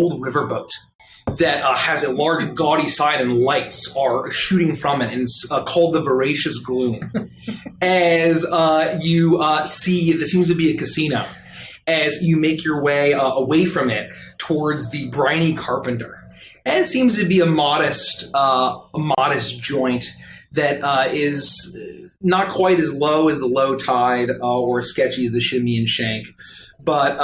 old riverboat that has a large gaudy sign and lights are shooting from it, and it's called the Voracious Gloom. As you see, there seems to be a casino. As you make your way away from it towards the Briny Carpenter. And it seems to be a modest joint that is not quite as low as the Low Tide or as sketchy as the Shimmy and Shank. But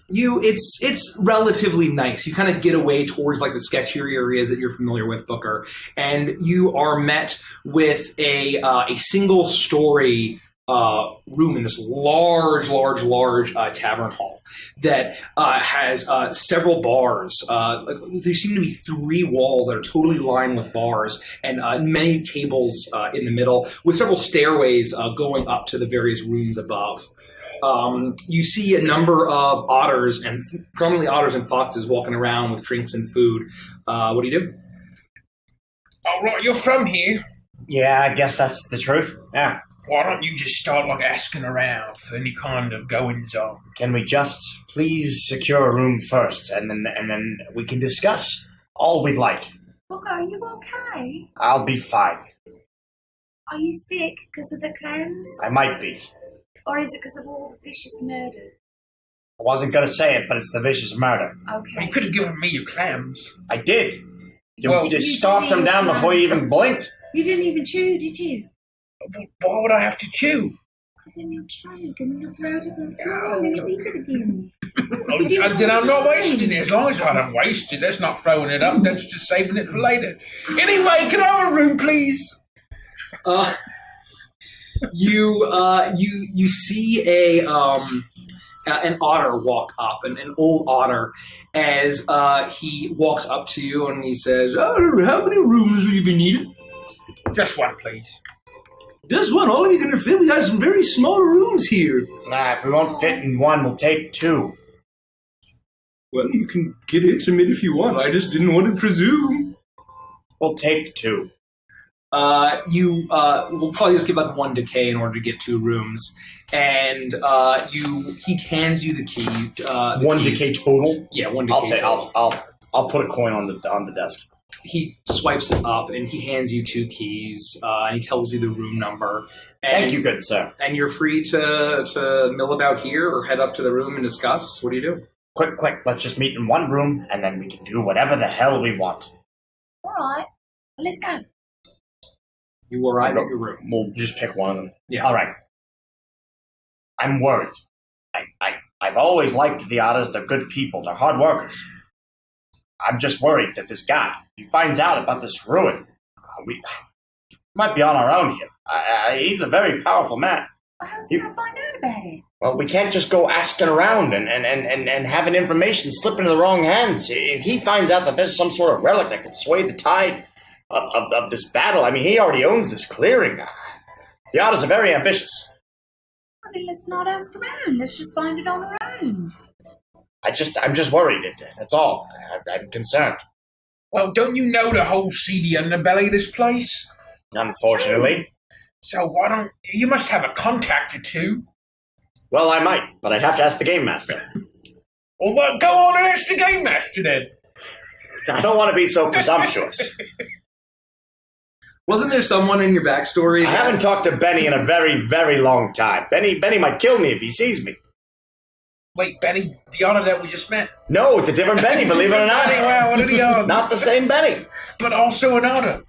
it's relatively nice. You kind of get away towards like the sketchier areas that you're familiar with, Booker, and you are met with a single story room in this large tavern hall that has several bars. There seem to be 3 walls that are totally lined with bars and many tables in the middle with several stairways going up to the various rooms above. You see a number of otters, and prominently otters and foxes, walking around with drinks and food. What do you do? All right, you're from here. Yeah, I guess that's the truth. Yeah. Why don't you just start asking around for any kind of goings on? Can we just please secure a room first, and then we can discuss all we'd like? Look, are you okay? I'll be fine. Are you sick because of the clams? I might be. Or is it because of all the vicious murder? I wasn't going to say it, but it's the vicious murder. Okay. You could have given me your clams. I did. You stuffed them down before you even blinked. You didn't even chew, did you? Why would I have to chew? Because then you'll choke and then you'll throw it up on the floor and then you'll eat it again. Then I'm not wasting it. As long as I don't waste it, that's not throwing it up. That's just saving it for later. Anyway, can I have a room, please? You see an otter walk up, an old otter, as he walks up to you and he says, "Oh, how many rooms will you be needing?" Just one, please. Just one? All of you going to fit? We got some very small rooms here. Nah, if we won't fit in one, we'll take 2. Well, you can get intimate if you want. I just didn't want to presume. We'll take 2. You will probably just give up 1 decay in order to get 2 rooms, and he hands you the key. 1 decay total. Yeah, 1 decay. I'll put a coin on the desk. He swipes it up and he hands you 2 keys, and he tells you the room number. And, thank you, good sir. And you're free to mill about here or head up to the room and discuss. What do you do? Quick! Let's just meet in one room, and then we can do whatever the hell we want. All right, let's go. You arrive at your room. We'll just pick one of them. Yeah. All right. I'm worried. I've always liked the otters. They're good people. They're hard workers. I'm just worried that this guy, if he finds out about this ruin, we might be on our own here. He's a very powerful man. Well, how's he going to find out about it? Well, we can't just go asking around and having information slip into the wrong hands. If he finds out that there's some sort of relic that could sway the tide of this battle, I mean, he already owns this clearing. The otters are very ambitious. Well, then let's not ask around. Let's just find it on our own. I'm just worried. That's all. I'm concerned. Well, don't you know the whole seedy underbelly of this place? Unfortunately. So why don't... You must have a contact or 2. Well, I might, but I'd have to ask the game master. Well, go on and ask the game master then. I don't want to be so presumptuous. Wasn't there someone in your backstory? I haven't talked to Benny in a very, very long time. Benny might kill me if he sees me. Wait, Benny, the otter that we just met? No, it's a different Benny, believe it or not. Wow, what are the odds? Not the same Benny. But also an otter.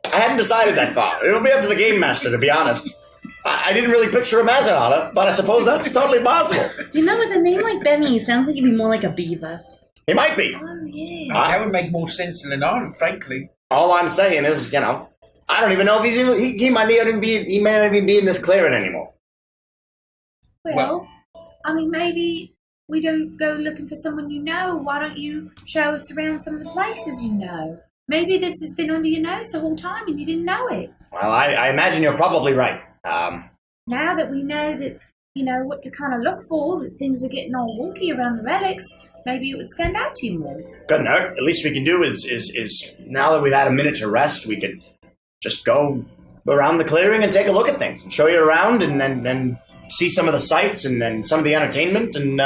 I hadn't decided that far. It'll be up to the game master, to be honest. I didn't really picture him as an otter, but I suppose that's totally possible. You know, with a name like Benny, it sounds like he'd be more like a beaver. He might be. Oh, yeah. That would make more sense than an otter, frankly. All I'm saying is, I don't even know if he might not even be in this clearing anymore. Well, I mean, maybe we don't go looking for someone you know. Why don't you show us around some of the places you know? Maybe this has been under your nose the whole time and you didn't know it. Well, I imagine you're probably right. Now that we know that, what to kind of look for, that things are getting all wonky around the relics, maybe it would stand out to you more. Couldn't hurt. At least we can do is now that we've had a minute to rest, we could just go around the clearing and take a look at things and show you around and see some of the sights and some of the entertainment and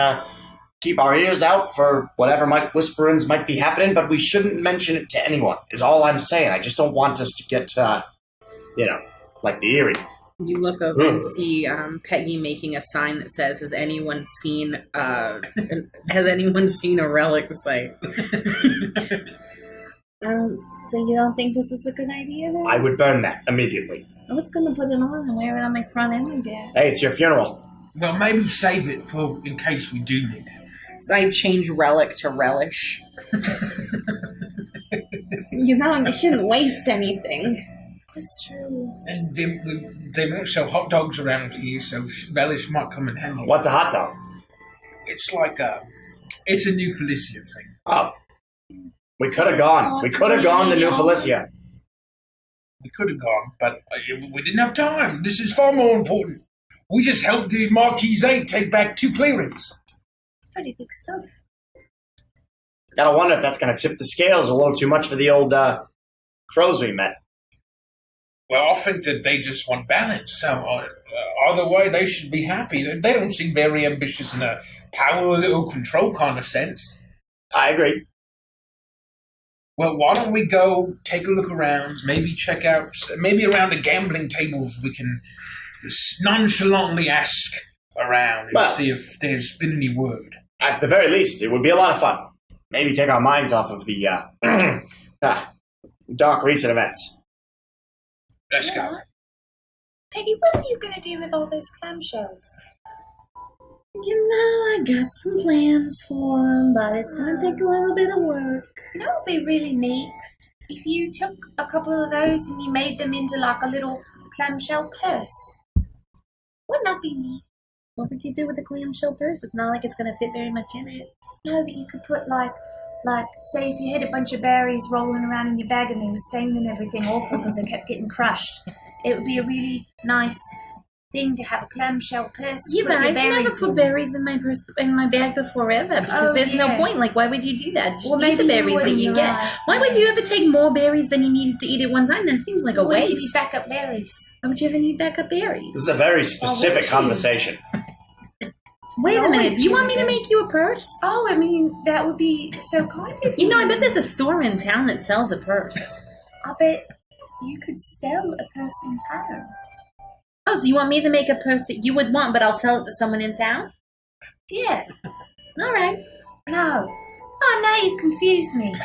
keep our ears out for whatever whisperings might be happening, but we shouldn't mention it to anyone, is all I'm saying. I just don't want us to get, like the Erie. You look over and see Peggy making a sign that says, "Has anyone seen a relic site?" So you don't think this is a good idea, then? I would burn that immediately. I was going to put it on and wear it on my front end again. Hey, it's your funeral. Well, maybe save it for in case we do need it. So I change relic to relish. You shouldn't waste anything. That's true. And they won't sell hot dogs around here, so relish might come in handy. What's a hot dog? It's like it's a New Felicia thing. Oh. We could have gone. We could have gone to New Felicia. We could have gone, but we didn't have time. This is far more important. We just helped the Marquis 8 take back 2 clearings. It's pretty big stuff. Gotta wonder if that's gonna tip the scales a little too much for the old crows we met. Well, I think that they just want balance. So either way, they should be happy. They don't seem very ambitious in a power or control kind of sense. I agree. Well, why don't we go take a look around, maybe check out, maybe around the gambling tables we can just nonchalantly ask around and see if there's been any word. At the very least, it would be a lot of fun. Maybe take our minds off of the dark recent events. Let's go. Peggy, what are you going to do with all those clamshells? I got some plans for them, but it's going to take a little bit of work. You know what would be really neat? If you took a couple of those and you made them into like a little clamshell purse. Wouldn't that be neat? What would you do with a clamshell purse? It's not like it's going to fit very much in it. No, but you could put like, say if you had a bunch of berries rolling around in your bag and they were staining and everything awful because they kept getting crushed, it would be a really nice thing to have a clamshell purse. Yeah, but I've never put berries in my purse, in my bag before ever, because there's no point. Like, why would you do that? Just eat the berries that you get. Right. Why would you ever take more berries than you needed to eat at one time? That seems like a waste. What if you need backup berries? Why would you ever need backup berries? This is a very specific conversation. Wait a minute. Do you want me to make you a purse? Oh, I mean, that would be so kind of you. I bet there's a store in town that sells a purse. I bet you could sell a purse in town. Oh, so you want me to make a purse that you would want, but I'll sell it to someone in town? Yeah. All right. No. Oh, now you've confused me.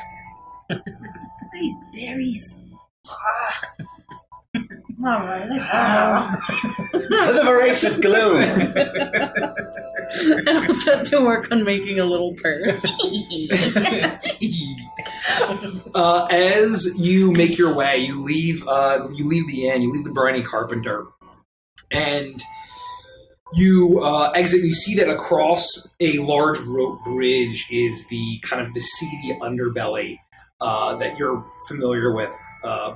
These berries. All right, let's go. To the voracious gloom. I'll set to work on making a little purse. As you make your way, you leave the inn, you leave the Briny Carpenter, and you exit. You see that across a large rope bridge is the kind of the seedy underbelly that you're familiar with,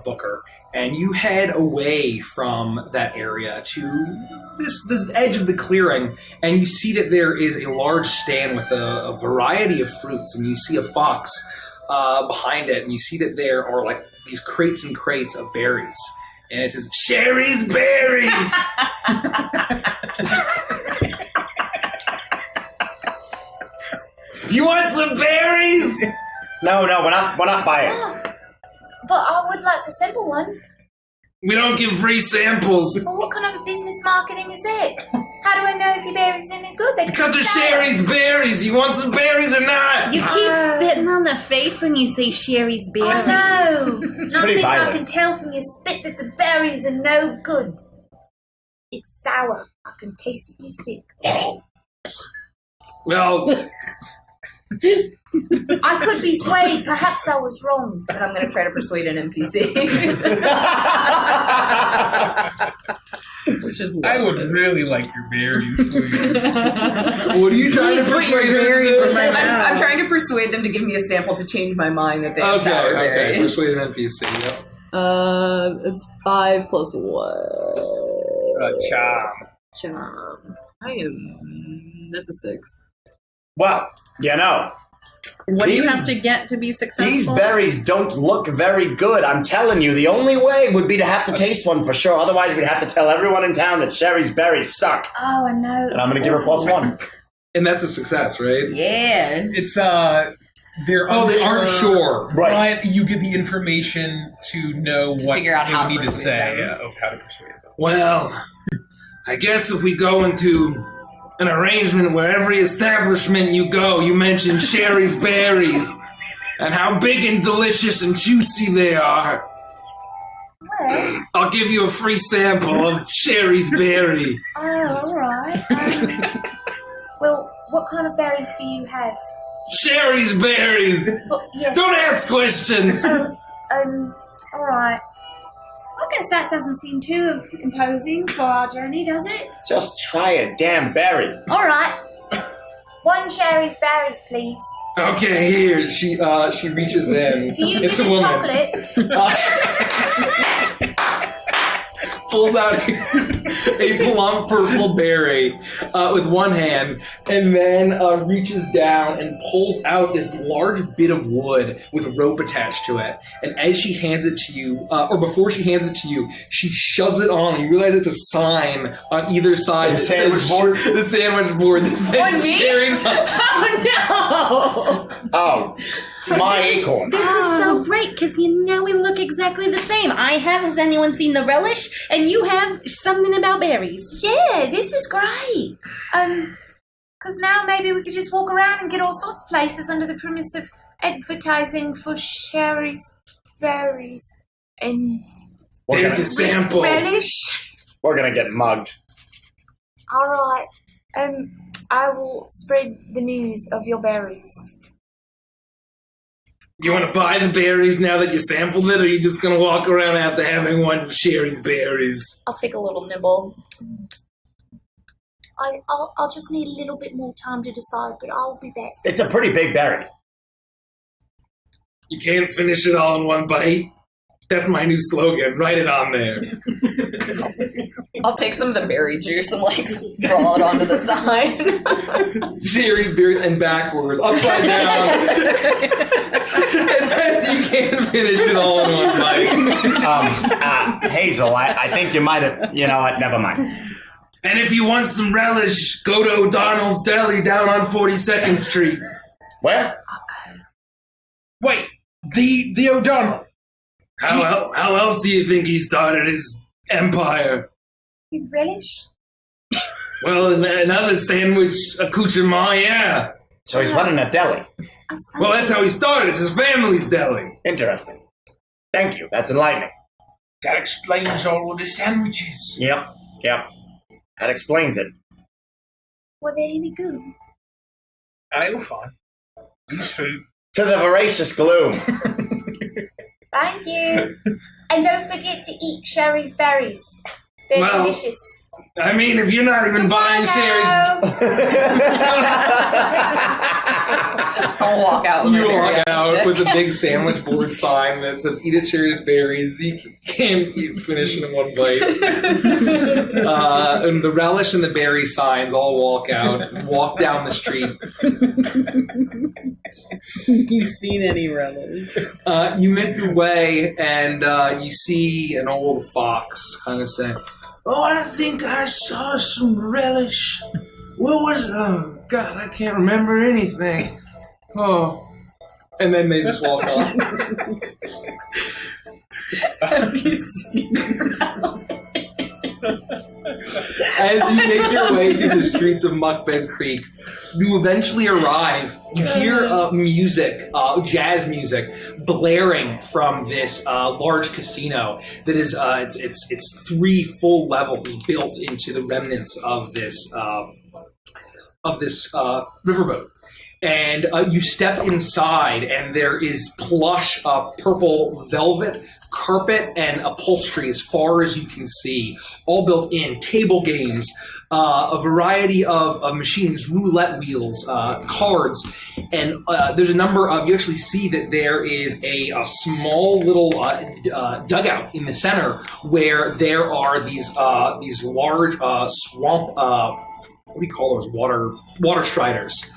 Booker, and you head away from that area to this edge of the clearing, and you see that there is a large stand with a variety of fruits, and you see a fox behind it, and you see that there are like these crates and crates of berries, and it says Sherry's Berries. Do you want some berries? No, we're not buying. But I would like to sample one. We don't give free samples. Well, what kind of a business marketing is it? How do I know if your berries are any good? Because they're Sherry's Berries. You want some berries or not? You keep spitting on the face when you say Sherry's Berries. I know. It's I pretty think violent. I can tell from your spit that the berries are no good. It's sour. I can taste it in your spit. Well, I could be swayed. Perhaps I was wrong. But I'm going to try to persuade an NPC. Which is I would really like your berries, please. what are you trying to persuade berries her? I'm trying to persuade them to give me a sample to change my mind that they have sour berries. Okay, persuade an NPC, yep. It's 5 plus 1. Charm. Charm. That's a 6. Well, What do you have to get to be successful? these berries don't look very good. I'm telling you, the only way would be to have to taste one for sure. Otherwise, we'd have to tell everyone in town that Sherry's berries suck. Oh, I know. And I'm going to give her +1. And that's a success, right? Yeah. It's they're they aren't sure. Right. But you get the information to know what figure out they how need to to persuade say them. of how to persuade them. Well, I guess if we go into an arrangement where every establishment you go, you mention Sherry's berries and how big and delicious and juicy they are. Well, I'll give you a free sample of Sherry's berry. all right. Well, what kind of berries do you have? Sherry's berries! Yes. Don't ask questions! All right. I guess that doesn't seem too imposing for our journey, does it? Just try a damn berry. All right. 1 Sherry's berries, please. Okay, here. She reaches in. Do you It's give a me woman. chocolate? Pulls out a plump purple berry with one hand, and then reaches down and pulls out this large bit of wood with a rope attached to it. And as she hands it to you, or before she hands it to you, she shoves it on, and you realize it's a sign on either side. The sandwich board? The sandwich board that says me? Sherry's. Oh no! Oh, my acorn. This is so great because now we look exactly the same. I have. Has anyone seen the relish? And you have something about berries. Yeah, this is great. Because now maybe we could just walk around and get all sorts of places under the premise of advertising for Sherry's berries and There's a sample. relish. We're gonna get mugged. All right. I will spread the news of your berries. You want to buy the berries now that you sampled it, or are you just going to walk around after having one of Sherry's berries? I'll take a little nibble. I'll just need a little bit more time to decide, but I'll be back. It's a pretty big berry. You can't finish it all in one bite? That's my new slogan. Write it on there. I'll take some of the berry juice and draw it onto the side. Sherry's berries and backwards, upside down. It says you can't finish it all in one bite. Hazel, I think you might have. You know what? Never mind. And if you want some relish, go to O'Donnell's Deli down on 42nd Street. Where? Wait, the O'Donnell. How else do you think he started his empire? With relish? Well, another sandwich accoutrement, yeah. So he's running a deli. Well, that's how he started. It's his family's deli. Interesting. Thank you. That's enlightening. That explains all of the sandwiches. Yep. That explains it. Were they any good? They were fine. Use food. To the voracious gloom. Thank you. And don't forget to eat Sherry's berries. They're delicious. I mean, if you're not even buying Sherry's... I'll walk out. You walk out with a big sandwich board sign that says "Eat at Sherry's Berries." You can't finish it in one bite. And the relish and the berry signs all walk out and walk down the street. You seen any relish? You make your way and you see an old fox kind of say, "Oh, I think I saw some relish. What was it? Oh, God, I can't remember anything. Oh." And then they just walk on. Have you seen As you make your way through the streets of Muckbed Creek, you eventually arrive. You hear music, jazz music, blaring from this large casino that is it's 3 full levels built into the remnants of this riverboat. And you step inside, and there is plush purple velvet carpet and upholstery as far as you can see, all built in. Table games, a variety of machines, roulette wheels, cards, and there's a number of. You actually see that there is a small little dugout in the center where there are these large swamp. What do you call those? Water striders.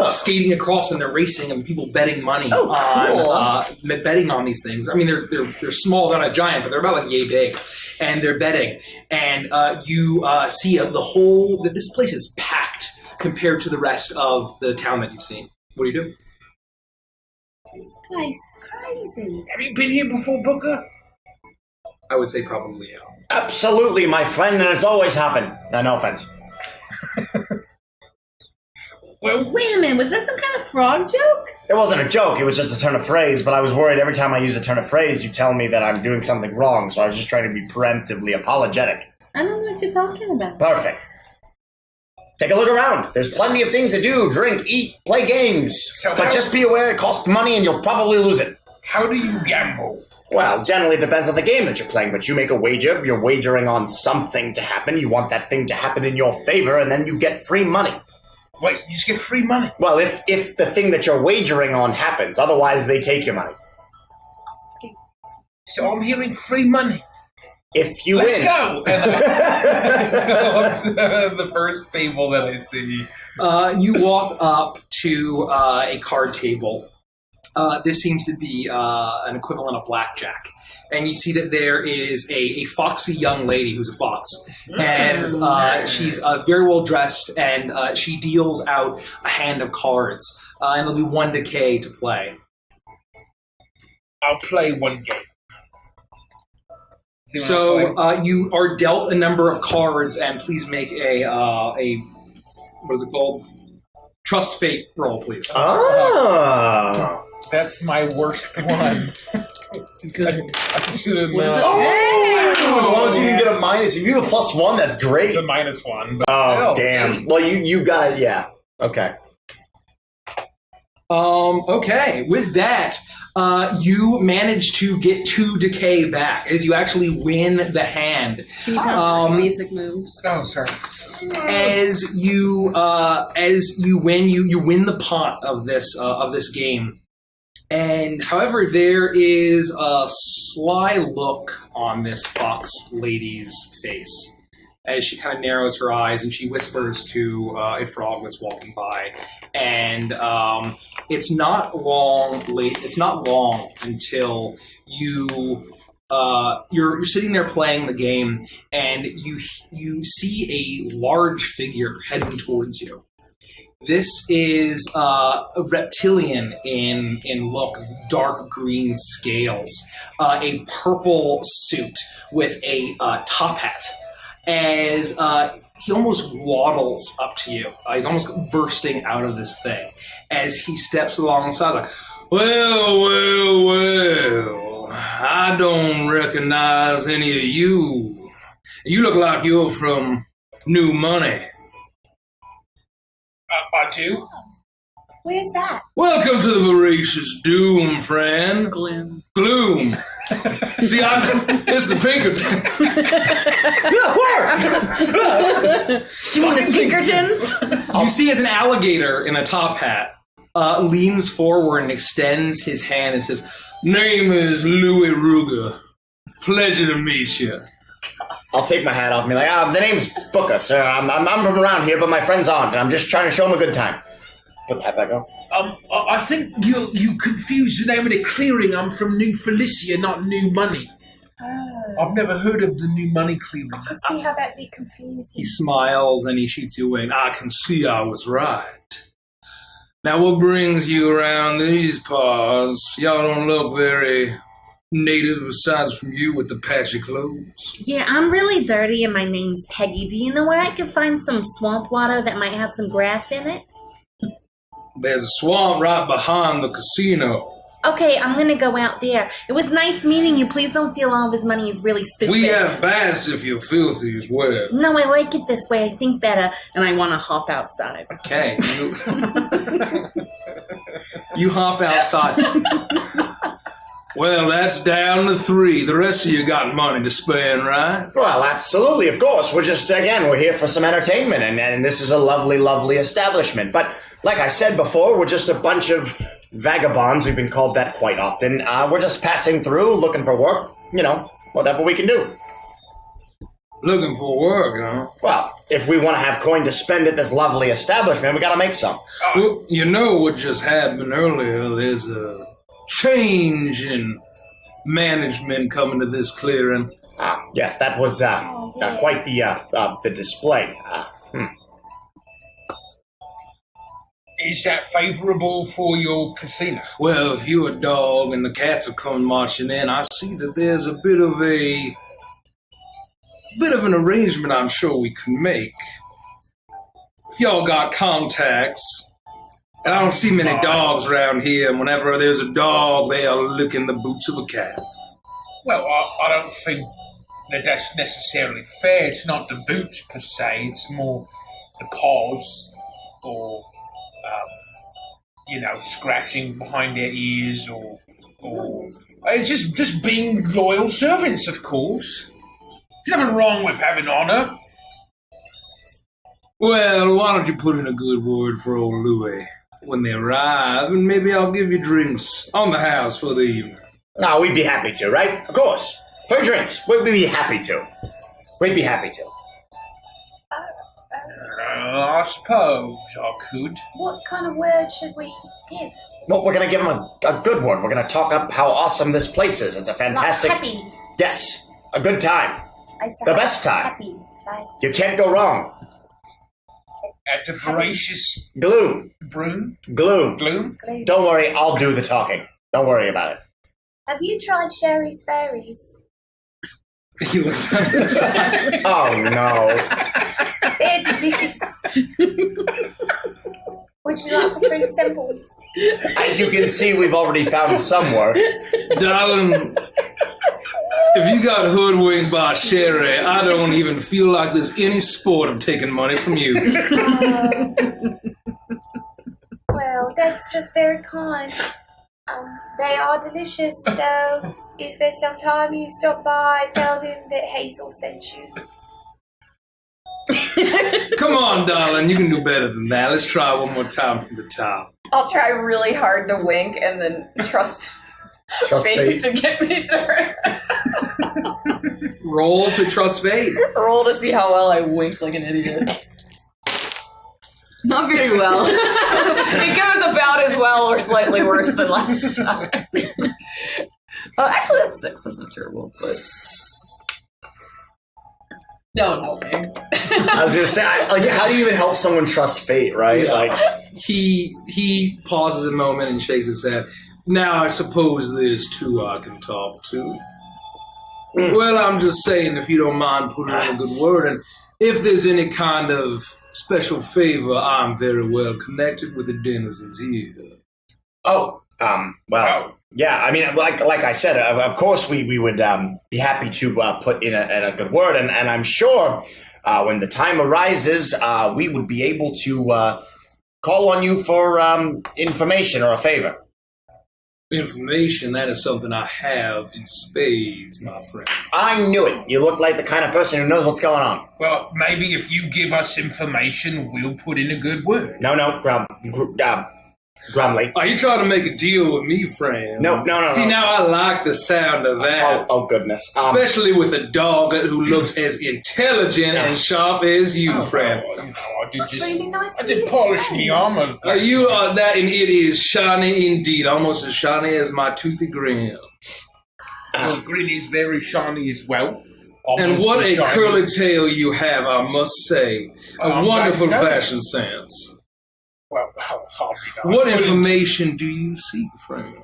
Skating across, and they're racing, and people betting money on betting on these things. I mean, they're small, they're not giant, but they're about like yay big, and they're betting. And you see the whole. This place is packed compared to the rest of the town that you've seen. What do you do? This place is crazy. Have you been here before, Booker? I would say probably yeah. Absolutely, my friend, and it's always happened. No offense. Well, Wait a minute, was that some kind of frog joke? It wasn't a joke, it was just a turn of phrase, but I was worried every time I use a turn of phrase, you tell me that I'm doing something wrong, so I was just trying to be preemptively apologetic. I don't know what you're talking about. Perfect. Take a look around. There's plenty of things to do, drink, eat, play games. But just be aware it costs money and you'll probably lose it. How do you gamble? Well, generally it depends on the game that you're playing, but you make a wager, you're wagering on something to happen, you want that thing to happen in your favor, and then you get free money. Wait, you just get free money? Well, if the thing that you're wagering on happens, otherwise they take your money. So I'm hearing free money. If you Let's win. go! And I go up to the first table that I see. You walk up to a card table. This seems to be an equivalent of blackjack. And you see that there is a foxy young lady who's a fox. And she's very well dressed, and she deals out a hand of cards. And there'll be 1 decay to play. I'll play one game. So you are dealt a number of cards, and please make a what is it called? Trust fate roll, please. Oh. That's my worst one. I should have known. As long as you can get a minus, if you have a +1, that's great. It's a -1. But Oh, still. damn. Well, you got it, yeah. Okay. Okay, with that, you manage to get 2 decay back as you actually win the hand. Can you pass basic moves? Oh, sorry. As you win, you win the pot of this game. And however, there is a sly look on this fox lady's face as she kind of narrows her eyes and she whispers to a frog that's walking by. And it's not long until you're sitting there playing the game, and you see a large figure heading towards you. This is a reptilian in look, dark green scales, a purple suit with a top hat. As he almost waddles up to you, he's almost bursting out of this thing. As he steps alongside, like, well, I don't recognize any of you. You look like you're from New Money. I do? Where's that? Welcome to the Voracious Doom, friend. Gloom. See, it's the Pinkertons. You mean the Pinkertons? You see as an alligator in a top hat leans forward and extends his hand and says, "Name is Louis Ruger. Pleasure to meet you." I'll take my hat off and be like, the name's Booker, sir. I'm from around here, but my friends aren't, and I'm just trying to show them a good time. Put the hat back on. I think you confused the name of the clearing. I'm from New Felicia, not New Money. Oh. I've never heard of the New Money clearing. I can see how that'd be confusing. He smiles and he shoots you away. I can see I was right. Now, what brings you around these parts? Y'all don't look very native aside from you with the patchy clothes. Yeah, I'm really dirty and my name's Peggy. Do you know where I can find some swamp water that might have some grass in it? There's a swamp right behind the casino. Okay, I'm gonna go out there. It was nice meeting you. Please don't steal all of his money. He's really stupid. We have baths if you're filthy as well. No, I like it this way. I think better. And I want to hop outside. Okay. You hop outside. Well, that's down to 3. The rest of you got money to spend, right? Well, absolutely, of course. We're here for some entertainment, and this is a lovely, lovely establishment. But like I said before, we're just a bunch of vagabonds. We've been called that quite often. We're just passing through, looking for work, whatever we can do. Looking for work, huh? Well, if we want to have coin to spend at this lovely establishment, we gotta make some. Well, you know what just happened earlier? There's a change in management coming to this clearing. Yes, that was quite the display. Is that favourable for your casino? Well, if you're a dog and the cats are coming marching in, I see that there's a bit of an arrangement I'm sure we can make. If y'all got contacts, and I don't see many dogs around here, and whenever there's a dog, they are licking the boots of a cat. Well, I don't think that's necessarily fair. It's not the boots per se, it's more the paws or, scratching behind their ears or just being loyal servants, of course. There's nothing wrong with having honor. Well, why don't you put in a good word for old Louis when they arrive, and maybe I'll give you drinks on the house for the evening. No, we'd be happy to, right? Of course. For drinks, we'd be happy to. We'd be happy to. I suppose I could. What kind of word should we give? Well, we're going to give them a good one. We're going to talk up how awesome this place is. It's a fantastic... Like happy. Yes, a good time. The best time. Happy. Like You can't go wrong. At the voracious Gloom. Gloom? Don't worry, I'll do the talking. Don't worry about it. Have you tried Sherry's berries? He looks at her. Oh, no. They're delicious. Would you like a free sample? As you can see, we've already found somewhere. Darling, if you got hoodwinked by Sherry, I don't even feel like there's any sport of taking money from you. Well, that's just very kind. They are delicious, though. If at some time you stop by, tell them that Hazel sent you. Come on, darling, you can do better than that. Let's try one more time from the top. I'll try really hard to wink and then trust fate to get me through. Roll to trust fate. Roll to see how well I winked like an idiot. Not very well. It goes about as well or slightly worse than last time. Actually, that's 6. That's not terrible. But don't help me. I was going to say, how do you even help someone trust fate, right? Yeah. He pauses a moment and shakes his head. Now, I suppose there's two I can talk to. Well, I'm just saying, if you don't mind putting in a good word, and if there's any kind of special favor, I'm very well connected with the denizens here. Yeah, I mean, like I said, of course we would be happy to put in a good word, and I'm sure when the time arises, we would be able to call on you for information or a favor. Information, that is something I have in spades, my friend. I knew it. You look like the kind of person who knows what's going on. Well, maybe if you give us information, we'll put in a good word. No, Grumley. Are you trying to make a deal with me, friend? No. See, now I like the sound of that. Oh goodness. Especially with a dog who looks as intelligent and sharp as you, friend. Really nice. I did polish me armor. You are that, and it is shiny indeed, almost as shiny as my toothy grin. Well, grin is very shiny as well. And what a curly tail you have, I must say. A wonderful fashion sense. Well, what information do you seek, friend?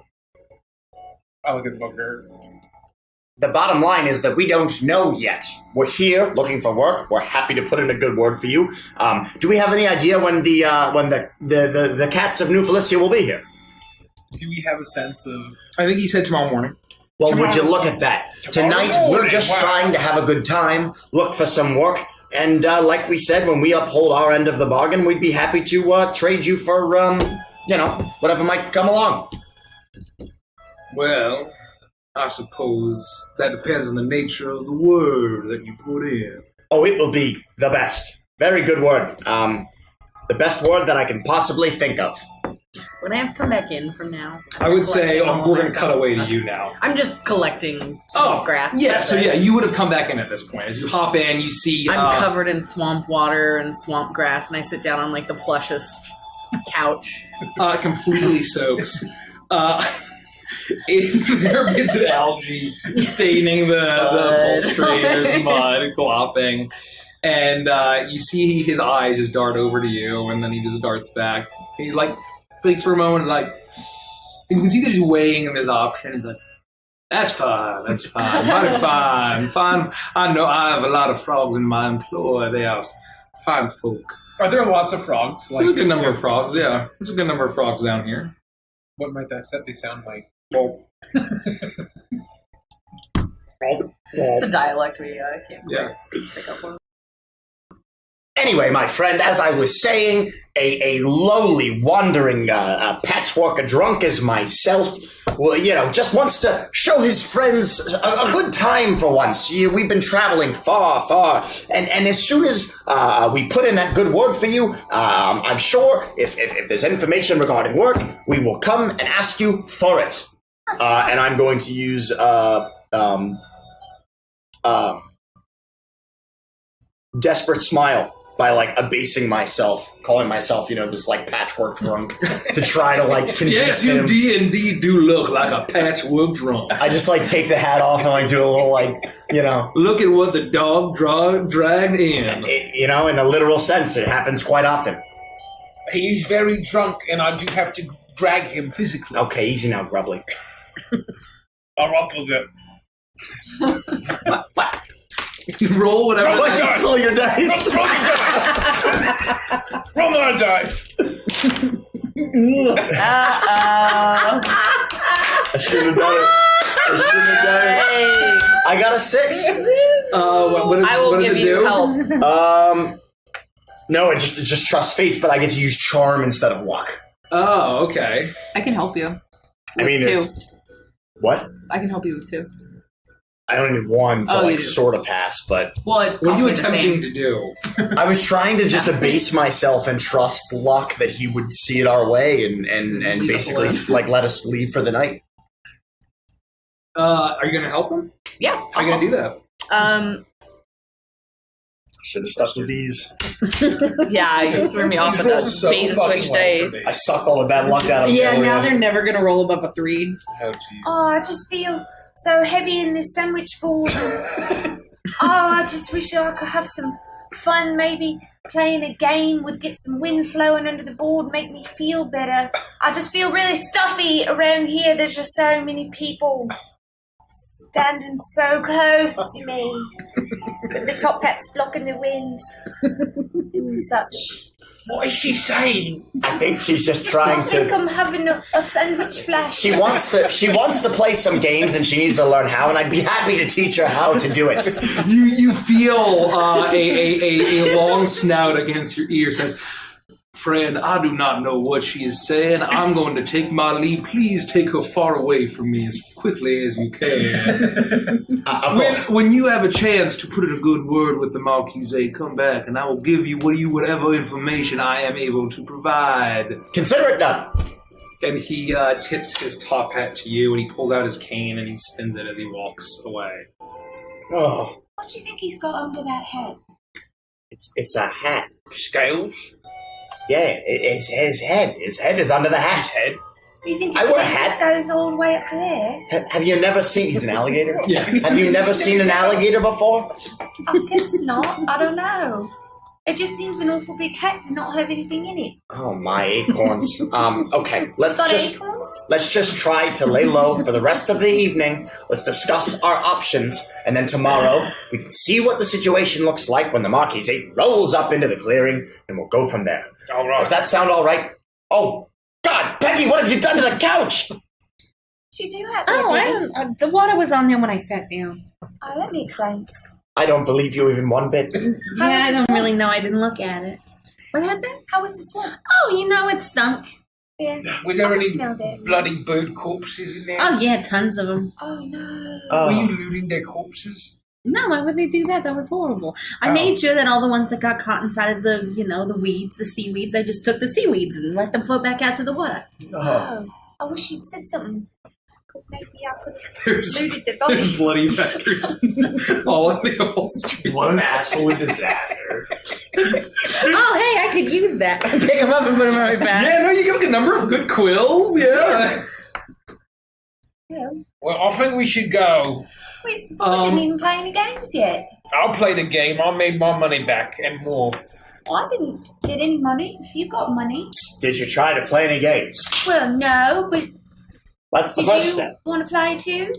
I'll get bugger. The bottom line is that we don't know yet. We're here looking for work. We're happy to put in a good word for you. Do we have any idea when the cats of New Felicia will be here? Do we have a sense of? I think he said tomorrow morning. Well, would you look at that? Tonight, we're just trying to have a good time, look for some work, and like we said, when we uphold our end of the bargain, we'd be happy to trade you for, whatever might come along. Well, I suppose that depends on the nature of the word that you put in. Oh, it will be the best. Very good word. The best word that I can possibly think of. When I have to come back in from now. I would say we're going to cut away to you now. I'm just collecting swamp grass. Yeah, so yeah, you would have come back in at this point. As you hop in, you see... I'm covered in swamp water and swamp grass, and I sit down on, like, the plushest couch. Completely soaks. There are bits of algae staining the upholstery. There's mud glopping. And you see his eyes just dart over to you, and then he just darts back. He's like, thinks for a moment, like, you can see that he's weighing in his option. He's like, that's fine, mighty fine. I know I have a lot of frogs in my employ. They are fine folk. Are there lots of frogs? There's a good number of frogs, yeah. There's a good number of frogs down here. What might they sound like? It's a dialect we can't pick up on. Anyway, my friend, as I was saying, a lowly, wandering patchwork drunk as myself, well, just wants to show his friends a good time for once. We've been traveling far, and as soon as we put in that good word for you, I'm sure if there's information regarding work, we will come and ask you for it. And I'm going to use Desperate Smile by abasing myself, calling myself, this patchwork drunk to try to convince him. Yes, you indeed do look like a patchwork drunk. I just take the hat off and do a little Look at what the dog dragged in. In a literal sense, it happens quite often. He's very drunk, and I do have to drag him physically. Okay, easy now, Grubbly. I'll up a bit. What? Roll whatever. Roll your dice. Roll your dice. Roll my dice. I shouldn't have done it. I got a 6. What does it do? Help. No, it just trusts fates, but I get to use charm instead of luck. Oh, okay. I can help you. I mean, two. What? I can help you with 2. I don't need 1 to sort of pass, but well, it's what are you attempting to do? I was trying to just abase myself and trust luck that he would see it our way and basically let us leave for the night. Are you going to help him? Yeah. How are you going to do that? Should have stuck with these. Yeah, you threw me off at those bait and switch days. I sucked all the bad luck out of them. Yeah, now they're never going to roll above a 3. Oh, jeez. Oh, I just feel so heavy in this sandwich board. I just wish I could have some fun. Maybe playing a game would get some wind flowing under the board, make me feel better. I just feel really stuffy around here. There's just so many people standing so close to me. With the top hats blocking the wind. And such. What is she saying? I think she's just trying I think I'm having a sandwich flash. She wants to play some games, and she needs to learn how. And I'd be happy to teach her how to do it. You feel a long snout against your ear says, "Friend, I do not know what she is saying. I'm going to take my leave. Please take her far away from me as quickly as you can. When you have a chance to put in a good word with the Marquise, come back, and I will give you whatever information I am able to provide." Consider it done. And he tips his top hat to you, and he pulls out his cane, and he spins it as he walks away. Oh, What do you think he's got under that hat? it's a hat. Scales? Yeah, his head. His head is under the hat. His head? You think I wear a this hat. goes all the way up to there? Have you never seen? He's an alligator. Yeah. Have you never seen an alligator before? I guess not. I don't know. It just seems an awful big hat to not have anything in it. Oh my acorns. Okay, let's Got just acorns? try to lay low for the rest of the evening. Let's discuss our options, and then tomorrow we can see what the situation looks like when the Marquise rolls up into the clearing, and we'll go from there. All right. Does that sound all right? Oh God, Peggy, what have you done to the couch? What you do out there, Oh, baby? the water was on there when I sat down. Oh, that makes sense. I don't believe you even one bit. How Yeah, was I this don't one? really know. I didn't look at it. What happened? How was this one? Oh, it stunk. Yeah. Were there I any smelled it. bloody bird corpses in there? Oh, yeah, tons of them. Oh, no. Were you looting their corpses? No, why would they do that? That was horrible. I Oh. made sure that all the ones that got caught inside of the weeds, the seaweeds, I just took the seaweeds and let them float back out to the water. Oh. I wish you'd said something. Because maybe I could have There's looted the bodies. bloody feathers all in the upholstery. What an absolute disaster. Oh, hey, I could use that. Pick them up and put them right back. Yeah, no, you get like a number of good quills. Yeah. Yeah. Well, I think we should go. We didn't even play any games yet. I'll play the game. I made my money back and more. Well, I didn't get any money. If you got money. Did you try to play any games? Well, no, but That's the first step. want to play too?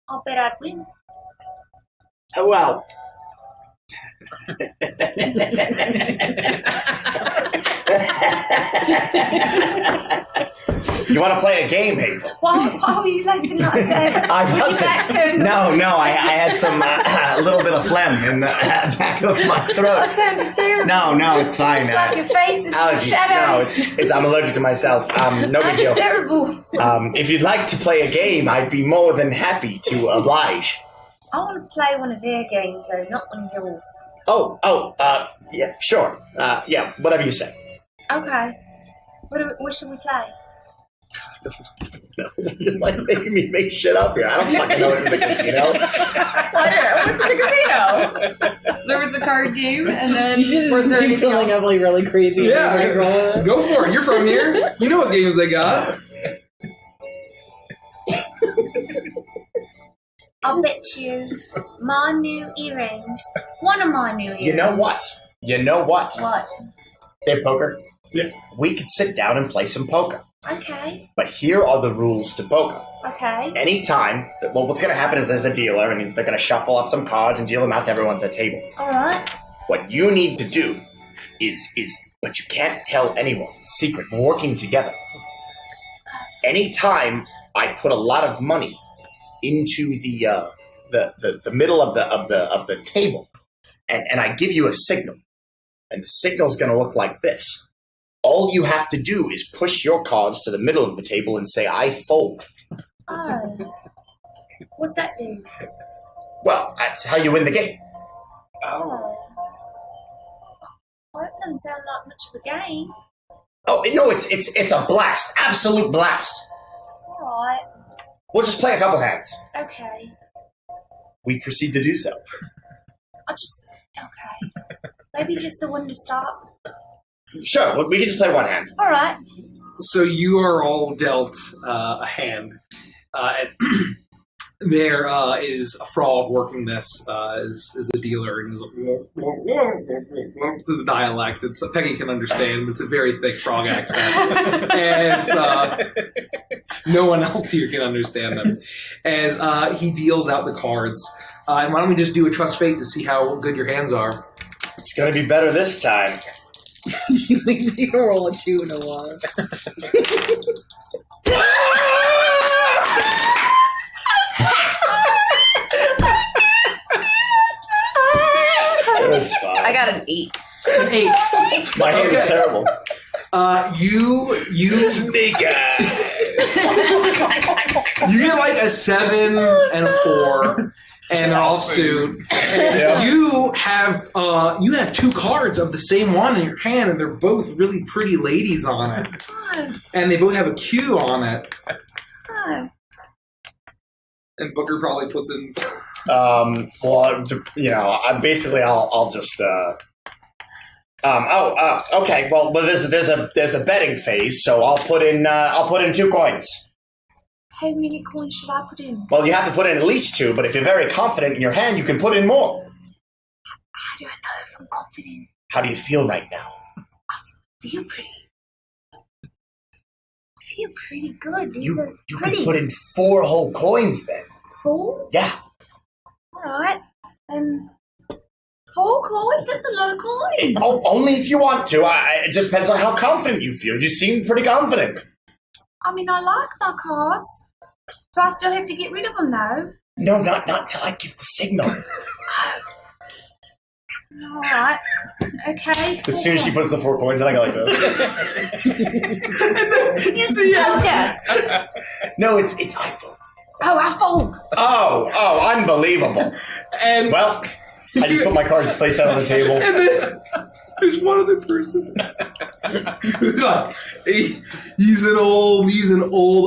I'll bet I'd win. Well. You want to play a game, Hazel? Why were you laughing like that? I With your wasn't. back turned No, I had some a little bit of phlegm in the back of my throat. That sounded terrible. No, it's fine. It's like your face was in allergies. shadows. No, it's I'm allergic to myself. No big deal. That's terrible. If you'd like to play a game, I'd be more than happy to oblige. I want to play one of their games, though, not one of yours. Yeah, sure. Yeah, whatever you say. Okay. What should we play? No, you're like making me make shit up here. I don't fucking know what's in the casino. What's in the casino? There was a card game, and then was there anything something else? like really crazy. Yeah, go for it. You're from here. You know what games they got. I'll bet you my new earrings. One of my new earrings. You know what? What? They have poker. Yeah. We could sit down and play some poker. Okay. But here are the rules to poker. Okay. Anytime, what's going to happen is there's a dealer, and they're going to shuffle up some cards and deal them out to everyone at the table. All right. What you need to do is, but you can't tell anyone. It's secret. We're working together. Anytime I put a lot of money into the middle of the table, and I give you a signal, and the signal's going to look like this. All you have to do is push your cards to the middle of the table and say, I fold. Oh. What's that do? Well, that's how you win the game. Oh. Well, that doesn't sound like much of a game. Oh, no, it's a blast. Absolute blast. All right. We'll just play a couple hands. Okay. We proceed to do so. Okay. Maybe just the one to start. Sure, we can just play one hand. All right. So you are all dealt a hand. There is a frog working this as a dealer, and it's a dialect. Peggy can understand, but it's a very thick frog accent. As no one else here can understand them. As he deals out the cards. And why don't we just do a trust fate to see how good your hands are? It's going to be better this time. You roll a 2 and a 1. That's fine. I got an 8. An 8. My hand is terrible. You Snake eyes. you get like a 7 and a 4. And they're all suit. Yeah. You have 2 cards of the same one in your hand, and they're both really pretty ladies on it. Oh. And they both have a Q on it. Oh. And Booker probably puts in. Well, I'll just. Okay. Well, there's a betting phase, so I'll put in 2 coins. How many coins should I put in? Well, you have to put in at least 2, but if you're very confident in your hand, you can put in more. How do I know if I'm confident? How do you feel right now? I feel pretty good. These are You pretty. can put in 4 whole coins then. 4? Yeah. All right. 4 coins? That's a lot of coins. Only if you want to. It just depends on how confident you feel. You seem pretty confident. I mean, I like my cards. Do I still have to get rid of them, though? No, not until I give the signal. All right. Okay. As soon as she puts the 4 coins in, I go like this. You see it? Yeah. No, it's iPhone. Oh, I fold. Oh, unbelievable. And Well, I just put my cards face out on the table. And then there's one other person. Who's like, he's an old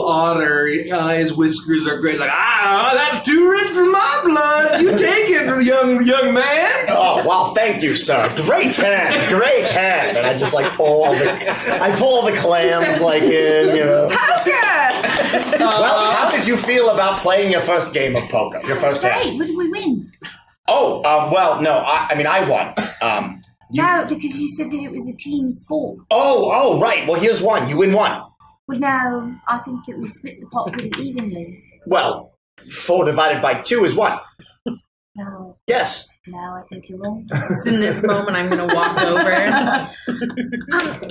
otter. His whiskers are great. He's like, that's too rich for my blood. You take it, young man. Oh, well, thank you, sir. Great hand. And I just pull all the clams in, Poker! Well, how did you feel about playing your first game of poker? Your first hand? Great. What did we win? Oh, well, no. I won. No, because you said that it was a team sport. Oh, right. Well, here's one. You win one. Well, no, I think that we split the pot pretty evenly. Well, 4 divided by 2 is 1. No. Yes. No, I think you're wrong. It's in this moment I'm going to walk over.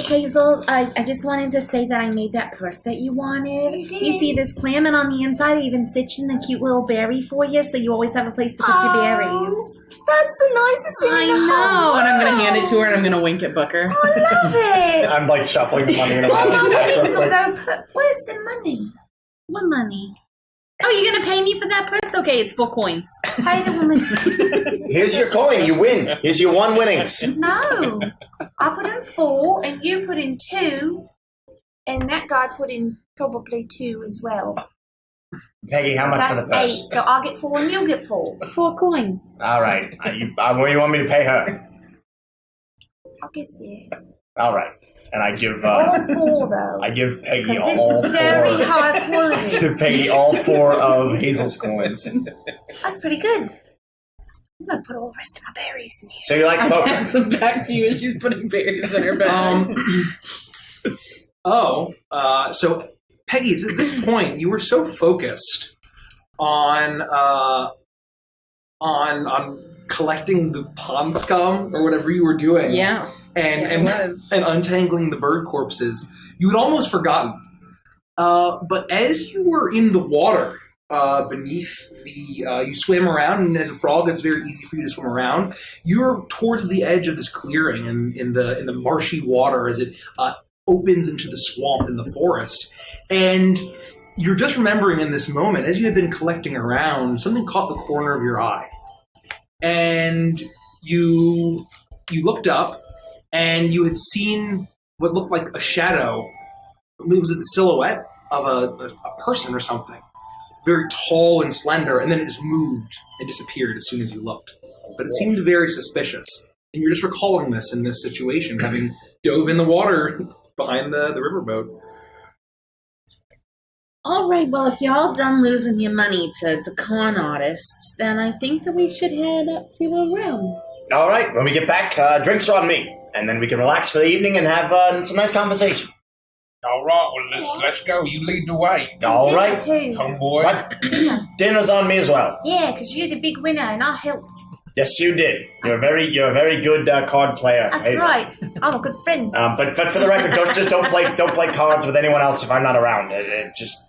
Hazel, I just wanted to say that I made that purse that you wanted. You did? You see this clam, and on the inside I even stitched in a cute little berry for you, so you always have a place to put your berries. That's the nicest thing I in the know. whole And I'm going to world. hand it to her and I'm going to wink at Booker. I love it. I'm like shuffling the money in a Well, magic my pack real winnings will quick. go where's the money? What money? Oh, you're going to pay me for that purse? Okay, it's 4 coins. Pay the woman. Here's your coin. You win. Here's your 1 winnings. No. I put in 4 and you put in 2 and that guy put in probably 2 as well. Peggy, how much for That's the 8. purse? So I'll get 4 and you'll get 4. 4 coins. All right. What do you want me to pay her? I guess yeah. All right. And I give All 4 though. I give Peggy Because this all is very 4. high quality. Give Peggy all 4 of Hazel's coins. That's pretty good. I'm gonna put all the rest of my berries in here. So you like poker? Pass them back to you as she's putting berries in her bag. So Peggy, at this point, you were so focused on collecting the pond scum or whatever you were doing, Yeah. and untangling the bird corpses, you had almost forgotten. But as you were in the water beneath you swim around, and as a frog, it's very easy for you to swim around. You're towards the edge of this clearing in the marshy water as it opens into the swamp in the forest, and you're just remembering in this moment, as you had been collecting around, something caught the corner of your eye, and you looked up, and you had seen what looked like a shadow. It was the silhouette of a person or something, very tall and slender, and then it just moved and disappeared as soon as you looked. But it seemed very suspicious, and you're just recalling this in this situation, having dove in the water behind the riverboat. All right, well, if you're all done losing your money to con artists, then I think that we should head up to a room. All right. When we get back, drinks are on me, and then we can relax for the evening and have some nice conversation. All right, well, let's go. You lead the way. All Dinner right. too. Homeboy. What? Dinner. Dinner's on me as well. Yeah, because you're the big winner and I helped. Yes, you did. You're a very good card player. That's Hazel. right. I'm a good friend. But for the record, don't play cards with anyone else if I'm not around. Just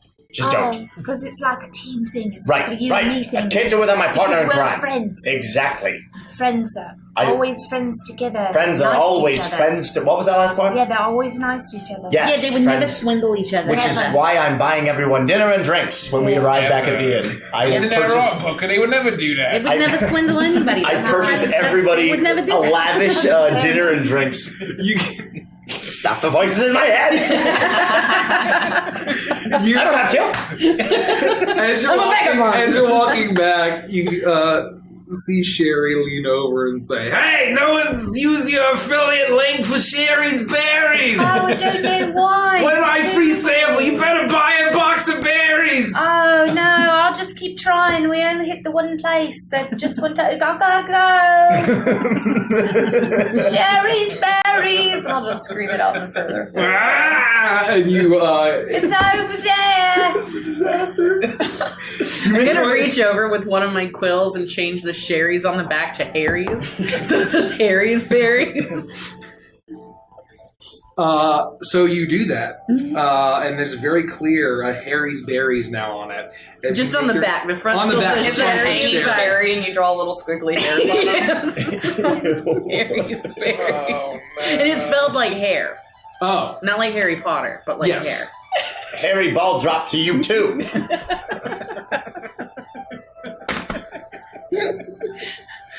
don't. Because it's like a team thing. It's Right, like a you and me right. thing. I can't do it without my partner in Because we're crime. friends. Exactly. Friends are always friends together. Friends are nice to always each other. friends. What was that last part? Yeah, they're always nice to each other. Yes, Yeah, they would never friends. swindle each other. Which is Never. why I'm buying everyone dinner and drinks when we arrive back at the inn. I will Isn't that purchase. right, Booker? They would never do They that. would never swindle anybody. I That's purchase why everybody they would never do a that. lavish dinner and drinks. You stop the voices in my head. I don't have guilt. As you're walking back, you see Sherry lean over and say, "Hey, no one's used your affiliate link for Sherry's berries. Oh, I don't know why. What my free sample? You better buy a box of berries." Oh, no, I'll just keep trying. We only hit the one place. That just one time. I gotta go. Sherry's berries. And I'll just scream it out and further. And you, It's over there. it's a disaster. I'm going to reach over with one of my quills and change the Sherry's on the back to Harry's. So it says Harry's berries. So you do that, and there's very clear Harry's berries now on it. As Just you on make the your- back. The front on the still back, says It's a Sherry's hanging berries. cherry and you draw little squiggly hairs on them. Harry's berries. Oh, And it's spelled like hair. Oh, Not like Harry Potter, but like Yes. hair. Harry ball drop to you too.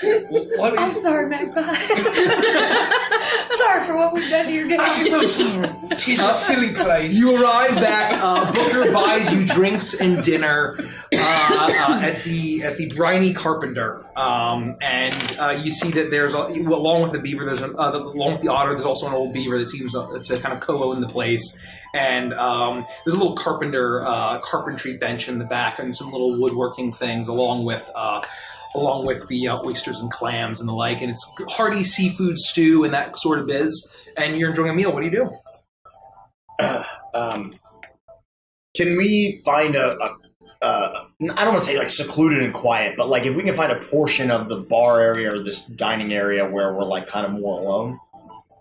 What I'm is sorry, Magpie. Sorry for what we've done to your day. I'm so sorry. It's a silly place. you arrive back. Booker buys you drinks and dinner at the Briny Carpenter, and you see that there's along with the beaver, along with the otter, there's also an old beaver that seems to kind of co-own the place. And there's a little carpentry bench in the back and some little woodworking things, along with along with the oysters and clams and the like, and it's hearty seafood stew and that sort of biz. And you're enjoying a meal. What do you do? Can we find I don't want to say like secluded and quiet, but like if we can find a portion of the bar area or this dining area where we're like kind of more alone?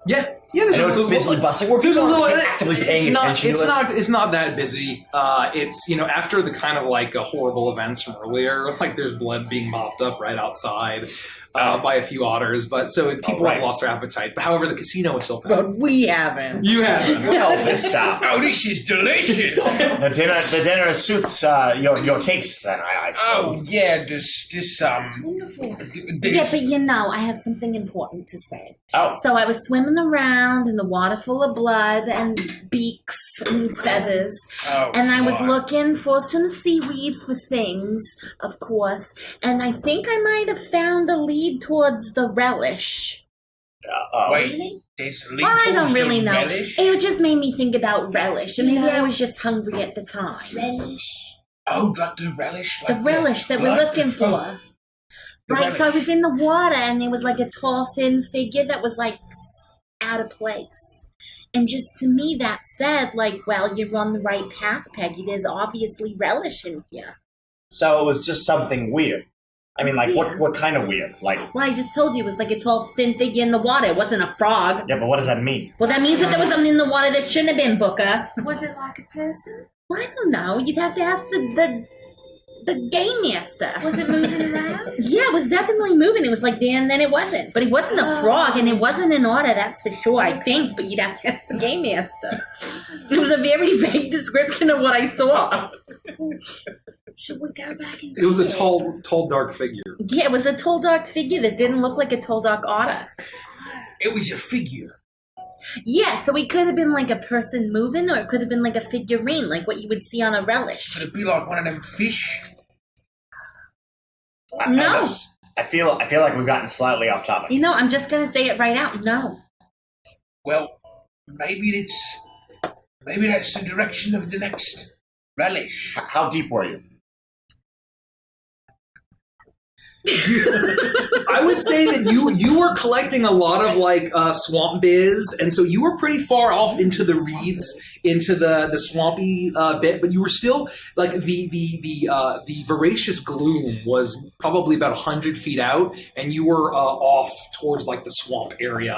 Yeah, there's I know it's busy bustling. We're actively paying attention to us. It's not that busy. It's after the kind of like horrible events from earlier, like there's blood being mopped up right outside by a few otters. But so people have lost their appetite. But however, the casino is still packed. But we haven't. You haven't. Well, this Oh, this is delicious. the dinner suits your taste. Then I suppose. Oh yeah, this It's wonderful. Yeah, but I have something important to say. Oh. So I was swimming around in the water full of blood and beaks and feathers. Oh, And I was God. looking for some seaweed for things, of course. And I think I might have found a lead towards the relish. Wait, Really? there's a lead Well, I don't towards the really know. relish? It just made me think about relish. And maybe I was just hungry at the time. Relish. Oh, like the relish? The Like relish that we're like looking for. The Right, so I relish. was in the water and there was like a tall, thin figure that was like out of place. And just to me that said, like, well, you're on the right path, Peggy. There's obviously relish in here. So it was just something weird. I mean, like, what kind of weird? Like, Well, I just told you it was like a tall, thin figure in the water. It wasn't a frog. yeah, but what does that mean? Well, that means that there was something in the water that shouldn't have been, Booker. Was it like a person? Well, I don't know. You'd have to ask the game master. Was it moving around? Yeah, it was definitely moving. It was like there and then it wasn't. But it wasn't a frog and it wasn't an otter, that's for sure, I think. But you'd have to ask the game master. It was a very vague description of what I saw. Should we go back and see It was a tall, dark figure. Yeah, it was a tall, dark figure that didn't look like a tall, dark otter. It was a figure. Yeah, so it could have been like a person moving or it could have been like a figurine, like what you would see on a relish. Could it be like one of them fish? No. I feel like we've gotten slightly off topic. I'm just going to say it right out. No. Well, maybe that's the direction of the next relish. How deep were you? I would say that you were collecting a lot of like swamp biz, and so you were pretty far off into the reeds, into the swampy bit, but you were still like the voracious gloom was probably about 100 feet out, and you were off towards like the swamp area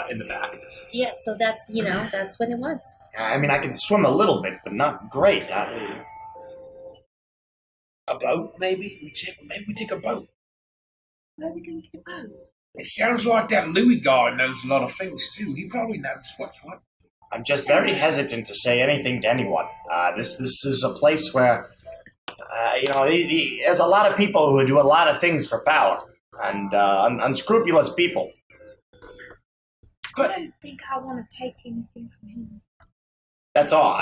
in the back. Yeah, so that's, that's what it was. I mean, I can swim a little bit, but not great. A boat, maybe? Maybe we take a boat. Where are we going to get a boat? It sounds like that Louis guy knows a lot of things, too. He probably knows what's what. I'm just very hesitant to say anything to anyone. This is a place where, there's a lot of people who do a lot of things for power, and unscrupulous people. I don't think I want to take anything from him. That's all.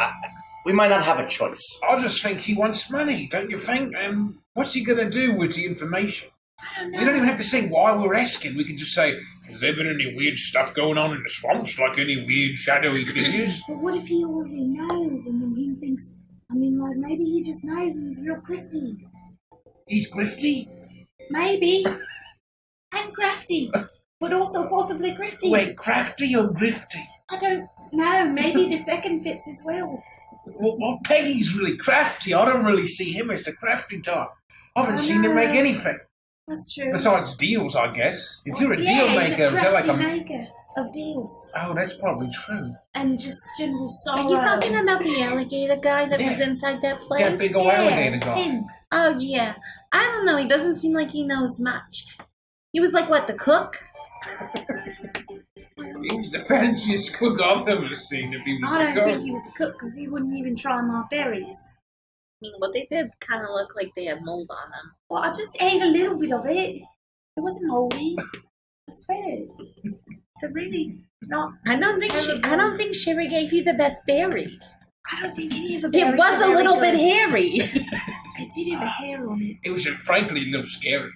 We might not have a choice. I just think he wants money, don't you think? And what's he going to do with the information? I don't know. We don't even have to say why we're asking. We can just say, has there been any weird stuff going on in the swamps, like any weird shadowy figures? But what if he already knows and then he thinks, maybe he just knows and he's real grifty. He's grifty? Maybe. And crafty. But also possibly grifty. Wait, crafty or grifty? I don't know. Maybe the second fits as well. Well, Peggy's really crafty. I don't really see him as the crafty type. I haven't seen him make anything. That's true. Besides deals, I guess. If you're a Yeah, deal he's maker, a is that like crafty a... maker of deals. Oh, that's probably true. And just general sorrow. Are you talking about the alligator guy that was Yeah. inside that place? That big old alligator guy. him. Oh, yeah. I don't know. He doesn't seem like he knows much. He was like, what, the cook? He was the fanciest cook I've ever seen if he was I the don't cook. think he was a cook because he wouldn't even try my berries. Well, they did kind of look like they had mold on them. Well, I just ate a little bit of it. It wasn't moldy. I swear. They're really not. I don't think Sherry gave you the best berry. I don't think any of the berries It was are a very little bit good. hairy. It did have a hair on it. It was, frankly, a little scary.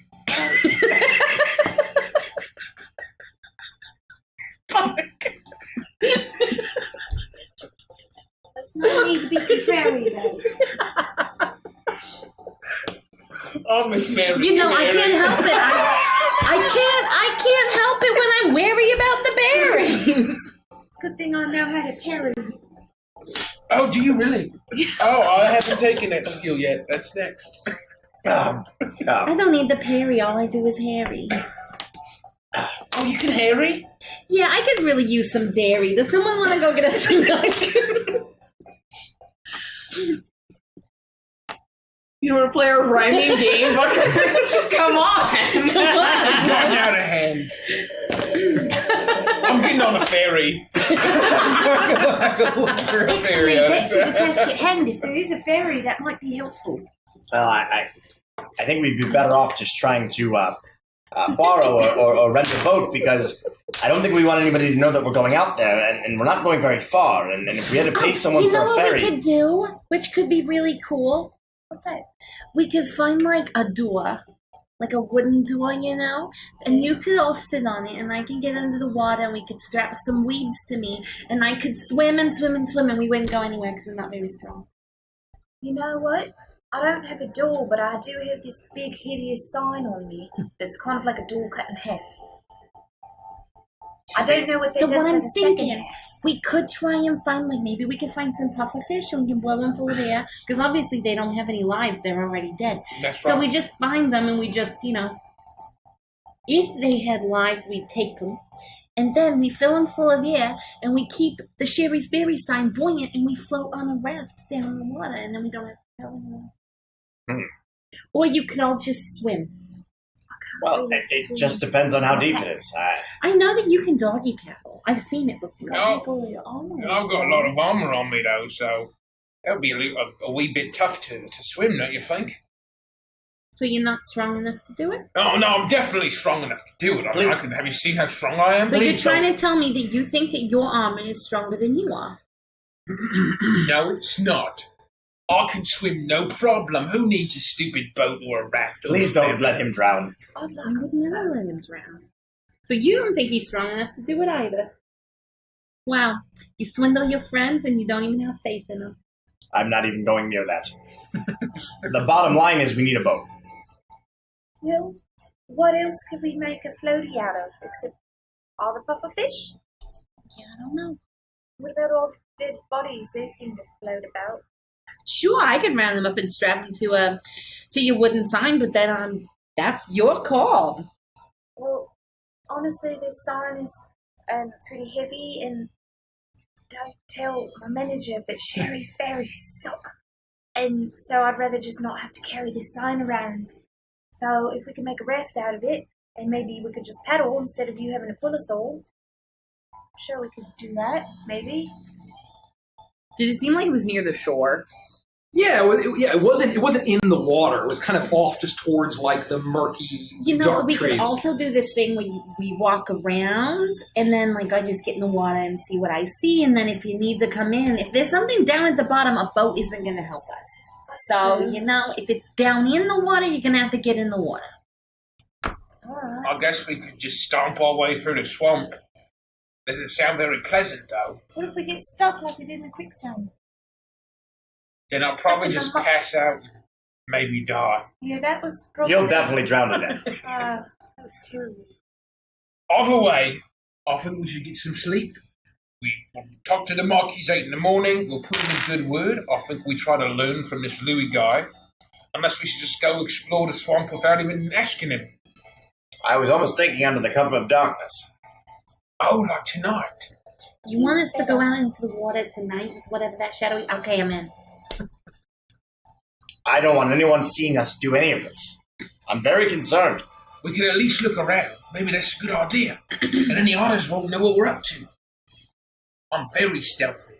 That's no need to be contrary about it. Oh, Miss Mary. You know, I can't help it. I can't help it when I'm wary about the berries. It's a good thing I know how to parry. Oh, do you really? Oh, I haven't taken that skill yet. That's next. I don't need the parry. All I do is harry. Oh, you can harry? Yeah, I could really use some dairy. Does someone want to go get us some milk? You want to play a rhyming game? Come on. It's going out of hand. I'm getting on a ferry. Actually, back to the task at hand. If there is a ferry, that might be helpful. Well, I think we'd be better off just trying to borrow or rent a boat, because I don't think we want anybody to know that we're going out there, and we're not going very far. And if we had to pay someone you for know a ferry, what we could do, which could be really cool? What's that? We could find like a door, like a wooden door, you know, and you could all sit on it, and I can get under the water, and we could strap some weeds to me, and I could swim and swim and swim, and we wouldn't go anywhere because I'm not very strong. You know what? I don't have a door, but I do have this big, hideous sign on me that's kind of like a door cut in half. I don't know what that So does what for I'm the second thinking, half. we could try and find, like, maybe we could find some pufferfish and we can blow them full of air, because obviously they don't have any lives, they're already dead. That's So right. we just find them and we just, you know, if they had lives, we'd take them. And then we fill them full of air and we keep the Sherry's Berry sign buoyant and we float on a raft down the water, and then we don't have to tell anyone. Or you could all just swim. well, it just depends on how deep it is. I know that you can doggy paddle. I've seen it before. No. Take all your armor. I've got a lot of armour on me, though, so that'll be a wee bit tough to swim, don't you think? So you're not strong enough to do it? Oh, no, I'm definitely strong enough to do it. I mean, have you seen how strong I am? So Please you're trying to tell me that you think that your armor is stronger than you are? No, it's not. I can swim no problem. Who needs a stupid boat or a raft? or Please whatever? don't let him drown. I would never let him drown. So you don't think he's strong enough to do it either? Wow. You swindle your friends and you don't even have faith in them. I'm not even going near that. The bottom line is we need a boat. Well, what else could we make a floaty out of, except all the puffer fish? Yeah, I don't know. What about all the dead bodies? They seem to float about. Sure, I could round them up and strap them to your wooden sign, but then that's your call. Well, honestly, this sign is pretty heavy, and don't tell my manager, but Sherry's berries suck. And so I'd rather just not have to carry this sign around. So if we can make a raft out of it, and maybe we could just paddle instead of you having to pull us all. I'm sure we could do that, maybe. Did it seem like it was near the shore? Yeah, it wasn't in the water. It was kind of off just towards like the murky, You know, dark so we trees. could also do this thing where we walk around, and then like I just get in the water and see what I see, and then if you need to come in, if there's something down at the bottom, a boat isn't going to help us. So, true. you know, if it's down in the water, you're going to have to get in the water. Alright. I guess we could just stomp our way through the swamp. Doesn't sound very pleasant, though. What if we get stuck like we did in the quicksand? Then I'll Stuck probably in the just muck. pass out and maybe die. Yeah, that was probably... You'll definitely drown to death. That was terrible. Either way, I think we should get some sleep. We'll talk to the Marquis 8 in the morning. We'll put in a good word. I think we try to learn from this Louis guy. Unless we should just go explore the swamp without even asking him. I was almost thinking under the cover of darkness. Oh, like tonight. You want us to go out into the water tonight with whatever that shadowy... Okay, I'm in. I don't want anyone seeing us do any of this. I'm very concerned. We could at least look around. Maybe that's a good idea. And then the others won't know what we're up to. I'm very stealthy.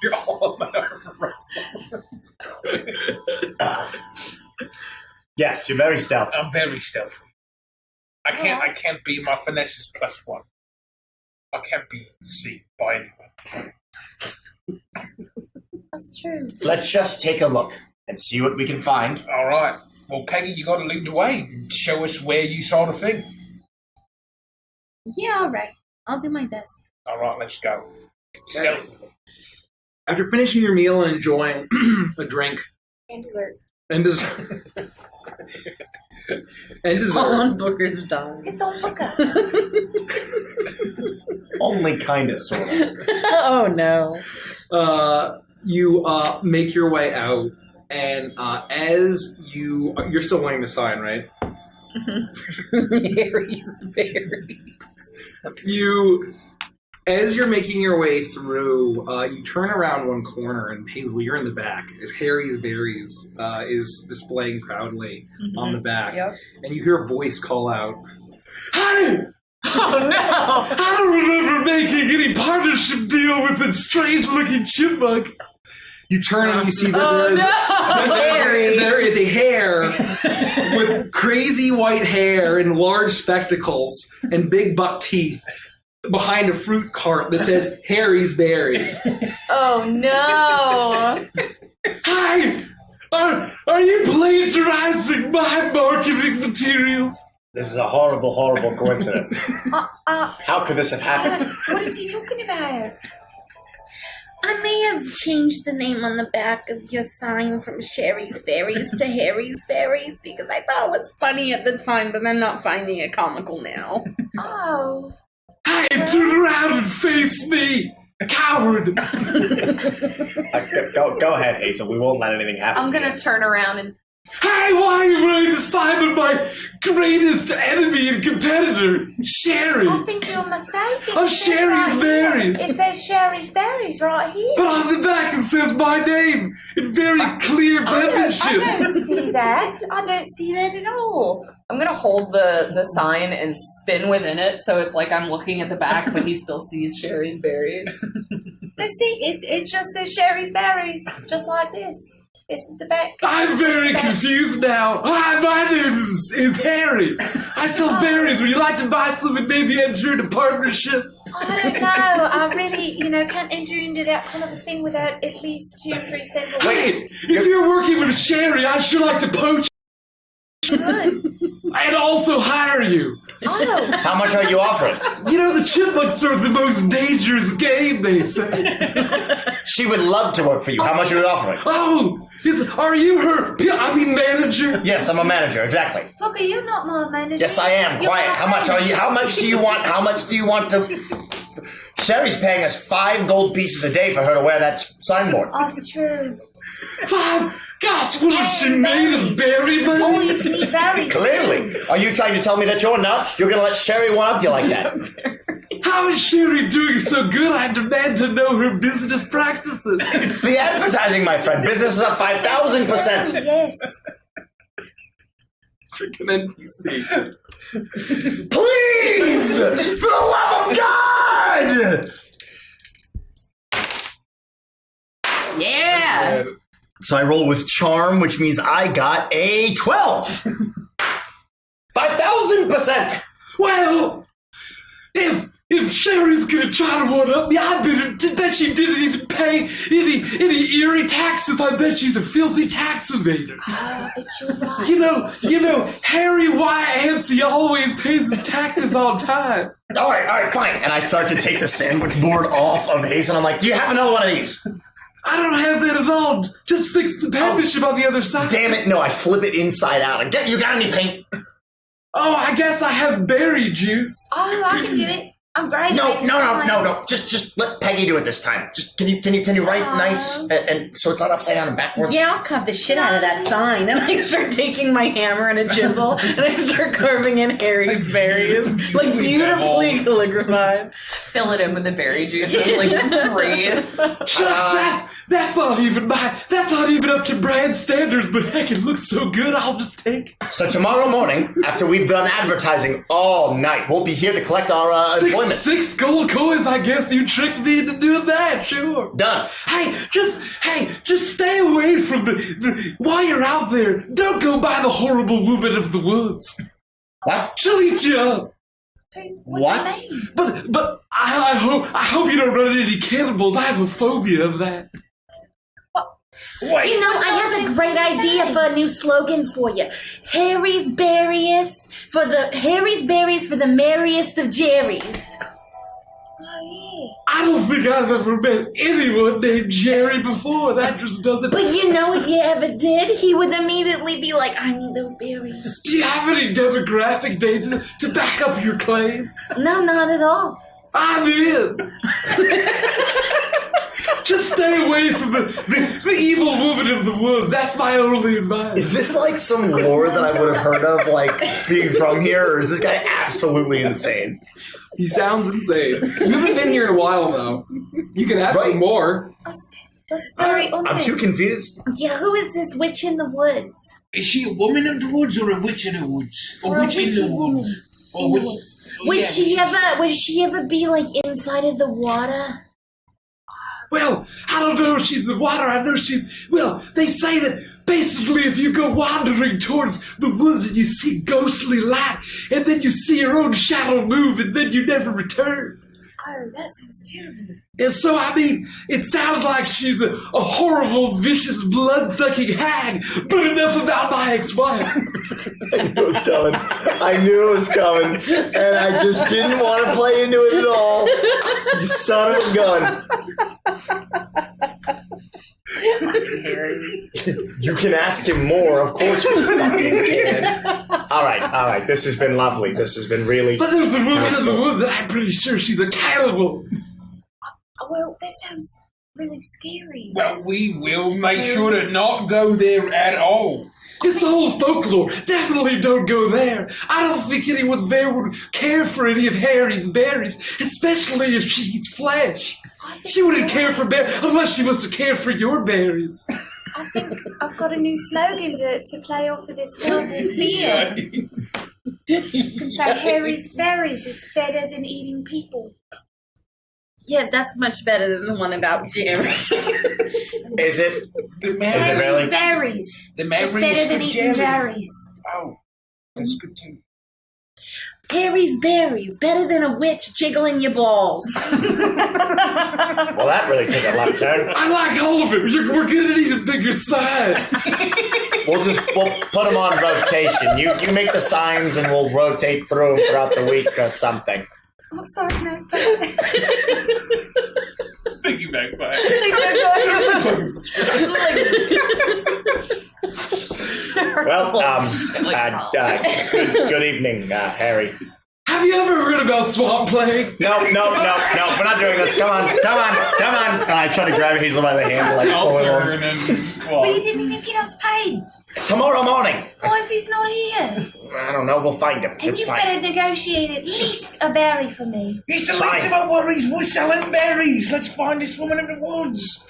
You're all Yes, you're very stealthy. I'm very stealthy. I can't be my finesse is +1. I can't be seen by anyone. That's true. Let's just take a look and see what we can find. All right. Well, Peggy, you got to lead the way and show us where you saw the thing. Yeah, all right. I'll do my best. All right, let's go. Stealthily. After finishing your meal and enjoying a drink And dessert. and dessert, All on Booker's dime. It's on Booker. Only kind of, sort of. Oh no. you make your way out, and as you're still wearing the sign, right? Harry's berries. As you're making your way through, you turn around one corner, and Paisley, you're in the back, as Harry's Berries is displaying proudly on the back. Yep. And you hear a voice call out, "Hey! Oh no! I don't remember making any partnership deal with that strange-looking chipmunk." You turn and you see that there is a hare with crazy white hair and large spectacles and big buck teeth behind a fruit cart that says Harry's Berries. Oh no! Hi! Are you plagiarizing my marketing materials? This is a horrible, horrible coincidence. How could this have happened? What is he talking about? I may have changed the name on the back of your sign from Sherry's Berries to Harry's Berries because I thought it was funny at the time, but I'm not finding it comical now. Oh. Hey, turn around and face me! Coward! Go ahead, Hazel. We won't let anything happen. I'm gonna turn around and Hey, why are you wearing the sign of my greatest enemy and competitor, Sherry? I think you're mistaken. Of It says Sherry's here. Berries. It says Sherry's Berries right here. But on the back it says my name in very clear penmanship. I don't see that. I don't see that at all. I'm gonna hold the sign and spin within it, so it's like I'm looking at the back, but he still sees Sherry's berries. Let's see. It just says Sherry's Berries, just like this. This is the back. I'm very confused now. Hi, my name is Harry. I sell berries. Would you like to buy some and maybe enter into partnership? I don't know. I really, can't enter into that kind of a thing without at least 2 free samples. Wait, if you're working with Sherry, I'd sure like to poach Good. and also hire you. Oh. How much are you offering? You know, the chipmunks are the most dangerous game, they say. She would love to work for you. How much are you offering? Oh, are you her, manager? Yes, I'm a manager, exactly. Look, are you not my manager? Yes, I am. You're Quiet. my How much are you? How much do you want? How much do you want to? Sherry's paying us 5 gold pieces a day for her to wear that signboard. Oh, it's true. 5? Gosh, what is she made of, berry Oh, money? you can eat berries. Clearly. Are you trying to tell me that you're nuts? You're going to let Sherry one up you like that? How is Sherry doing so good? I demand to know her business practices. It's the advertising, my friend. Business is up 5,000%. Yes. Freaking NPC. Please! For the love of God! Yeah. So I roll with charm, which means I got a 12. 5,000%. Well, if Sherry's gonna try to one up me, I bet she didn't even pay any eerie taxes. I bet she's a filthy tax evader. Oh, but you're right. You know, Harry Yancey always pays his taxes on time. All right, fine. And I start to take the sandwich board off of Hazel. I'm like, do you have another one of these? I don't have that at all. Just fix the penmanship on the other side. Damn it, no, I flip it inside out. And you got any paint? Oh, I guess I have berry juice. Oh, I can do it. I'm great. No. Just let Peggy do it this time. Just can you write nice and so it's not upside down and backwards? Yeah, I'll cut the shit out of that sign. And I start taking my hammer and a chisel and I start carving in Harry's berries, like beautifully calligraphied. fill it in with the berry juice. It's like great. That's not even up to brand standards, but heck, it looks so good, I'll just take it. So tomorrow morning, after we've done advertising all night, we'll be here to collect our employment. 6 gold coins, I guess you tricked me into doing that, sure. Done. Hey, just stay away from the while you're out there, don't go by the horrible woman of the woods. What? She'll eat you up. Hey, What? do you mean? But I hope you don't run into any cannibals. I have a phobia of that. Wait. I have a great idea for a new slogan for you. Harry's Berries for the merriest of Jerry's. Oh, here? I don't think I've ever met anyone named Jerry before. That just doesn't... But you know, if you ever did, he would immediately be like, I need those berries. Do you have any demographic data to back up your claims? No, not at all. I'm in. Just stay away from the evil woman of the woods. That's my only advice. Is this like some lore that I would have heard of, like, being from here, or is this guy absolutely insane? He sounds insane. You haven't been here in a while, though. You can ask him more. That's very honest. I'm too confused. Yeah, who is this witch in the woods? Is she a woman of the woods or a witch in the woods? Or Or a witch in witchy the woman woods? in the woods. Would she ever be like inside of the water? Well, I don't know if she's in the water. I know she's... Well, they say that basically if you go wandering towards the woods and you see ghostly light, and then you see your own shadow move, and then you never return. Oh, that sounds terrible. And so, I mean, it sounds like she's a horrible, vicious, blood-sucking hag, but enough about my ex-wife. I knew it was coming. I knew it was coming, and I just didn't want to play into it at all. You son of a gun. You can ask him more, of course we fucking can. All right. This has been lovely. This has been really... But there's a woman in the woods that I'm pretty sure she's a cannibal. Well, that sounds really scary. Well, we will make sure to not go there at all. It's all folklore. Definitely don't go there. I don't think anyone there would care for any of Harry's berries, especially if she eats flesh. She wouldn't care for berries unless she was to care for your berries. I think I've got a new slogan to play off of this horrible fear. You can say Harry's berries, it's better than eating people. Yeah, that's much better than the one about Jerry. Is it? The Is it really? Berries. The It's Mavericks better than for eating Jerry. berries. Oh, that's good too. Harry's berries, better than a witch jiggling your balls. Well, that really took a left turn. I like all of it. We're gonna need a bigger sign. We'll put them on rotation. You make the signs and we'll rotate through them throughout the week or something. I'm sorry, Magpie. Thank you, Magpie. Well, good evening, Harry. Have you ever heard about swamp plague? No, we're not doing this. Come on. And I try to grab Hazel by the hand, like I'll pull him turn on. and But you didn't even get us paid. Tomorrow morning. What if he's not here? I don't know. We'll find him. And It's you fine. better negotiate at least a berry for me. It's the Fine. least of our worries. We're selling berries. Let's find this woman in the woods.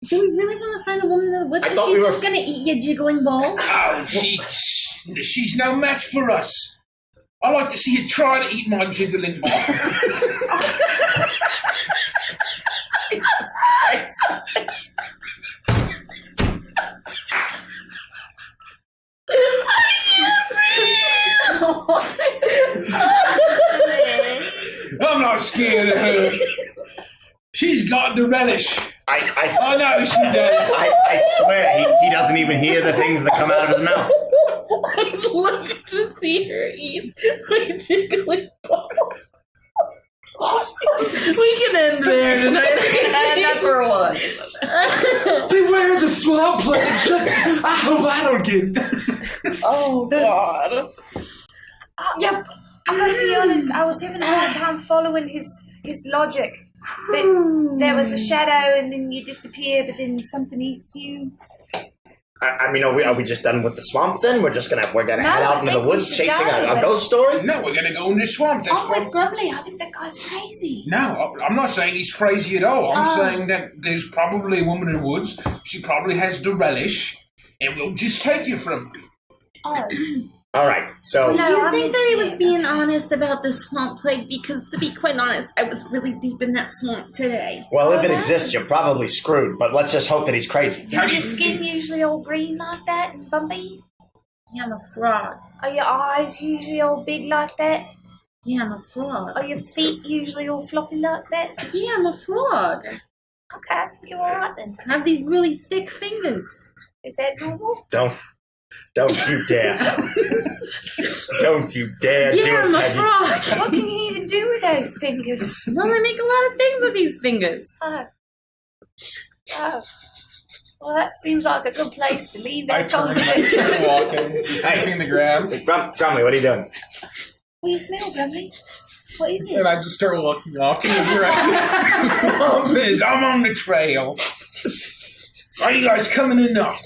Do we really want to find the woman in the woods? I thought She's we were- just going to eat your jiggling balls? Oh, she's no match for us. I like to see you try to eat my jiggling ball. I'm not scared of her. She's got the relish. I know she does. I swear he doesn't even hear the things that come out of his mouth. I'd love to see her eat my jiggling balls. We can end there tonight. And that's where it was. Beware the swamp plague. I hope I don't get it. Oh, God. Yep. I'm gonna be honest, I was having a hard time following his logic. But there was a shadow and then you disappear, but then something eats you. I mean, are we just done with the swamp then? We're gonna No, head out I into the think we woods should chasing go, a but- ghost story? No, we're going to go in the swamp. That's I'm with Grumbly, I think that guy's crazy. No, I'm not saying he's crazy at all. I'm Oh. saying that there's probably a woman in the woods. She probably has the relish, and we'll just take it from her. Oh. All right, so No, Do you I think mean, that he was yeah. being honest about the swamp plague? Because, to be quite honest, I was really deep in that swamp today. well, if it exists, you're probably screwed. But let's just hope that he's crazy. Is your skin usually all green like that and bumpy? Yeah, I'm a frog. Are your eyes usually all big like that? Yeah, I'm a frog. Are your feet usually all floppy like that? Yeah, I'm a frog. Okay, I think you're alright then. I have these really thick fingers. Is that normal? Don't Don't you dare. Don't you dare do Yeah, it, I'm a Peggy. frog. What can you even do with those fingers? Well, I make a lot of things with these fingers. Oh. Well, that seems like a good place to leave I that turn and conversation. start walking, sniffing the ground, Grumly, what are you doing? What do you smell, Grumly? What is and it? I just start walking off in the direction. Swamp is. I'm on the trail. Are you guys coming or not?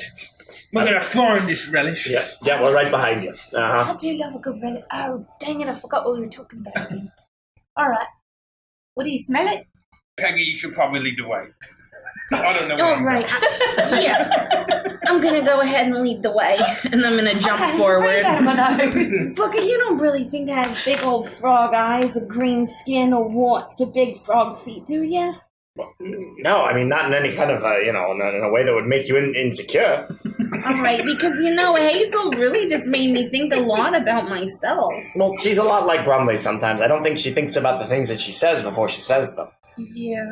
We're gonna find this relish. Yeah, we're right behind you. Uh-huh. I do love a good relic. Oh, dang it, I forgot what we were talking about. All right. What do you smell it? Peggy, you should probably lead the way. I don't know where All I'm right. going. Yeah. I'm gonna go ahead and lead the way. And I'm gonna jump Okay, forward. breathe out of my nose. Booker, you don't really think I have big old frog eyes, a green skin, or warts, or big frog feet, do you? No, I mean, not in any kind of, not in a way that would make you insecure. All right, because Hazel really just made me think a lot about myself. Well, she's a lot like Grumly sometimes. I don't think she thinks about the things that she says before she says them. Yeah.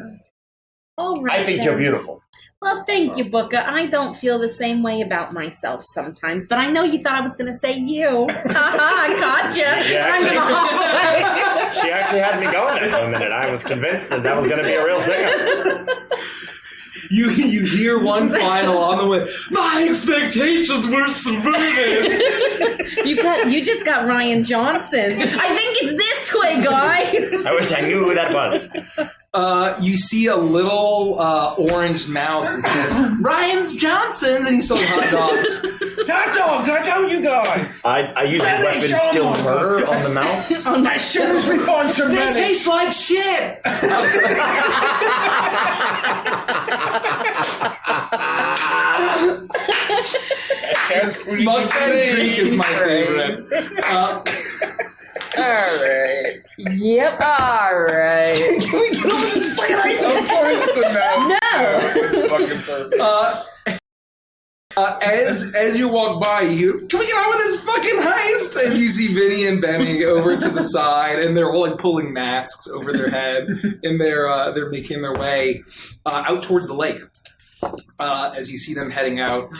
All right. I think then. you're beautiful. Well, thank you, Booker. I don't feel the same way about myself sometimes, but I know you thought I was going to say you. I caught you. Yeah, I'm going to hop away. She actually had me going there for a minute. I was convinced that was going to be a real singer. You hear one final on the way. My expectations were subverted. You just got Ryan Johnson. I think it's this way, guys. I wish I knew who that was. You see a little orange mouse that says, Ryan's Johnson's, and he's selling hot dogs. Hot dogs, I told you guys. I use a Relish, weapon oh skill my murder on the mouse. As soon as we find some They relish. taste like shit! Sounds pretty Muckbed Creek is my favorite. Alright. Yep. Alright. Of course it's a mouse. No. It's fucking perfect. As you walk by, you can we get on with this fucking heist? As you see Vinny and Benny over to the side, and they're all like pulling masks over their head, and they're making their way out towards the lake. As you see them heading out,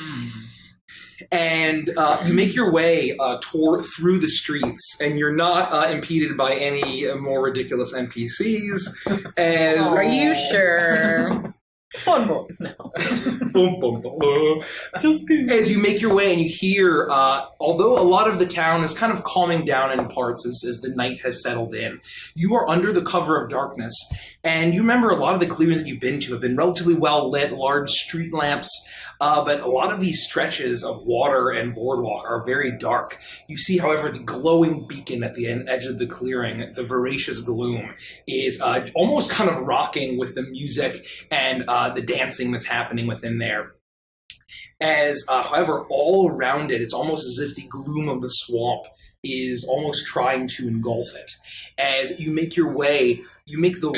and you make your way through the streets, and you're not impeded by any more ridiculous NPCs. As Are you sure? One more. No. Boom, boom, boom. Just as you make your way and you hear, although a lot of the town is kind of calming down in parts as the night has settled in, you are under the cover of darkness. And you remember a lot of the clearings that you've been to have been relatively well lit, large street lamps, but a lot of these stretches of water and boardwalk are very dark. You see, however, the glowing beacon at the edge of the clearing, the voracious gloom, is almost kind of rocking with the music and the dancing that's happening within there. However, all around it, it's almost as if the gloom of the swamp is almost trying to engulf it. As you make your way, you make the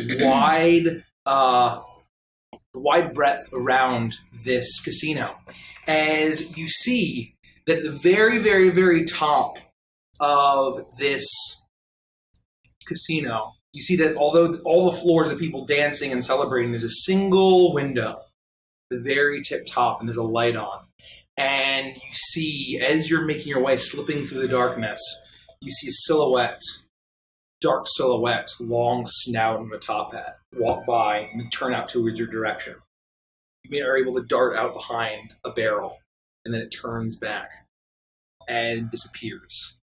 wide breadth around this casino. As you see that the very, very, very top of this casino, you see that although all the floors of people dancing and celebrating, there's a single window, the very tip top, and there's a light on. And you see, as you're making your way, slipping through the darkness, you see a silhouette, dark silhouette, long snout and a top hat, walk by and turn out towards your direction. You are able to dart out behind a barrel, and then it turns back and disappears.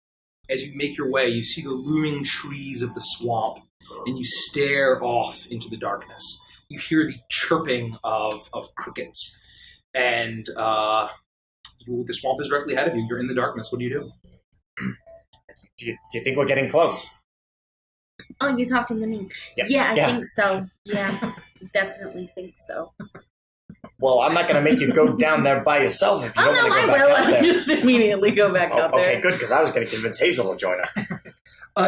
As you make your way, you see the looming trees of the swamp, and you stare off into the darkness. You hear the chirping of crickets, and the swamp is directly ahead of you. You're in the darkness. What do you do? Do you think we're getting close? Oh, you're talking to me? Yeah. I think so. Yeah, definitely think so. Well, I'm not going to make you go down there by yourself if you don't want to go back out there. Just immediately go back out there. Okay, good, because I was going to convince Hazel to join her.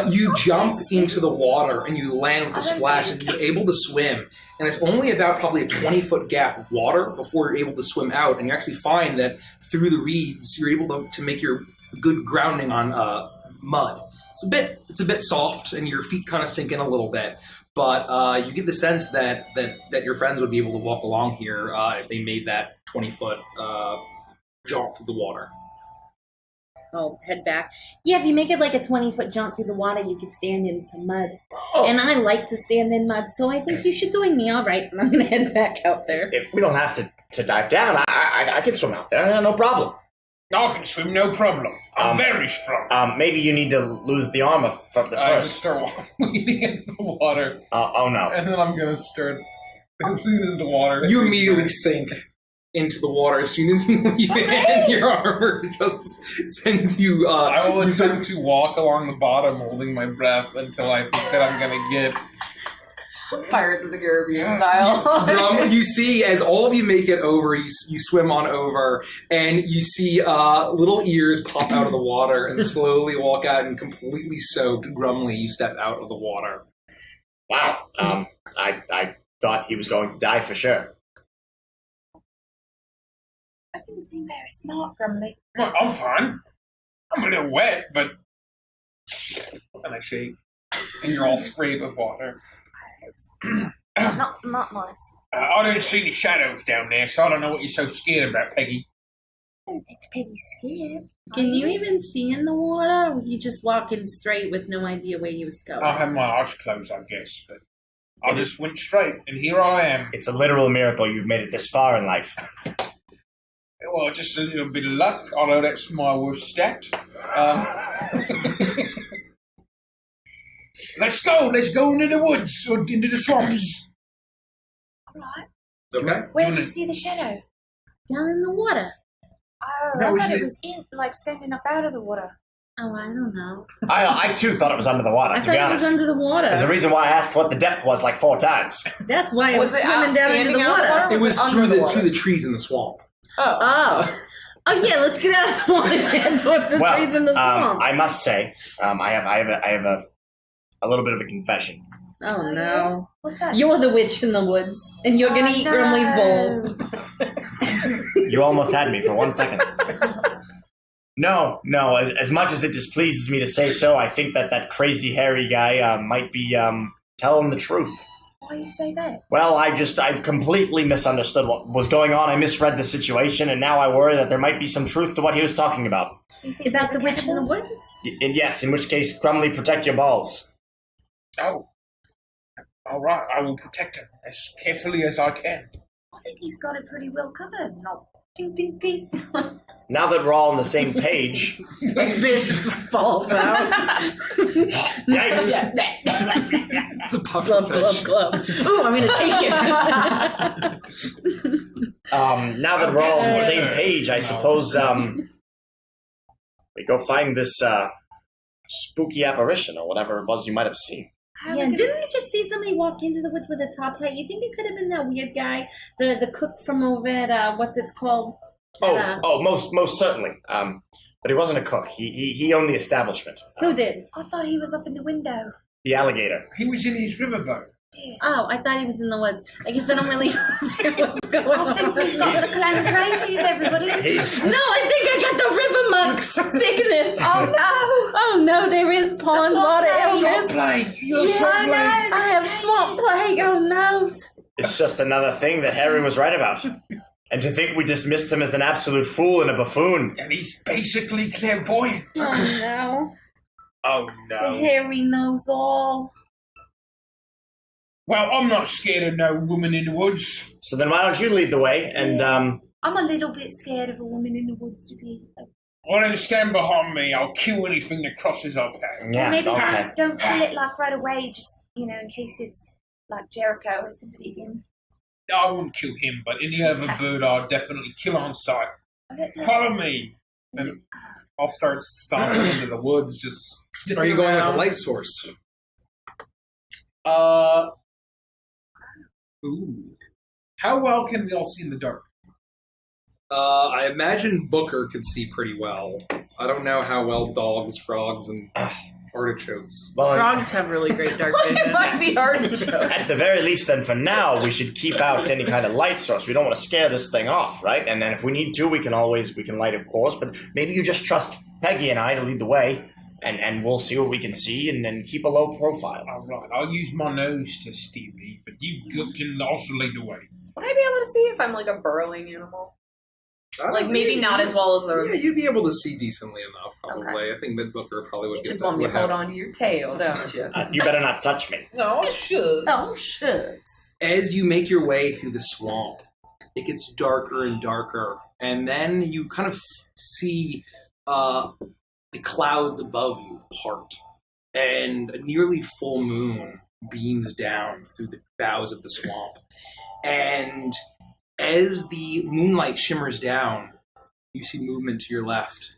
You jump into the water and you land with a splash and you're able to swim. And it's only about probably a 20-foot gap of water before you're able to swim out. And you actually find that through the reeds, you're able to make your good grounding on mud. It's a bit soft, and your feet kind of sink in a little bit. But you get the sense that your friends would be able to walk along here if they made that 20-foot jump through the water. I'll head back. Yeah, if you make it like a 20-foot jump through the water, you could stand in some mud. Oh. And I like to stand in mud, so I think you should join me. All right, and I'm going to head back out there. If we don't have to dive down, I can swim out there. No problem. I can swim, no problem. I'm very strong. Maybe you need to lose the armor from the I just first. start wading in the water, Oh no. and then I'm gonna start as soon as the water. You immediately sink into the water as soon as you leave it, and your armor just sends you. I will you attempt to walk along the bottom, holding my breath until I think that I'm gonna get. Pirates of the Caribbean style. You see, as all of you make it over, you swim on over, and you see little ears pop out of the water and slowly walk out, and completely soaked, Grumly, you step out of the water. Wow. I thought he was going to die for sure. That didn't seem very smart, Grumly. Well, I'm fine. I'm a little wet, but. And I shake, and you're all sprayed with water. Not nice. I didn't see any shadows down there, so I don't know what you're so scared about, Peggy. I don't think Peggy's scared. Can you even see in the water? Or you just walking straight with no idea where you was going? I'll have my eyes closed, I guess, but I just went straight, and here I am. It's a literal miracle you've made it this far in life. Well, just a little bit of luck, although that's my worst stat. Let's go into the woods, or into the swamps. All right. Okay. Where did you see the shadow? Down in the water. Oh, No, I thought isn't it was in, like standing up out of the water. Oh, I don't know. I too thought it was under the water, I to thought be it was honest. under the water. There's a reason why I asked what the depth was like 4 times. That's why I was Was it swimming down into the standing out of the water. water? It was under through the water? through the trees in the swamp. Oh. Oh yeah, let's get out of the water and towards the trees in the swamp. I must say, I have a little bit of a confession. Oh no. What's that? You're the witch in the woods, and you're gonna eat no. Grumly's bowls. You almost had me for 1 second. No. As much as it displeases me to say so, I think that crazy hairy guy might be telling the truth. Why do you say that? Well, I completely misunderstood what was going on. I misread the situation, and now I worry that there might be some truth to what he was talking about. You think About the there's a witch in the cannibal? woods? And yes, in which case, Grumly, protect your balls. Oh. All right, I will protect him as carefully as I can. I think he's got it pretty well covered. Not ding ding ding. Now that we're all on the same page, A fish falls out. yikes! It's a puffer Glove, fish. glove, glove. Ooh, I'm gonna take it. Now that we're all on the same page, I suppose we go find this spooky apparition or whatever it was you might have seen. Yeah, didn't we just see somebody walk into the woods with a top hat? You think it could have been that weird guy, the cook from over at what's it's called? Most certainly. But he wasn't a cook. He owned the establishment. Who did? I thought he was up in the window. The alligator. He was in his riverboat. Oh, I thought he was in the woods. I guess I don't really understand what's going on. I think we've got the clan crazies, everybody. No, I think I got the river monk sickness. Oh no! Oh no, there is pond water illness. Plague! You're Yeah, swamp plague! I have swamp plague. Oh no. It's just another thing that Harry was right about. And to think we dismissed him as an absolute fool and a buffoon. And he's basically clairvoyant. Oh no. Oh no. Harry knows all. Well, I'm not scared of no woman in the woods. So then why don't you lead the way and I'm a little bit scared of a woman in the woods, to be. Well, then stand behind me. I'll kill anything that crosses our path. yeah, Maybe okay. don't kill it like right away, just in case it's like Jericho or somebody again. I wouldn't kill him, but any other bird I'll definitely kill on sight. Follow me. And I'll start stomping into the woods, just sniffing Are you going around. with a light source? Ooh. How well can we all see in the dark? I imagine Booker could see pretty well. I don't know how well dogs, frogs, and artichokes. Well, Frogs have really great dark It vision. might be hard to joke. at the very least, then, for now, we should keep out any kind of light source. We don't want to scare this thing off, right? And then if we need to, we can light a course. But maybe you just trust Peggy and I to lead the way, and we'll see what we can see, and then keep a low profile. All right, I'll use my nose to steer me, but you can also lead the way. Would I be able to see if I'm like a burrowing animal? Like maybe not as well as Yeah, you'd be able to see decently enough, probably. Okay. I think Mid Booker probably would You get just that. want me to would hold have- on to your tail, don't you? You better not touch me. No, sure. Oh, shit. As you make your way through the swamp, it gets darker and darker, and then you kind of see the clouds above you part, and a nearly full moon beams down through the boughs of the swamp. And as the moonlight shimmers down, you see movement to your left.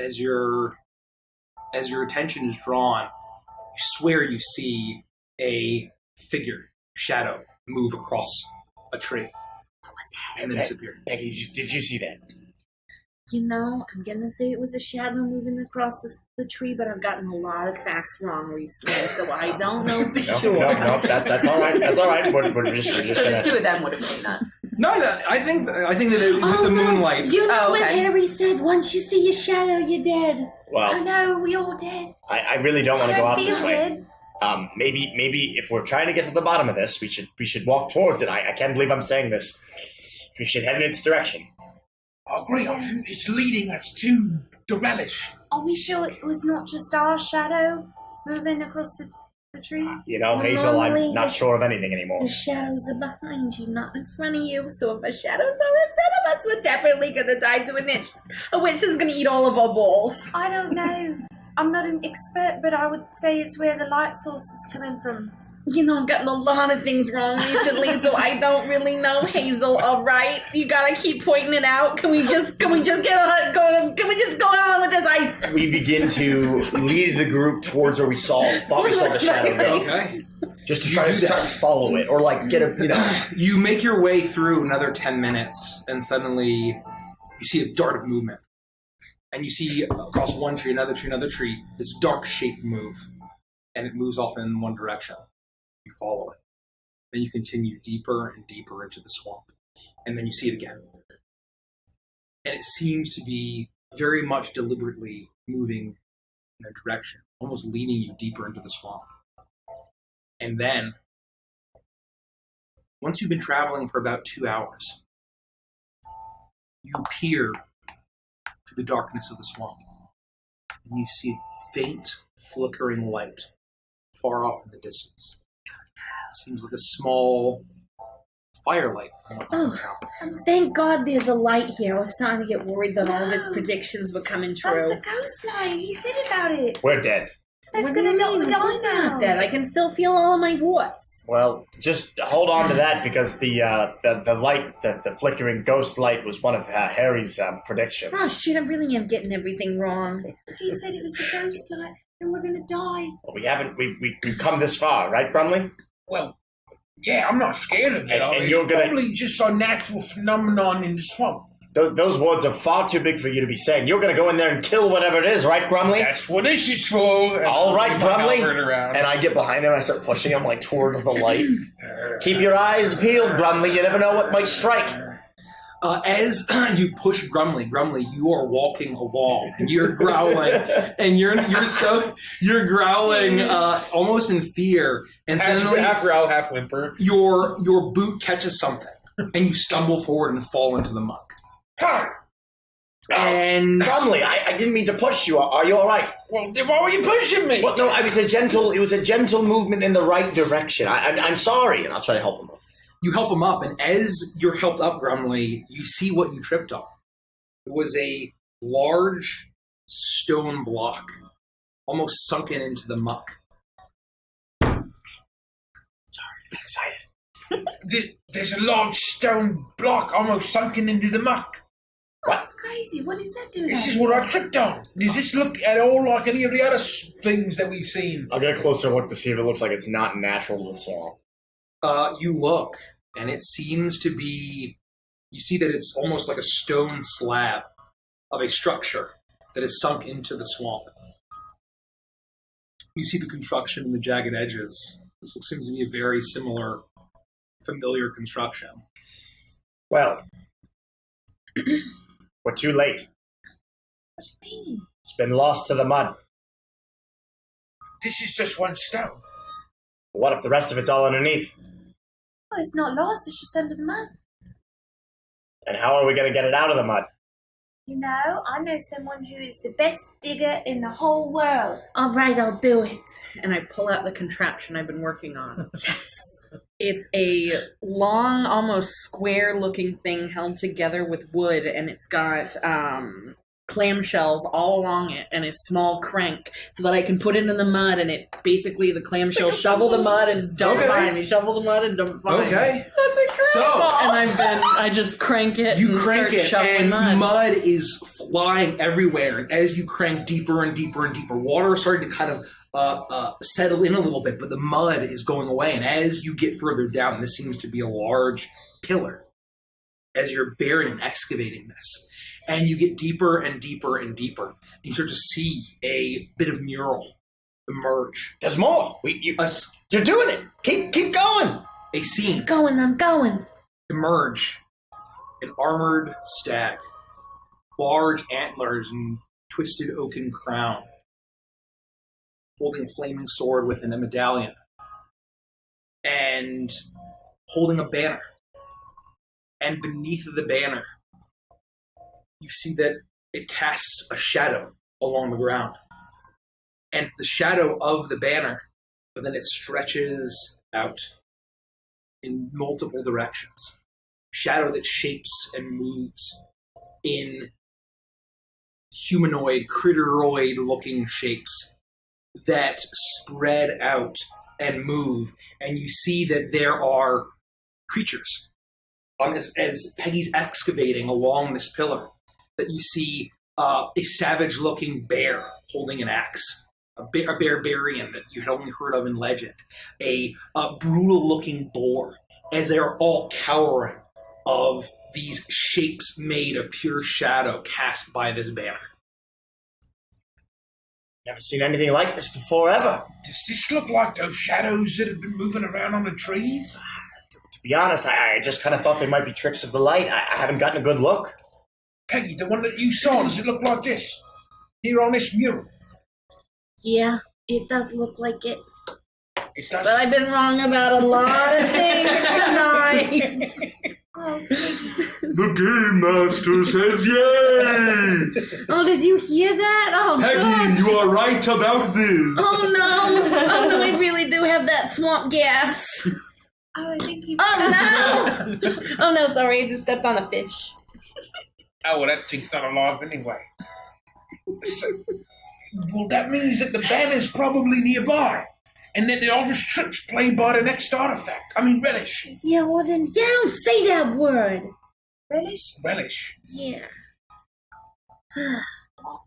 As your attention is drawn, you swear you see a figure, shadow, move across a tree. What was that? And then disappear. Peggy, did you see that? You know, I'm gonna say it was a shadow moving across the tree, but I've gotten a lot of facts wrong recently, so I don't know for sure. No, that's all right. That's all right. We're just So gonna... the two of them would have seen that. No, I think that with the moonlight. You know Oh, what okay. Harry said, once you see a shadow, you're dead. I Well, know, we all did. I really don't I want to go out don't this feel way. dead. Maybe if we're trying to get to the bottom of this, we should walk towards it. I can't believe I'm saying this. We should head in its direction. I agree. I think it's leading us to the relish. Are we sure it was not just our shadow moving across the tree? You know, Well, Hazel, normally I'm not sure of anything anymore. The shadows are behind you, not in front of you. So if a shadows are in front of us, we're definitely gonna die to a witch. A witch is gonna eat all of our balls. I don't know. I'm not an expert, but I would say it's where the light source is coming from. You know, I've gotten a lot of things wrong recently, so I don't really know, Hazel. All right, you gotta keep pointing it out. Can we just go on with this ice? We begin to lead the group towards where we thought we saw the shadow go. Okay. Just to You try do to that. start to follow it, or like get a, You make your way through another 10 minutes, and suddenly you see a dart of movement. And you see across one tree, another tree, this dark shape move. And it moves off in one direction. You follow it. Then you continue deeper and deeper into the swamp. And then you see it again. And it seems to be very much deliberately moving in a direction, almost leading you deeper into the swamp. And then, once you've been traveling for about 2 hours, you peer through the darkness of the swamp. And you see a faint, flickering light far off in the distance. Seems like a small firelight on the Oh. town. Thank God there's a light here. I was starting to get worried that all of his predictions were coming true. That's the ghost light. He said about it. We're dead. That's What do gonna you die mean? die Of course now. not dead. I can still feel all of my warts. Well, just hold on to that because the light, the flickering ghost light, was one of Harry's predictions. Oh shit! I really am getting everything wrong. He said it was the ghost light, and we're gonna die. Well, we've come this far, right, Brumley? Well, yeah, I'm not scared of it. And It's you're gonna- probably just a natural phenomenon in the swamp. Those words are far too big for you to be saying. You're going to go in there and kill whatever it is, right, Brumley? That's what this is for. All right, Brumley. Around. and I get behind him. I start pushing him like towards the light. Keep your eyes peeled, Brumley. You never know what might strike. As you push Grumley, you are walking along, and you're growling, and you're growling almost in fear, and suddenly half growl, half whimper. your boot catches something, and you stumble forward and fall into the muck. And Brumley, I didn't mean to push you. Are you all right? Well, then why were you pushing me? Well, no, it was a gentle movement in the right direction. I'm sorry, and I'll try to help him. you help him up, and as you're helped up, Grumley, you see what you tripped on. It was a large stone block, almost sunken into the muck. Sorry, I'm excited. There's a large stone block almost sunken into the muck. That's crazy. What is that doing? This is what I tripped on. Does this look at all like any of the other things that we've seen? I'll get a closer look to see if it looks like it's not natural to the swamp. You look, and it seems to be... You see that it's almost like a stone slab of a structure that is sunk into the swamp. You see the construction and the jagged edges. This seems to be a very similar, familiar construction. Well, we're too late. What do you mean? It's been lost to the mud. This is just one stone. What if the rest of it's all underneath? Oh, it's not lost. It's just under the mud. And how are we going to get it out of the mud? You know, I know someone who is the best digger in the whole world. All right, I'll do it. And I pull out the contraption I've been working on. Yes. It's a long, almost square-looking thing held together with wood, and it's got clamshells all along it, and a small crank, so that I can put it in the mud, and it basically the clamshells shovel the mud and dump it behind me. Shovel the mud and dump it behind me. Okay. That's incredible. So And I just crank it. you and crank start it, shoveling and mud. mud is flying everywhere. And as you crank deeper and deeper and deeper, water is starting to kind of settle in a little bit, but the mud is going away. And as you get further down, this seems to be a large pillar. As you're burying and excavating this, and you get deeper and deeper and deeper, and you start to see a bit of mural emerge. There's more. You're doing it. Keep going. A scene I'm going. emerge. An armored stag, large antlers and twisted oaken crown, holding a flaming sword within a medallion, and holding a banner. And beneath the banner, you see that it casts a shadow along the ground. And it's the shadow of the banner, but then it stretches out in multiple directions. Shadow that shapes and moves in humanoid, critteroid-looking shapes that spread out and move. And you see that there are creatures. As Peggy's excavating along this pillar, that you see a savage-looking bear holding an axe, a barbarian that you had only heard of in legend, a brutal-looking boar, as they are all cowering of these shapes made of pure shadow cast by this banner. Never seen anything like this before, ever. Does this look like those shadows that have been moving around on the trees? To be honest, I just kind of thought they might be tricks of the light. I haven't gotten a good look. Peggy, the one that you saw, does it look like this? Here on this mural? Yeah, it does look like it. It does. But I've been wrong about a lot of things tonight. The game master says yay! Oh, did you hear that? Oh, God. Peggy, you are right about this. Oh, no. Oh, no, I really do have that swamp gas. Oh, I think you. Oh, no. Oh, no, sorry. I just stepped on a fish. Oh, well, that thing's not alive anyway. So, well, that means that the banner's probably nearby. And then all just tricks played by the next artifact. I mean, relish. Yeah, well, then, yeah, don't say that word. Relish? Relish. Yeah.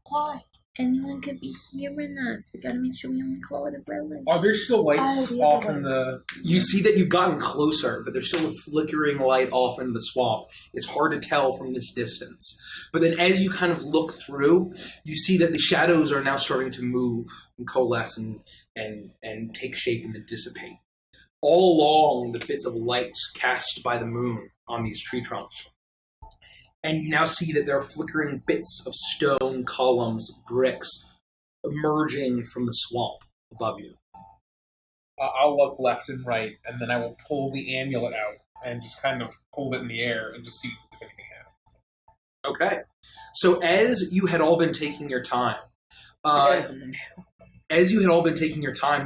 Why? Anyone could be hearing us. We gotta make sure we only call it a relic. Are there still lights Oh, the off other in way. the... You see that you've gotten closer, but there's still a flickering light off in the swamp. It's hard to tell from this distance. But then as you kind of look through, you see that the shadows are now starting to move and coalesce and take shape and then dissipate. All along the bits of light cast by the moon on these tree trunks. And you now see that there are flickering bits of stone columns, bricks, emerging from the swamp above you. I'll look left and right, and then I will pull the amulet out and just kind of hold it in the air and just see if anything happens. Okay. So as you had all been taking your time,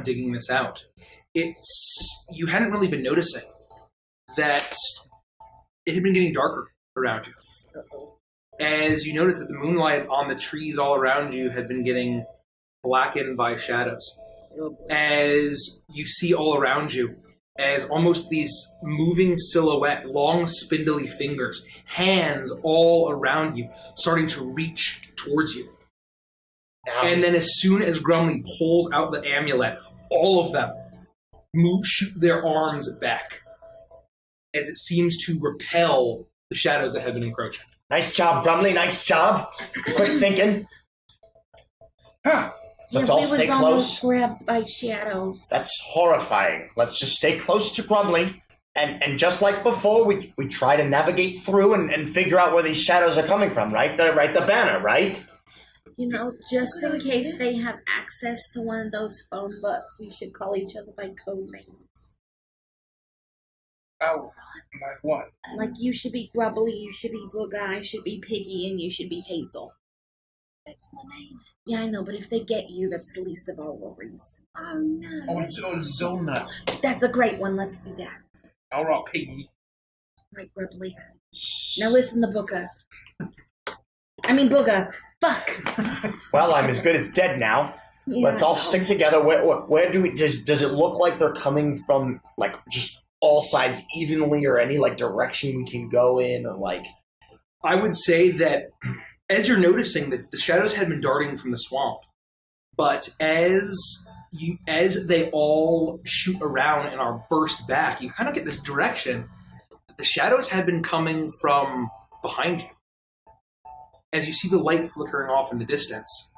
digging this out, you hadn't really been noticing that it had been getting darker around you. As you notice that the moonlight on the trees all around you had been getting blackened by shadows. As you see all around you, as almost these moving silhouette, long spindly fingers, hands all around you, starting to reach towards you. And then as soon as Grumley pulls out the amulet, all of them shoot their arms back, as it seems to repel the shadows that have been encroaching. Nice job, Grumley. Nice job. Quick thinking. Huh. Let's yeah, all we stay was close. almost grabbed by shadows. That's horrifying. Let's just stay close to Grumley. And just like before, we try to navigate through and figure out where these shadows are coming from, right? The banner, right? You know, just in case they have access to one of those phone books, we should call each other by code names. Oh, like what? Like you should be Grubbly, you should be Booger, I should be Piggy, and you should be Hazel. That's my name. Yeah, I know, but if they get you, that's the least of our worries. Oh no. Oh, it's Zona. That's a great one. Let's do that. All right, Piggy. Right, Grubbly. Now listen to Booger. I mean Booger. Fuck. Well, I'm as good as dead now. Yeah, Let's all stick together. Where do we? Does it look like they're coming from? Like just all sides evenly, or any like direction we can go in, or like? I would say that as you're noticing that the shadows had been darting from the swamp, but as they all shoot around and are burst back, you kind of get this direction that the shadows had been coming from behind you. As you see the light flickering off in the distance,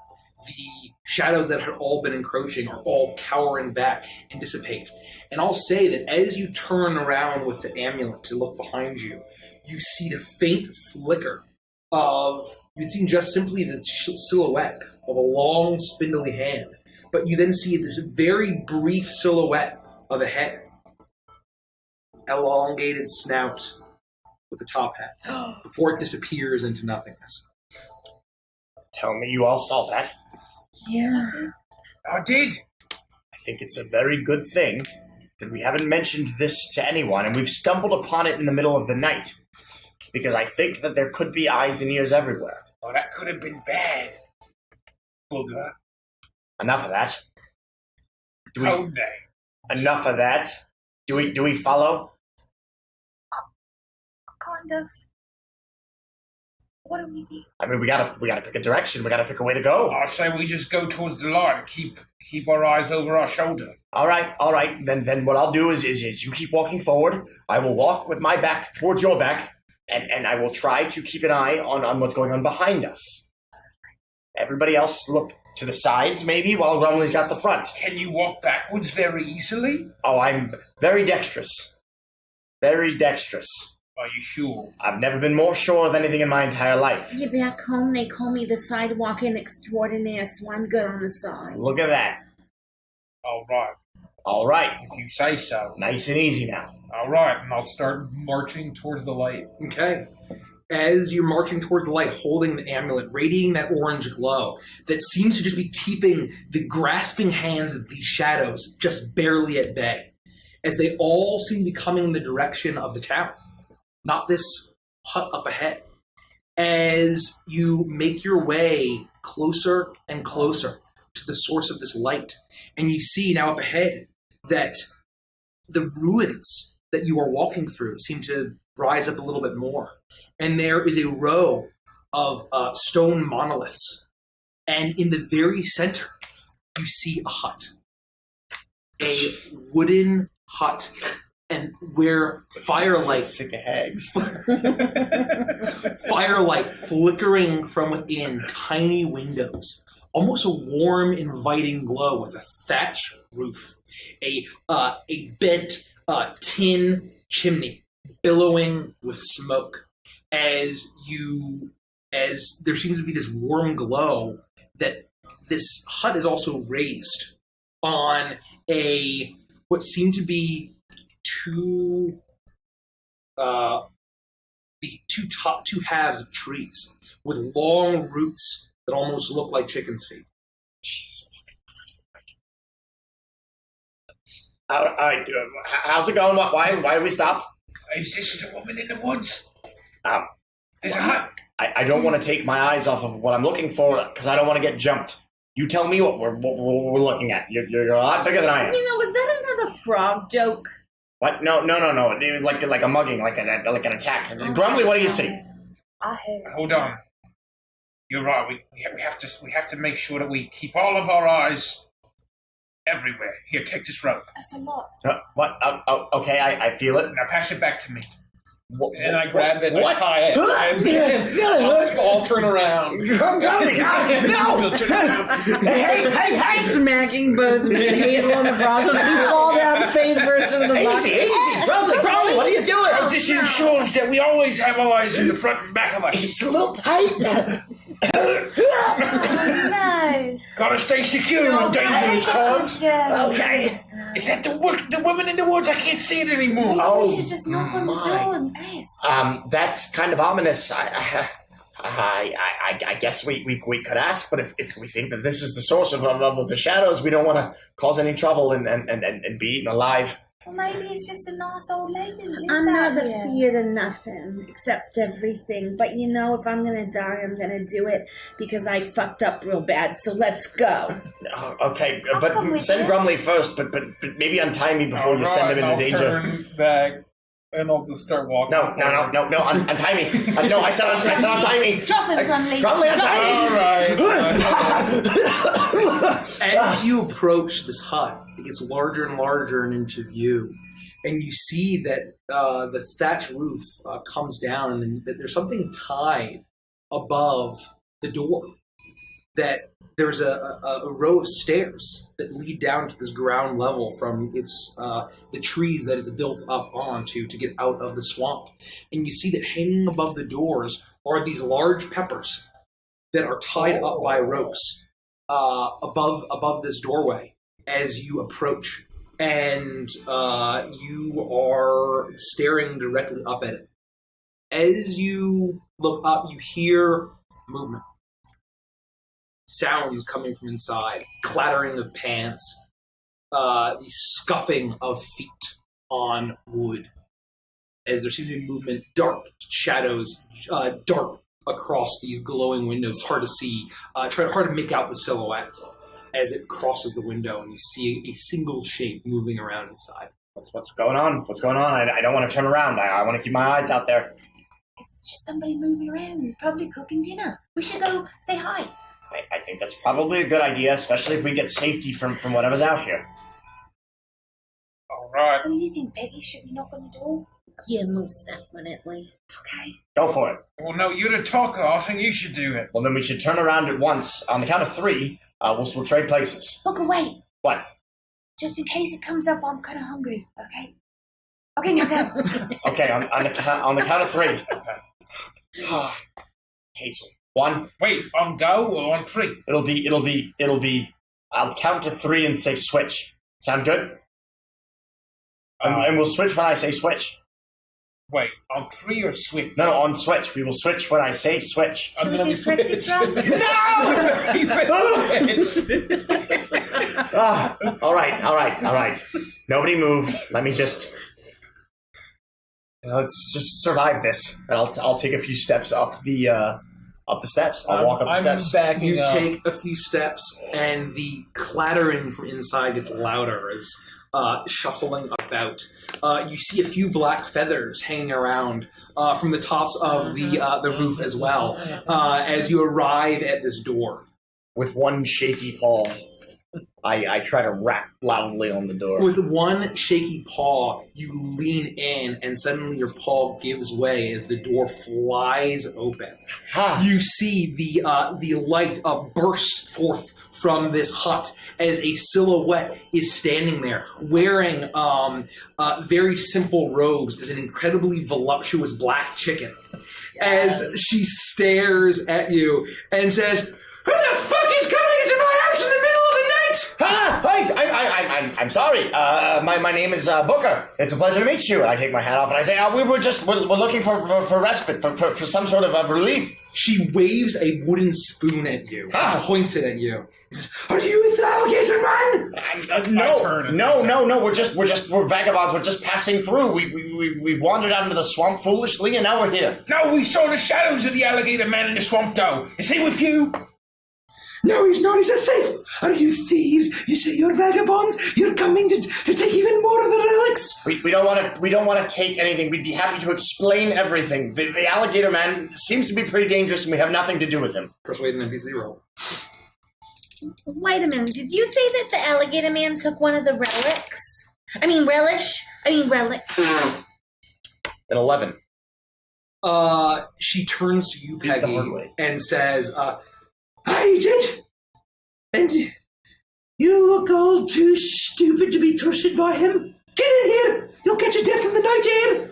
the shadows that had all been encroaching are all cowering back and dissipate. And I'll say that as you turn around with the amulet to look behind you, you see the faint flicker of, you'd seen just simply the silhouette of a long, spindly hand. But you then see this very brief silhouette of a head. Elongated snout with a top hat before it disappears into nothingness. Tell me you all saw that. Yeah. I did. I think it's a very good thing that we haven't mentioned this to anyone, and we've stumbled upon it in the middle of the night. Because I think that there could be eyes and ears everywhere. Oh, that could have been bad. Booger. Enough of that. Code name. Enough of that. Do we follow? Kind of. What do we do? I mean, we gotta pick a direction. We gotta pick a way to go. I say we just go towards the light and keep our eyes over our shoulder. All right. Then what I'll do is you keep walking forward. I will walk with my back towards your back, and I will try to keep an eye on what's going on behind us. Everybody else look to the sides, maybe, while Grumley's got the front. Can you walk backwards very easily? Oh, I'm very dexterous. Very dexterous. Are you sure? I've never been more sure of anything in my entire life. Yeah, back home they call me the sidewalking extraordinaire, so I'm good on the side. Look at that. All right. All right. If you say so. Nice and easy now. All right, and I'll start marching towards the light. Okay. As you're marching towards the light, holding the amulet, radiating that orange glow that seems to just be keeping the grasping hands of these shadows just barely at bay, as they all seem to be coming in the direction of the town, not this hut up ahead. As you make your way closer and closer to the source of this light, and you see now up ahead that the ruins that you are walking through seem to rise up a little bit more. And there is a row of stone monoliths. And in the very center, you see a hut. A wooden hut. And where firelight... So sick of hags. Firelight flickering from within tiny windows. Almost a warm, inviting glow with a thatch roof. A bent tin chimney billowing with smoke. As there seems to be this warm glow that this hut is also raised on what seem to be two halves of trees with long roots that almost look like chickens' feet. All right, how's it going? Why have we stopped? Is this a woman in the woods? Um, There's a hut. I don't want to take my eyes off of what I'm looking for because I don't want to get jumped. You tell me what we're looking at. You're a lot bigger than I am. You know, was that another frog joke? What? No. It was like a mugging, like an attack. Grumbly, what do you see? I heard. Hold on. You're right. We have to make sure that we keep all of our eyes everywhere. Here, take this rope. That's a lot. What? Okay, I feel it. Now pass it back to me. What, And I grab it and what? I tie it. And I'll turn around. No! Hey! Smacking both me and Hazel in the process. We fall down face first into the box. Easy! Bromley, what are you doing? This ensures that we always have eyes in the front and back of us. It's a little tight. No. Gotta stay secure in dangerous times. Okay. Is that the woman in the woods? I can't see it anymore. Maybe we should just knock on the door and ask. That's kind of ominous. I guess we could ask, but if we think that this is the source of the shadows, we don't want to cause any trouble and be eaten alive. Well, maybe it's just a nice old lady that lives I'm out not here. afraid of nothing except everything. But you know, if I'm gonna die, I'm gonna do it because I fucked up real bad. So let's go. Okay, I'll come but with send you. Brumley first, but maybe untie me before you send him into danger. Turn back and I'll just start walking. No, untie me. No, I said untie me. Drop him, Brumley. Brumley, untie me. All right. As you approach this hut, it gets larger and larger and into view, and you see that the thatch roof comes down, and then that there's something tied above the door. That there's a row of stairs that lead down to this ground level from its the trees that it's built up onto to get out of the swamp, and you see that hanging above the doors are these large peppers that are tied up by ropes above this doorway as you approach, and you are staring directly up at it. As you look up, you hear movement. Sounds coming from inside, clattering of pants, the scuffing of feet on wood. As there seems to be movement, dark shadows dart across these glowing windows. It's hard to see, hard to make out the silhouette as it crosses the window, and you see a single shape moving around inside. What's going on? I don't want to turn around. I want to keep my eyes out there. It's just somebody moving around. He's probably cooking dinner. We should go say hi. I think that's probably a good idea, especially if we get safety from whatever's out here. All right. What do you think, Peggy? Should we knock on the door? Yeah, most definitely. Okay. Go for it. Well, no, you're the talker. I think you should do it. Well, then we should turn around at once. On the count of 3, we'll trade places. Booker, wait. What? Just in case it comes up, I'm kind of hungry. Okay. Okay, now go. Okay, on the count of 3. Hazel. 1. Wait, on go or on 3? It'll be. I'll count to 3 and say switch. Sound good? And we'll switch when I say switch. Wait, on 3 or switch? No, on switch. We will switch when I say switch. Should we do practice run? All right. Nobody move. Let me just. Let's just survive this, and I'll take a few steps up the steps. I'll walk up the steps. Backing You up. take a few steps, and the clattering from inside gets louder as shuffling about. You see a few black feathers hanging around from the tops of the roof as well as you arrive at this door. With one shaky paw, I try to rap loudly on the door. With one shaky paw, you lean in, and suddenly your paw gives way as the door flies open. Ha! You see the light burst forth from this hut as a silhouette is standing there, wearing very simple robes as an incredibly voluptuous black chicken. As she stares at you and says, "Who the fuck is coming into my house in the middle of the night?" Hi! I'm sorry. My name is Booker. It's a pleasure to meet you. And I take my hat off and I say, we're looking for respite, for some sort of relief. She waves a wooden spoon at you, points it at you. Says, "Are you the alligator man?" No. We're vagabonds. We're just passing through. We wandered out into the swamp foolishly, and now we're here. No, we saw the shadows of the alligator man in the swamp, though. Is he with you? "No, he's not. He's a thief. Are you thieves? You say you're vagabonds? You're coming to take even more of the relics?" We don't want to take anything. We'd be happy to explain everything. The alligator man seems to be pretty dangerous, and we have nothing to do with him. Persuade an NPC roll. Wait a minute. Did you say that the alligator man took one of the relics? I mean relic. An 11. she turns to you, the hard Peggy, way. and says, I did! And you look all too stupid to be trusted by him. Get in here! You'll catch a death in the night air!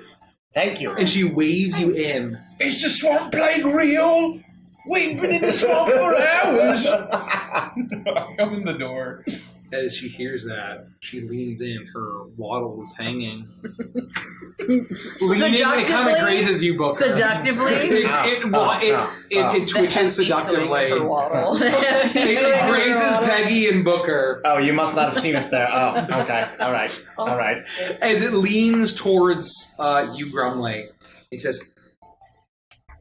Thank you. And she waves you in. Is the swamp plague real? We've been in the swamp for hours. I come in the door. As she hears that, she leans in. Her waddle is hanging. Leaning, it kind of grazes you, Booker. Seductively? It twitches seductively. Her waddle. It grazes Peggy and Booker. Oh, you must not have seen us there. Oh, okay. All right. As it leans towards you, Grumley, he says,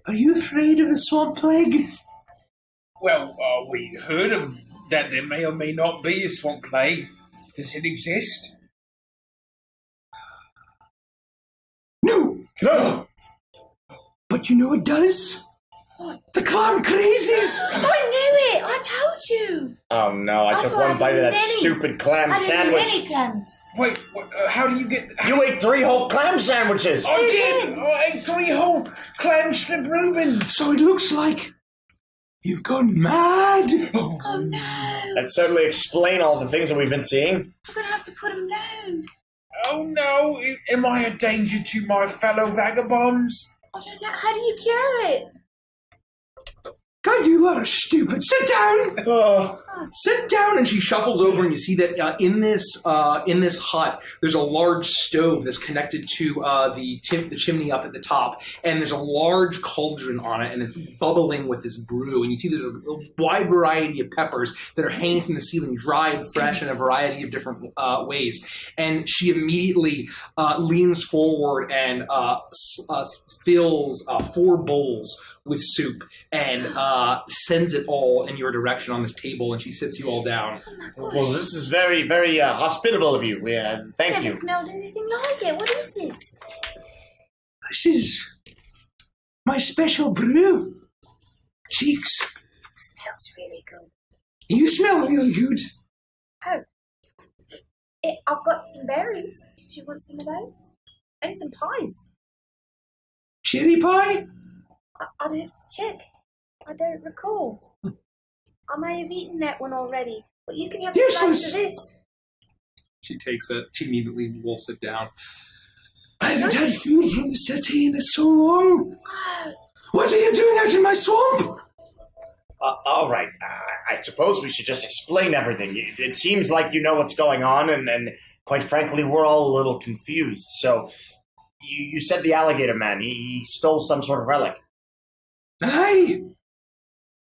"Are you afraid of the swamp plague?" Well, we heard of that there may or may not be a swamp plague. Does it exist? No! But you know it does? What? The clam crazies! I knew it! I told you! Oh no! I That's took why one I bite of didn't that eat any. stupid clam I didn't sandwich. eat any clams. Wait, how do you get... You ate 3 whole clam sandwiches. I did! I ate 3 whole clam strip Reubens. So it looks like you've gone mad! Oh no! That certainly explain all the things that we've been seeing. I'm gonna have to put him down. Oh no! Am I a danger to my fellow vagabonds? I don't know. How do you cure it? God, you lot are stupid. Sit down! Sit down! And she shuffles over, and you see that in this hut, there's a large stove that's connected to the chimney up at the top, and there's a large cauldron on it, and it's bubbling with this brew. And you see there's a wide variety of peppers that are hanging from the ceiling, dried, fresh, in a variety of different ways. And she immediately leans forward and fills 4 bowls with soup and sends it all in your direction on this table, and she sits you all down. Well, this is very, very hospitable of you. Thank I've you. never smelled anything like it. What is this? This is my special brew. Cheeks, Smells really good. you smell really good. Oh. I've got some berries. Did you want some of those? And some pies. Cherry pie? I'd have to check. I don't recall. I may have eaten that one already, but you can have a slice of this. She takes it. She immediately wolfs it down. I haven't had food from the city in so long. Oh, What are you doing out in my swamp? All right. I suppose we should just explain everything. It seems like you know what's going on, and quite frankly, we're all a little confused. So, you said the alligator man, he stole some sort of relic. Aye.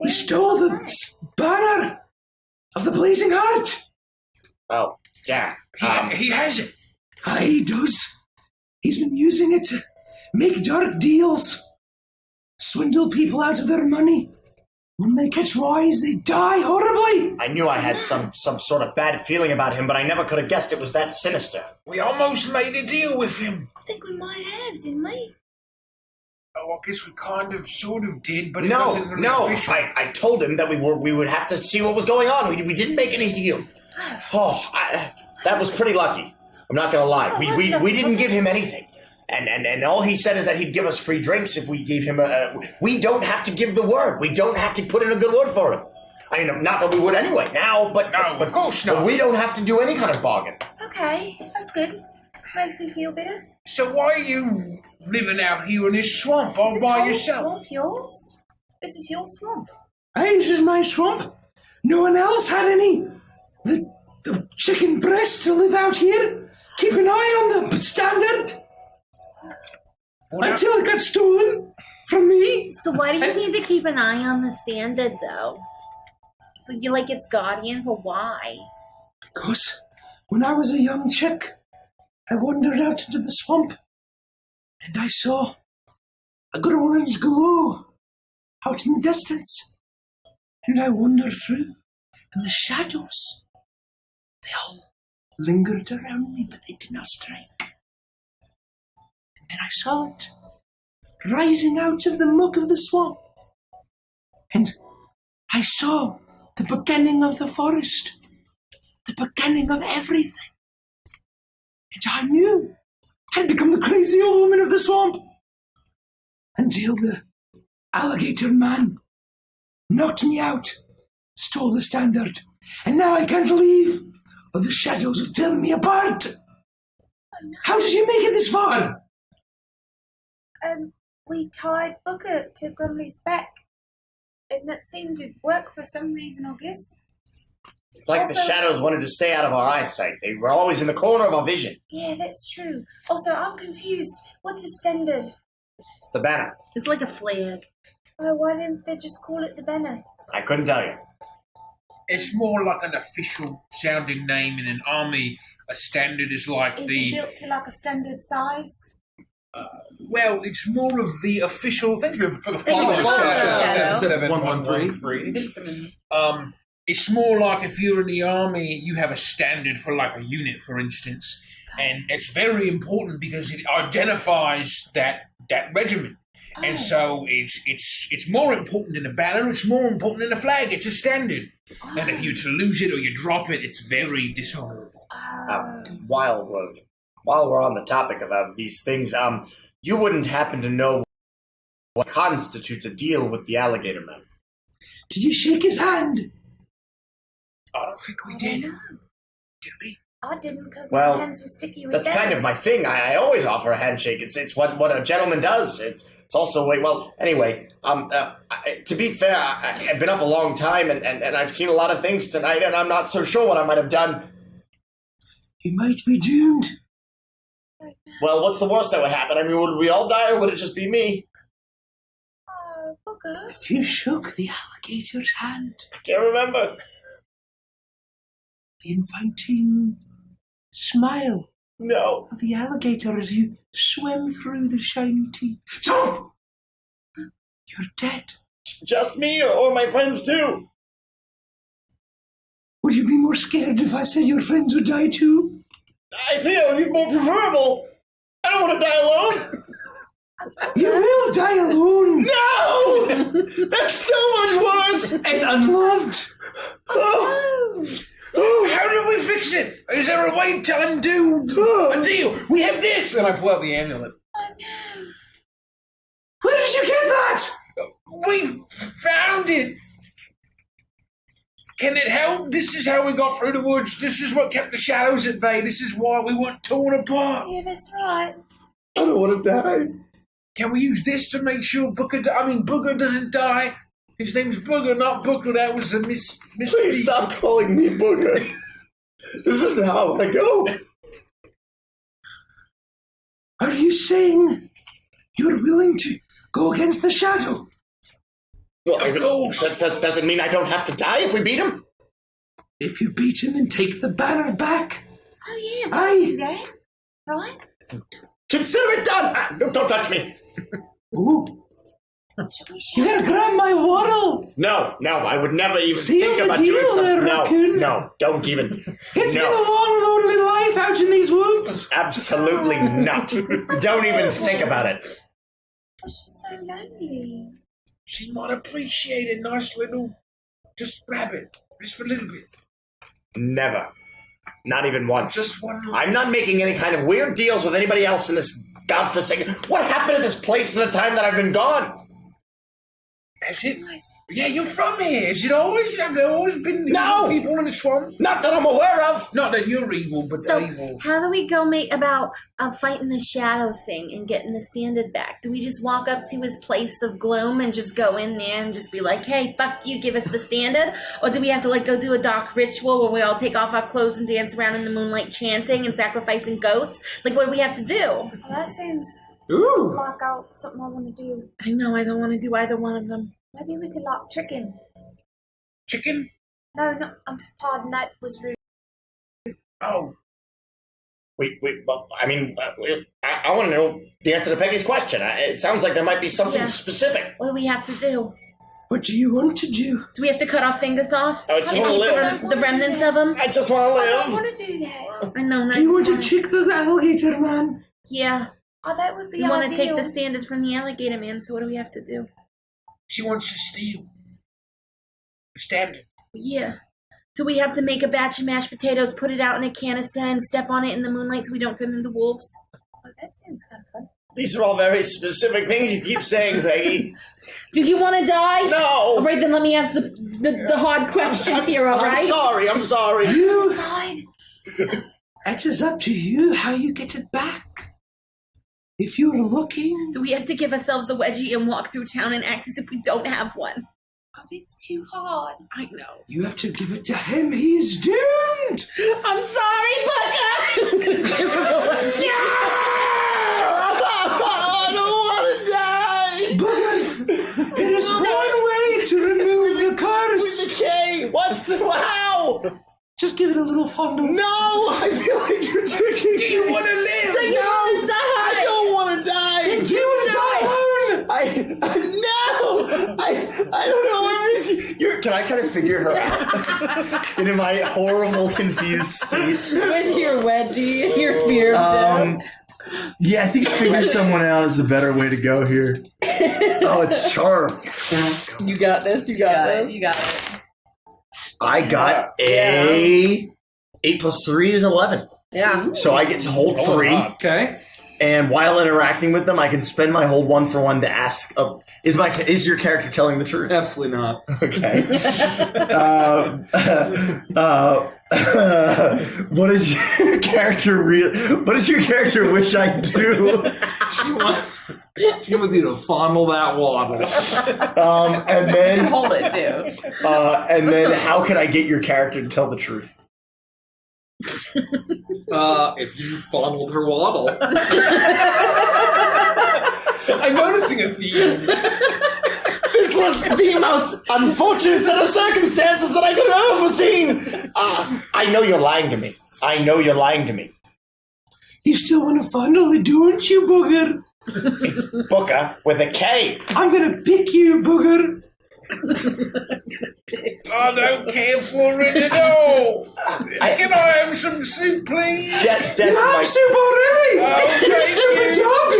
He stole the banner of the Blazing Heart. Oh, damn. He has it. Aye, he does. He's been using it to make dark deals, swindle people out of their money. When they catch wise, they die horribly. I knew I had some sort of bad feeling about him, but I never could have guessed it was that sinister. We almost made a deal with him. I think we might have, didn't we? Oh, I guess we kind of, sort of did, but it wasn't really No. official. I told him that we would have to see what was going on. We didn't make any deal. That was pretty lucky. I'm not gonna lie. Oh, We didn't give him anything. And all he said is that he'd give us free drinks if we gave him we don't have to give the word. We don't have to put in a good word for him. I mean, not that we would anyway now, but No, of course not. But we don't have to do any kind of bargain. Okay, that's good. Makes me feel better. So why are you living out here in this swamp all Is this by whole yourself? swamp yours? This is your swamp. Aye, this is my swamp. No one else had any. The chicken breast to live out here. Keep an eye on the standard. Until it got stolen from me. So why do you need to keep an eye on the standard, though? So you like its guardian, but why? Because when I was a young chick, I wandered out into the swamp, and I saw a good orange glow out in the distance. And I wandered through, and the shadows, they all lingered around me, but they did not strike. And then I saw it, rising out of the muck of the swamp. And I saw the beginning of the forest, the beginning of everything. And I knew I'd become the crazy old woman of the swamp. until the alligator man knocked me out, stole the standard, and now I can't leave, or the shadows will tear me apart. How did you make it this far? We tied Booker to Grumley's back, and that seemed to work for some reason, I guess. It's like the shadows wanted to stay out of our eyesight. They were always in the corner of our vision. Yeah, that's true. Also, I'm confused. What's a standard? It's the banner. It's like a flag. Oh, why didn't they just call it the banner? I couldn't tell you. It's more like an official sounding name in an army. A standard is like Is the... it built to like a standard size? Well, it's more of the official... Thank you for the follow. Shadow. 77113. It's more like if you're in the army, you have a standard for like a unit, for instance. And it's very important because it identifies that regiment. Oh. And so it's more important than a banner, it's more important than a flag, it's a standard. Oh. And if you to lose it or you drop it, it's very dishonorable. While we're on the topic of these things, you wouldn't happen to know what constitutes a deal with the alligator man? Did you shake his hand? I don't think we did. I don't know. Did we? I didn't because Well, my hands were sticky with That's kind of my thing. I always offer a handshake. It's what a gentleman does. It's also anyway. To be fair, I've been up a long time and I've seen a lot of things tonight, and I'm not so sure what I might have done. You might be doomed. Well, what's the worst that would happen? I mean, would we all die, or would it just be me? Oh, Booker. If you shook the alligator's hand, I can't remember. the inviting smile No. of the alligator as you swim through the shiny teeth. Jump! You're dead. Just me or my friends too? Would you be more scared if I said your friends would die too? I think that would be more preferable. I don't want to die alone. You will die alone No! That's so much worse. and unloved. How do we fix it? Is there a way to undo a deal? We have this! And I pull out the amulet. Oh, no. Where did you get that? We found it! Can it help? This is how we got through the woods. This is what kept the shadows at bay. This is why we weren't torn apart. Yeah, that's right. I don't want to die. Can we use this to make sure Booger doesn't die? His name's Booger, not Booker. That was a Please mistake. stop calling me Booger. This isn't how I want to go. Are you saying you're willing to go against the shadow? Well, Of course. That doesn't mean I don't have to die if we beat him. If you beat him and take the banner back, Oh, yeah. Aye. We can do that. Right? Consider it done. Don't touch me. ooh, Shall we you shout? gotta grab my waddle. No, I would never even Seal think the about deal doing something. there, raccoon. No, don't even. It's No. been a long, lonely life out in these woods. Absolutely not. Don't even think about it. Oh, she's so lonely. She might appreciate a nice little... Just grab it. Just for a little bit. Never. Not even once. Just one... I'm not making any kind of weird deals with anybody else in this godforsaken... What happened to this place in the time that I've been gone? Has it? Nice. Yeah, you're from here. Has it always... Have there always been No! evil people in the swamp? Not that I'm aware of. Not that you're evil, but So, they're evil. how do we go about fighting the shadow thing and getting the standard back? Do we just walk up to his place of gloom and just go in there and just be like, hey, fuck you, give us the standard? Or do we have to go do a dark ritual where we all take off our clothes and dance around in the moonlight chanting and sacrificing goats? What do we have to do? Well, that sounds Ooh, like something I want to do. I know, I don't want to do either one of them. Maybe we could trick him. Chicken? No, I'm pardon, that was rude. Oh. Well, I mean, I want to know the answer to Peggy's question. It sounds like there might be something Yeah. specific. What do we have to do? what do you want to do? Do we have to cut our fingers off? I just and wanna eat live. the remnants of them? I just want to I don't live. want to do that. I know. Do you want to fine. trick the alligator man? Yeah. Oh, that would be We want to ideal. take the standards from the alligator man, so what do we have to do? She wants to steal. Standard. Yeah. Do we have to make a batch of mashed potatoes, put it out in a canister, and step on it in the moonlight so we don't turn into wolves? Oh, that sounds kind of fun. These are all very specific things you keep saying, Peggy. Do you want to die? No. All right, then let me ask the hard questions here, all right? I'm sorry. It is up to you how you get it back. If you're looking... Do we have to give ourselves a wedgie and walk through town and act as if we don't have one? Oh, it's too hard. I know. You have to give it to him. He's doomed. I'm sorry, Booker! I'm gonna give him a wedgie. No! I don't want to die! But it is one way to remove the curse. With the K! What's the... How? Just give it a little fondle. No! I feel like you're tricking. Do you want to live? Do you want to die? I don't want to die! Do you want to die alone? I don't know. Can I try to figure her out? And in my horrible, confused state. With your wedgie and your fear of death. Yeah, I think figure someone out is a better way to go here. Oh, it's charm. You got this. You got this. You got it. I got a 8 plus 3 is 11. Yeah. So I get to hold 3. Okay. And while interacting with them, I can spend my hold 1-for-1 to ask, is your character telling the truth? Absolutely not. Okay. What is your character what does your character wish I do? She wants you to fondle that waddle. And then Hold it, too. and then how could I get your character to tell the truth? If you fondled her waddle. I'm noticing a theme. This was the most unfortunate set of circumstances that I could have ever foreseen. I know you're lying to me. You still want to fondle it, don't you, Booger? It's Booker with a K. I'm gonna pick you, Booger. I don't care for it at all. Can I have some soup, please? You have soup already! Oh, You thank stupid you. dog!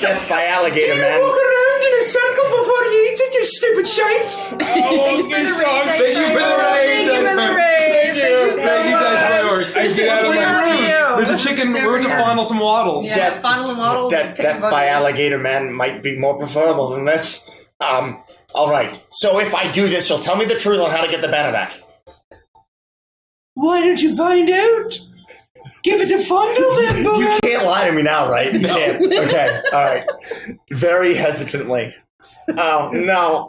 Death by alligator, You man. walk around in a circle before you eat it, you stupid shite! Oh, thanks for the raid. Thank you for the raid. Thank you guys for your work. I get out of my seat. There's a chicken. We're going to fondle some waddles. Yeah, fondle and waddle. Death by alligator, man, might be more preferable than this. All right. So if I do this, you'll tell me the truth on how to get the banner back. Why don't you find out? Give it a fondle then, You Booger. can't lie to me now, right? You can't. Okay, all right. Very hesitantly. Oh, no,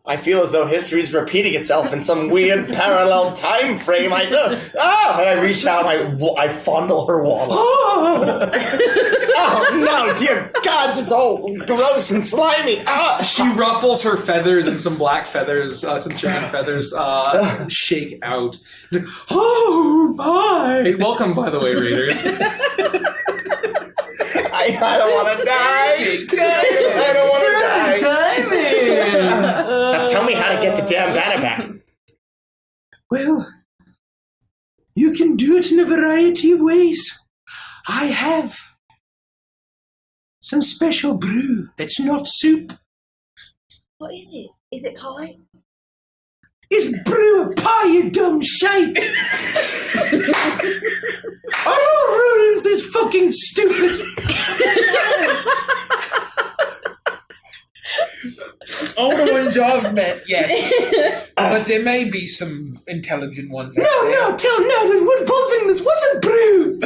I feel as though history's repeating itself in some weird parallel time frame. And I reach out and I fondle her waddle. Oh, no, dear gods, it's all gross and slimy. She ruffles her feathers, and some black feathers, some giant feathers, shake out. She's like, oh, my. Welcome, by the way, Raiders. I don't want to die. I don't want to die. Now tell me how to get the damn banner back. Well, you can do it in a variety of ways. I have some special brew that's not soup. What is it? Is it pie? It's brew of pie, you dumb shite! Are all rodents this fucking stupid? All the ones I've met, yes. But there may be some intelligent ones out there. No, we're buzzing this. What's a brew?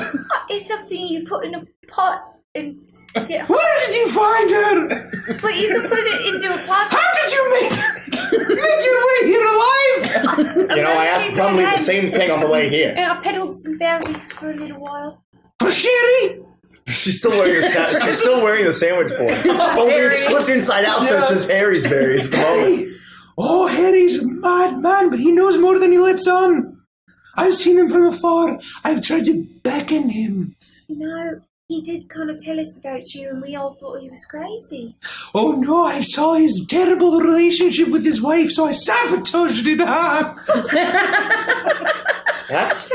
It's something you put in a pot and get hot. Where did you find her? But you can put it into a pot. How did you make your way here alive? You know, I asked probably the same thing on the way here. And I peddled some berries for a little while. For sherry? She's still wearing the sandwich board. Only it's flipped inside out, so it says Harry's berries at the moment. Oh, Harry's a mad man, but he knows more than he lets on. I've seen him from afar. I've tried to beckon him. You know, he did kind of tell us about you, and we all thought he was crazy. Oh no, I saw his terrible relationship with his wife, so I sabotaged it. That's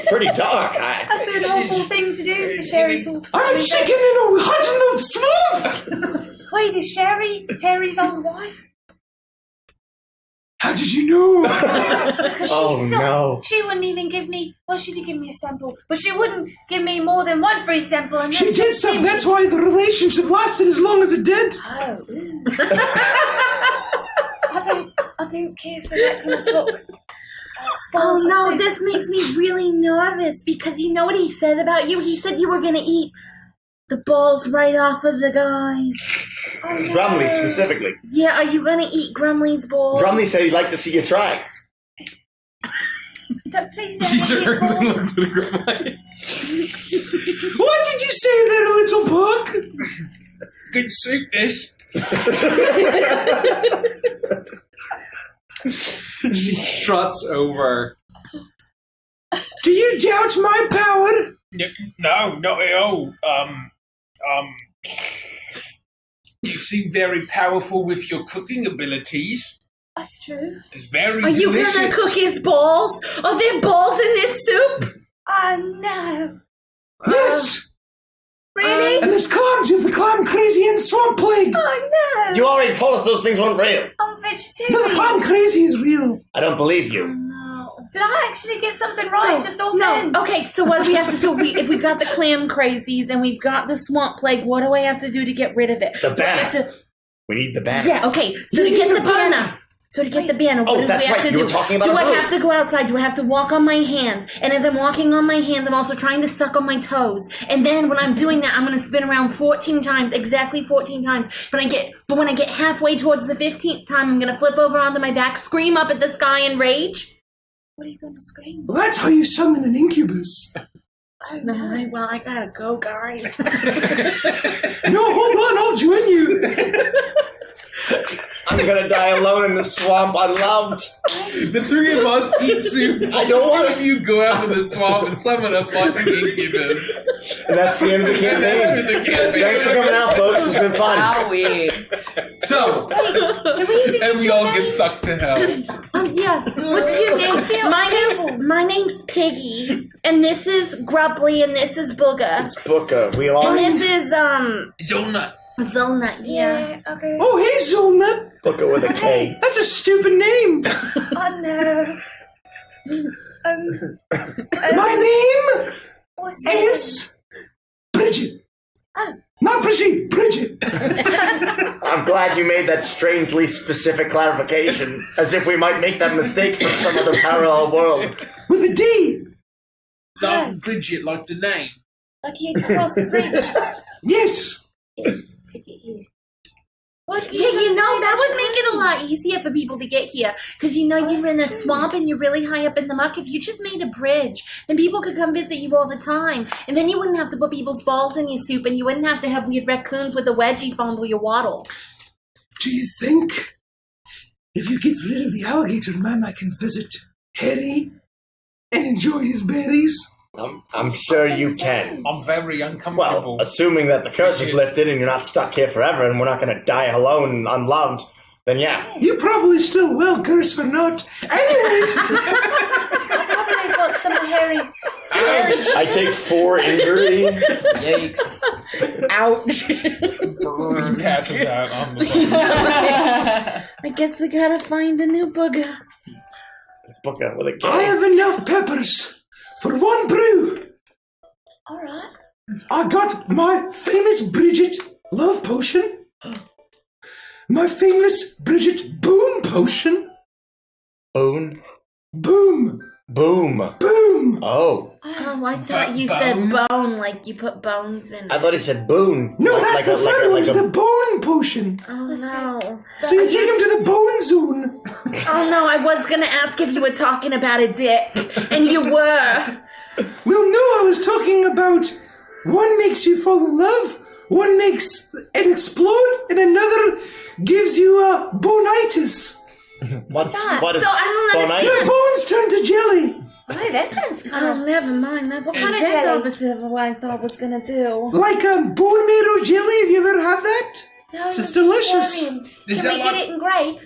pretty dark. That's an awful thing to do for Sherry's whole I'm a chicken in a hut in the swamp! Wait, is Sherry Harry's old wife? How did you know? Because Oh, she sucked. no. She wouldn't even give me. Well, she did give me a sample, but she wouldn't give me more than one free sample. And She that's did just something. stingy. That's why the relationship lasted as long as it did. Oh, ooh. I don't care for that kind of talk. Oh no, this makes me really nervous because you know what he said about you? He said you were gonna eat the balls right off of the guys. Oh, no. Grumley specifically. Yeah, are you gonna eat Grumley's balls? Grumley said he'd like to see you try. Please don't She make it turns and false. looks at Grumley. What did you say there, little pug? Good suit, this. She struts over. Do you doubt my power? No, not at all. You seem very powerful with your cooking abilities. That's true. It's very Are you delicious. gonna cook his balls? Are there balls in this soup? Oh no! Yes! Really? And there's clams. You have the clam crazy and swamp plague. Oh no! You already told us those things weren't real. I'm No, vegetarian. the clam crazy is real. I don't believe you. No. Did I actually get something right? Just offhand? No. Okay, so what do we have to do? If we got the clam crazies and we've got the swamp plague, what do I have to do to get rid of it? The Do I have banner. to- We need the banner. Yeah, okay. So to You get need the the banner. banner. So to get the banner, Oh, what do that's we have right. to You do? were talking about do a I road. have to go outside? Do I have to walk on my hands? And as I'm walking on my hands, I'm also trying to suck on my toes. And then when I'm doing that, I'm going to spin around 14 times, exactly 14 times. But when I get halfway towards the 15th time, I'm going to flip over onto my back, scream up at the sky in rage. What are you going to scream? Well, that's how you summon an incubus. Oh No, no! well, I gotta go, guys. No, hold on. I'll join you. I'm gonna die alone in the swamp I loved. The three of us eat soup. I don't want Two of you go out to the swamp and summon a fucking incubus. And that's the end of the And that's campaign. with the campaign. Thanks for coming out, folks. It's been fun. Wowie. So, Do we even And get we your all name? get sucked to hell. Oh yeah, what's your name? feel terrible. My name's Piggy, and this is Grubbly, and this is Booger, It's Booker. We all and this is Zonut. Zolnut. Yeah. Yeah. Okay. oh, hey, Zolnut. Booker with a K. That's a stupid name. Oh no. My name What's your is Bridget. Oh. Not Brigitte, Bridget. I'm glad you made that strangely specific clarification, as if we might make that mistake from some other parallel world. With a D. Not Bridget like the name. Like you cross the bridge. Yes. What? Yeah, you know, that would make it a lot easier for people to get here. Because you know you're in a that's true. swamp and you're really high up in the muck. If you just made a bridge, then people could come visit you all the time. And then you wouldn't have to put people's balls in your soup, and you wouldn't have to have weird raccoons with a wedgie fondle your waddle. Do you think if you get rid of the alligator man, I can visit Harry and enjoy his berries? I'm sure you can. I'm very uncomfortable. Well, assuming that the curse is lifted and you're not stuck here forever and we're not going to die alone and unloved, then yeah. You probably still will, curse or not. Anyways, Probably got some of Harry's. Harry. I take 4 injury. Yikes. Ouch. He passes out on the floor. I guess we gotta find a new booger. It's Booker with a K. I have enough peppers for one brew. All right. I got my famous Bridget love potion, my famous Bridget boom potion. Boom. Boom, Boom. boom. Oh. Oh, I thought you said bone, like you put bones in. I thought he said boon. No, that's the third one. It's a the bone potion. Oh no. So you take him to the bone zone. Oh no, I was gonna ask if you were talking about a dick, and you were. Well, no, I was talking about one makes you fall in love, one makes it explode, and another gives you bonitis. What is So I don't understand. Your bones turn to jelly. Oh, that sounds kind Oh, of. never mind. That's the kind of exact jelly? opposite of what I thought was gonna do. Like bone marrow jelly. Have you ever had that? No, It's I'm delicious. vegetarian. Is Can that we like- get it in grape?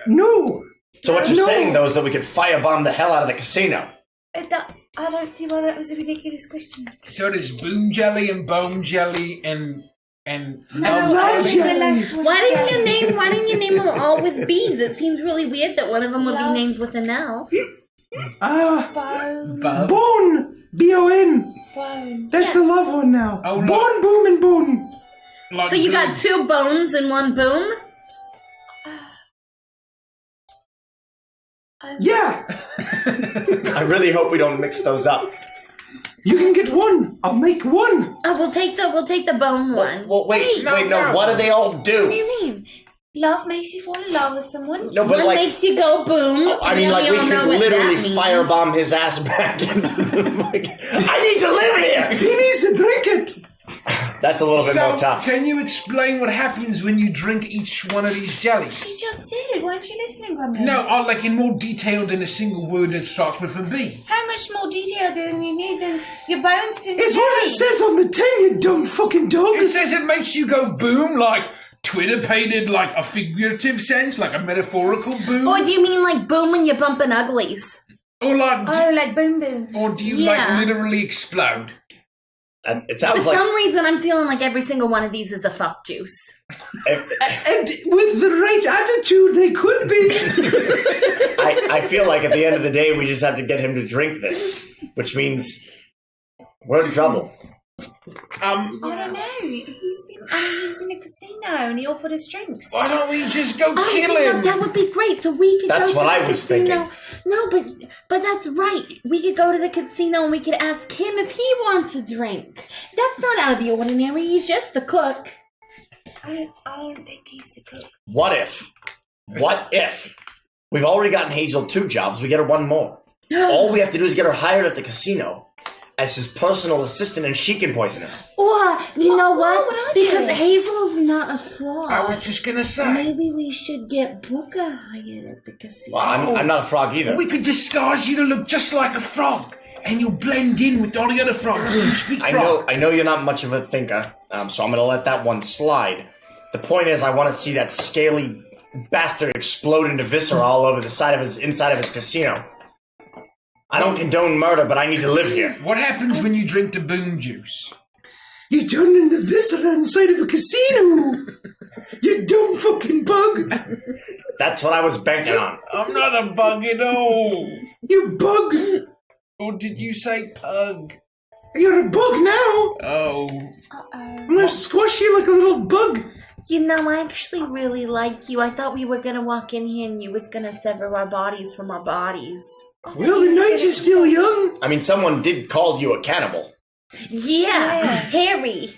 No. So what you're No. saying, though, is that we could firebomb the hell out of the casino. I don't see why that was a ridiculous question. So there's boom jelly and bone jelly and and love jelly. Why didn't you name them all with B's? It seems really weird that one of them would be named with an L. Bone. B-O-N. Bone. That's the love one now. Oh, Bone, boom, and bone. like So you Boom. got 2 bones and 1 boom? Yeah. I really hope we don't mix those up. You can get one. I'll make one. Oh, we'll take the bone one. Well, wait, no. what do they all What do? do you mean? Love makes you fall in love with someone. No, but One like, makes you go boom. I mean, and like, we all know could what literally that means. firebomb his ass back into the mic. I need to live here! He needs to drink it. That's a little bit So, more tough. can you explain what happens when you drink each one of these jellies? She just did. Weren't you listening, Grandma? No, like in more detail than a single word that starts with a B. How much more detail do you need than your bones to It's what it says on the tin, you dumb fucking dog. It says it makes you go boom, like Twitter painted like a figurative sense, like a metaphorical boom. Or do you mean like boom when you're bumping uglies? Or like, Oh, like boom boom. or do you Yeah. like literally explode? And it For sounds like some reason, I'm feeling like every single one of these is a fuck juice. And with the right attitude, they could be. I feel like at the end of the day, we just have to get him to drink this, which means we're in trouble. I don't know. He's in a casino and he offered us drinks. Why don't we just go I kill think him? that would be great. So we could That's go what to I the was casino. thinking. No, but that's right. We could go to the casino and we could ask him if he wants a drink. That's not out of the ordinary. He's just the cook. I don't think he's the cook. What if we've already gotten Hazel 2 jobs, we get her 1 more. All we have to do is get her hired at the casino as his personal assistant, and she can poison him. Or, you know what? would I Because do? Hazel's not a frog. I was just gonna say. Maybe we should get Booker hired at the casino. Well, I'm not a frog either. We could disguise you to look just like a frog, and you'll blend in with all the other frogs. You speak frog. I know you're not much of a thinker, so I'm gonna let that one slide. The point is, I want to see that scaly bastard explode into viscera all over the inside of his casino. I don't condone murder, but I need to live here. What happens when you drink the boom juice? You turned into viscera inside of a casino. You dumb fucking bug. That's what I was banking on. I'm not a bug at all. You bug. Or did you say pug? You're a bug now. Oh. I'm gonna squash you like a little bug. You know, I actually really like you. I thought we were gonna walk in here and you was gonna sever our bodies from our bodies. Well, the night is still young. I mean, someone did call you a cannibal. Yeah, Yeah. Harry.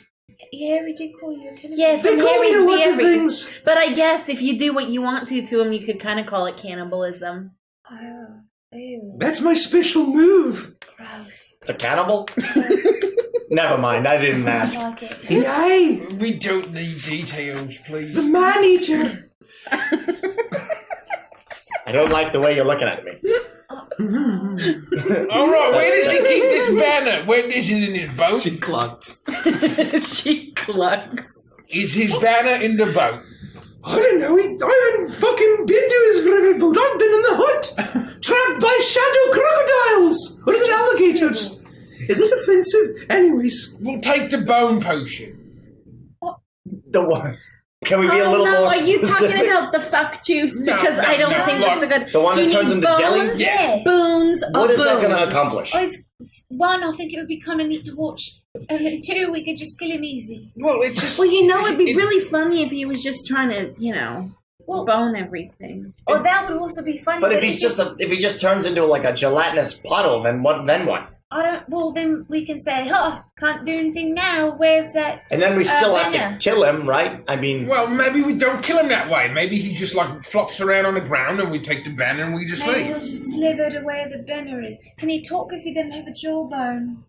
Yeah, we did call you a cannibal. Yeah, They from call me a Harry's lot of Berries. things. But I guess if you do what you want to him, you could kind of call it cannibalism. Oh, ew, That's my special move. gross. The cannibal? Never mind, I didn't I ask. don't like it. Yay, We don't need details, please. the man eater. I don't like the way you're looking at me. Alright, where does he keep this banner? Where is it in his boat? She clucks. She clucks. Is his banner in the boat? I don't know. I haven't fucking been to his riverboat. I've been in the hut, trapped by shadow crocodiles. Or is it alligators? Is it offensive? Anyways, We'll take the bone potion. The one. Can we be a Oh little no, more are you specific? talking about the fuck juice? No, Because no, I don't no, think look, that's a good. the one Do that you turns need into jelly? bones? Yeah. Boons. What or is that going to boons? accomplish? Oh, one, I think it would be kind of neat to watch. And then 2, we could just kill him easy. Well, it's just. Well, you know, it'd be really funny if he was just trying to, you know, Well, bone everything. or that would also be funny. But if it's he just turns into like a gelatinous puddle, then what? I don't. Well, then we can say, "Oh, can't do anything now. Where's that?" And then we still have banner. to kill him, right? I mean, Well, maybe we don't kill him that way. Maybe he just like flops around on the ground and we take the banner and we just Maybe leave. he'll just slither to where the banner is. Can he talk if he doesn't have a jawbone?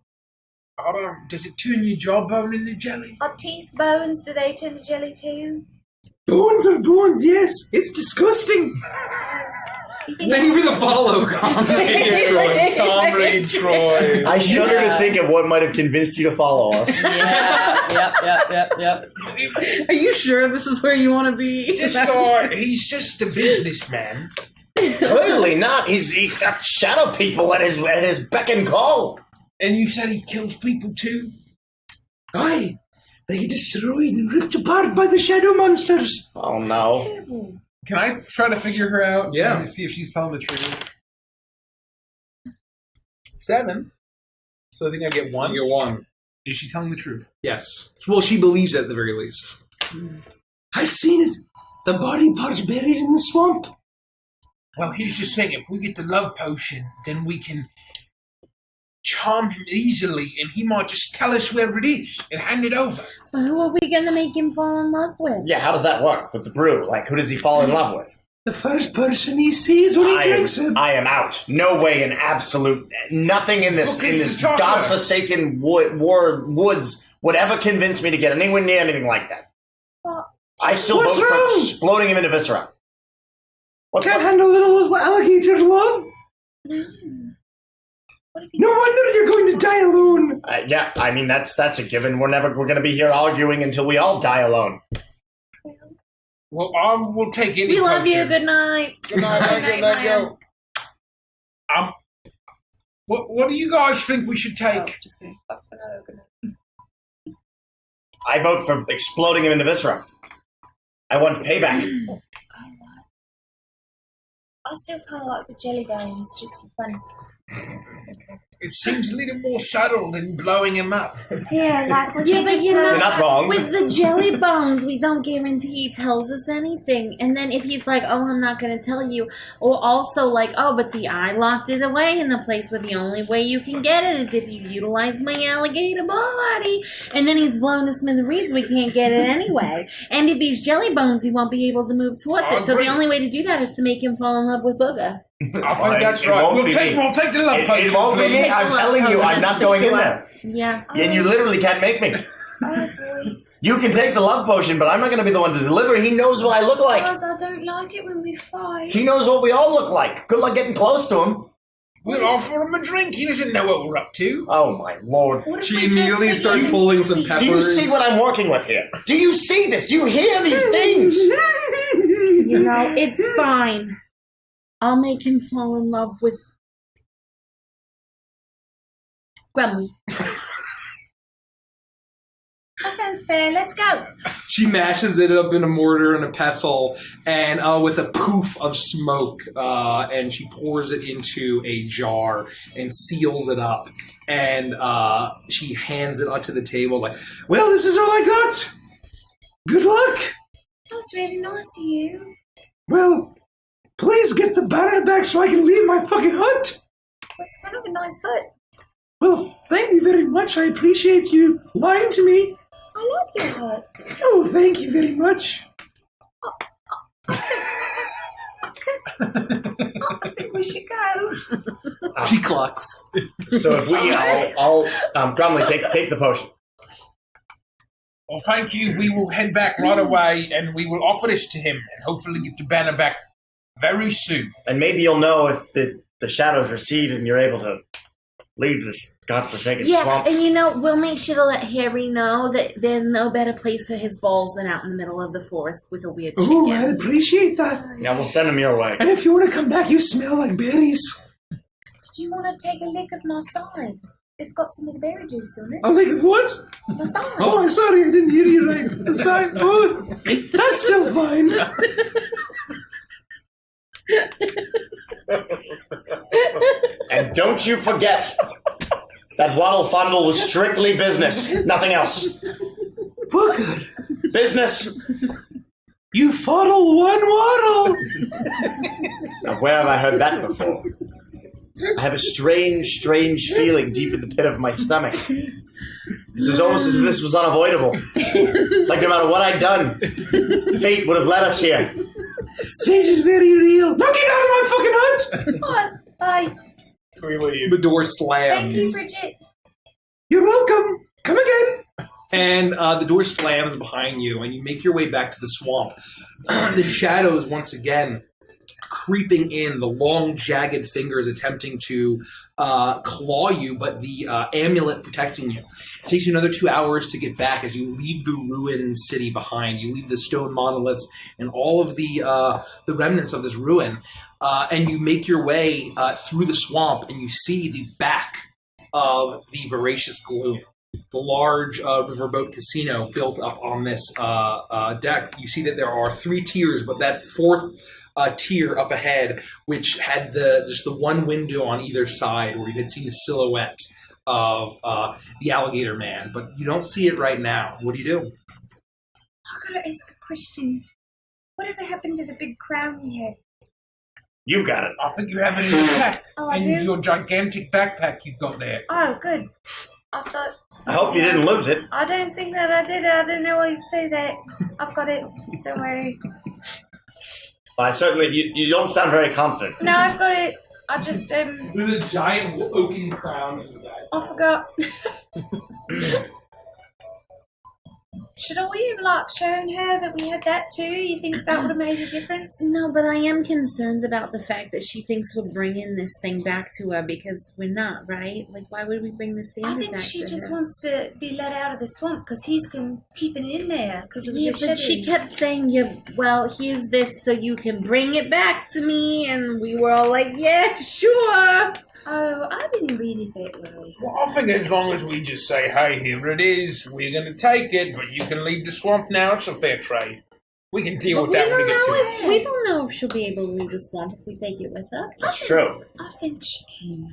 I don't. Does it turn your jawbone into jelly? Are teeth bones? Do they turn to jelly too? bones are bones. Yes, it's disgusting. You think Thank you for the follow, Comrade Troy. Comrade Troy. I shudder to think of what might have convinced you to follow us. Yeah. Yep. Are you sure this is where you want to be? This guy, he's just a businessman. Clearly not. He's got shadow people at his beck and call. And you said he kills people too? Aye, They get destroyed and ripped apart by the shadow monsters. Oh no. Terrible. Can I try to figure her out? Yeah. To see if she's telling the truth. 7. So I think I get 1. You get 1. Is she telling the truth? Yes. Well, she believes it at the very least. I've seen it. The body parts buried in the swamp. Well, he's just saying if we get the love potion, then we can charm him easily, and he might just tell us where it is and hand it over. So who are we gonna make him fall in love with? Yeah, how does that work with the brew? Like, who does he fall in love with? The first person he sees when he drinks it. I am out. No way in absolute nothing in this godforsaken woods would ever convince me to get anywhere near anything like that. I still vote for exploding him into viscera. What Can't handle little alligator love? No. What if he No wonder you're going to die alone. Yeah, I mean that's a given. We're going to be here arguing until we all die alone. Well, I will take any We love you. potion. Good night. Good night, go. What do you guys think we should take? Oh, just kidding. That's for now. Good night. I vote for exploding him into viscera. I want payback. I still kind of like the jelly bones, just for fun. It seems a little more subtle than blowing him up. Yeah, like with Yeah, but you know, You're not wrong. with the jelly bones, we don't guarantee he tells us anything. And then if he's like, oh, I'm not going to tell you, or also like, oh, but I locked it away in the place where the only way you can get it is if you utilize my alligator body. And then he's blown to smithereens, we can't get it anyway. And if he's jelly bones, he won't be able to move towards it. So the only way to do that is to make him fall in love with Booger. I think that's right. We'll take the love potion. It won't be me. I'm telling you, I'm not going in there. Yeah. And you literally can't make me. Oh boy. You can take the love potion, but I'm not going to be the one to deliver. He knows what I look like. Because I don't like it when we fight. He knows what we all look like. Good luck getting close to him. We'll offer him a drink. He doesn't know what we're up to. Oh my lord. What if She we just immediately make starts him pulling some speak? peppers. Do you see what I'm working with here? Do you see this? Do you hear these things? You know, it's fine. I'll make him fall in love with Grumly. That sounds fair. Let's go. She mashes it up in a mortar and a pestle, and with a poof of smoke, and she pours it into a jar and seals it up. And she hands it onto the table like, well, this is all I got. Good luck. That was really nice of you. Well, please get the banner back so I can leave my fucking hut. It's kind of a nice hut. Well, thank you very much. I appreciate you lying to me. I like your hut. Oh, thank you very much. I think we should go. She clucks. So if we all Grumly, take the potion. Well, thank you. We will head back right away, and we will offer this to him, and hopefully get the banner back very soon. And maybe you'll know if the shadows recede and you're able to leave this godforsaken Yeah, swamp. and you know, we'll make sure to let Harry know that there's no better place for his balls than out in the middle of the forest with a weird chicken. Ooh, I'd appreciate that. Yeah, we'll send him your way. And if you want to come back, you smell like berries. Did you want to take a lick of my side? It's got some of the berry juice on it. I'll take it what? My side. Oh, I'm sorry, I didn't hear you right. Aside. Oh, that's still fine. And don't you forget that Waddle Fondle was strictly business, nothing else. Well, good. Business. You fuddle one waddle. Now, where have I heard that before? I have a strange feeling deep in the pit of my stomach. This is almost as if this was unavoidable. Like no matter what I'd done, fate would have led us here. Fate is very real. Now get out of my fucking hut. Bye. The door slams. Thank you, Bridget. You're welcome. Come again. And the door slams behind you, and you make your way back to the swamp. The shadows, once again, creeping in, the long, jagged fingers attempting to claw you, but the amulet protecting you. It takes you another 2 hours to get back as you leave the ruined city behind. You leave the stone monoliths and all of the remnants of this ruin, and you make your way through the swamp, and you see the back of the voracious gloom. the large riverboat casino built up on this deck, you see that there are 3 tiers, but that 4th tier up ahead, which had just the one window on either side where you had seen the silhouette of the alligator man, but you don't see it right now. What do you do? I gotta ask a question. Whatever happened to the big crown we had? You got it. I think you have it in your pack. Oh, I in do? your gigantic backpack you've got there. Oh, good. I thought... I hope you didn't lose it. I don't think that I did. I don't know why you'd say that. I've got it. Don't worry. I certainly. You don't sound very confident. No, I've got it. I just, There's a giant oaken crown in the back. I forgot. Should we have, shown her that we had that too? You think that would have made a difference? No, but I am concerned about the fact that she thinks we're bringing this thing back to her because we're not, right? Like, why would we bring this thing back I to her? think she just wants to be let out of the swamp because he's keeping it in there because of the Yeah, but she machetes. kept saying, here's this so you can bring it back to me. And we were all like, yeah, sure. Oh, I didn't read it that way. Well, I think as long as we just say, hey, here it is, we're going to take it, but you can leave the swamp now, it's a fair trade. We can deal But with that when we get to it. we don't know if she'll be able to leave the swamp if we take it with us. That's true. I think she can.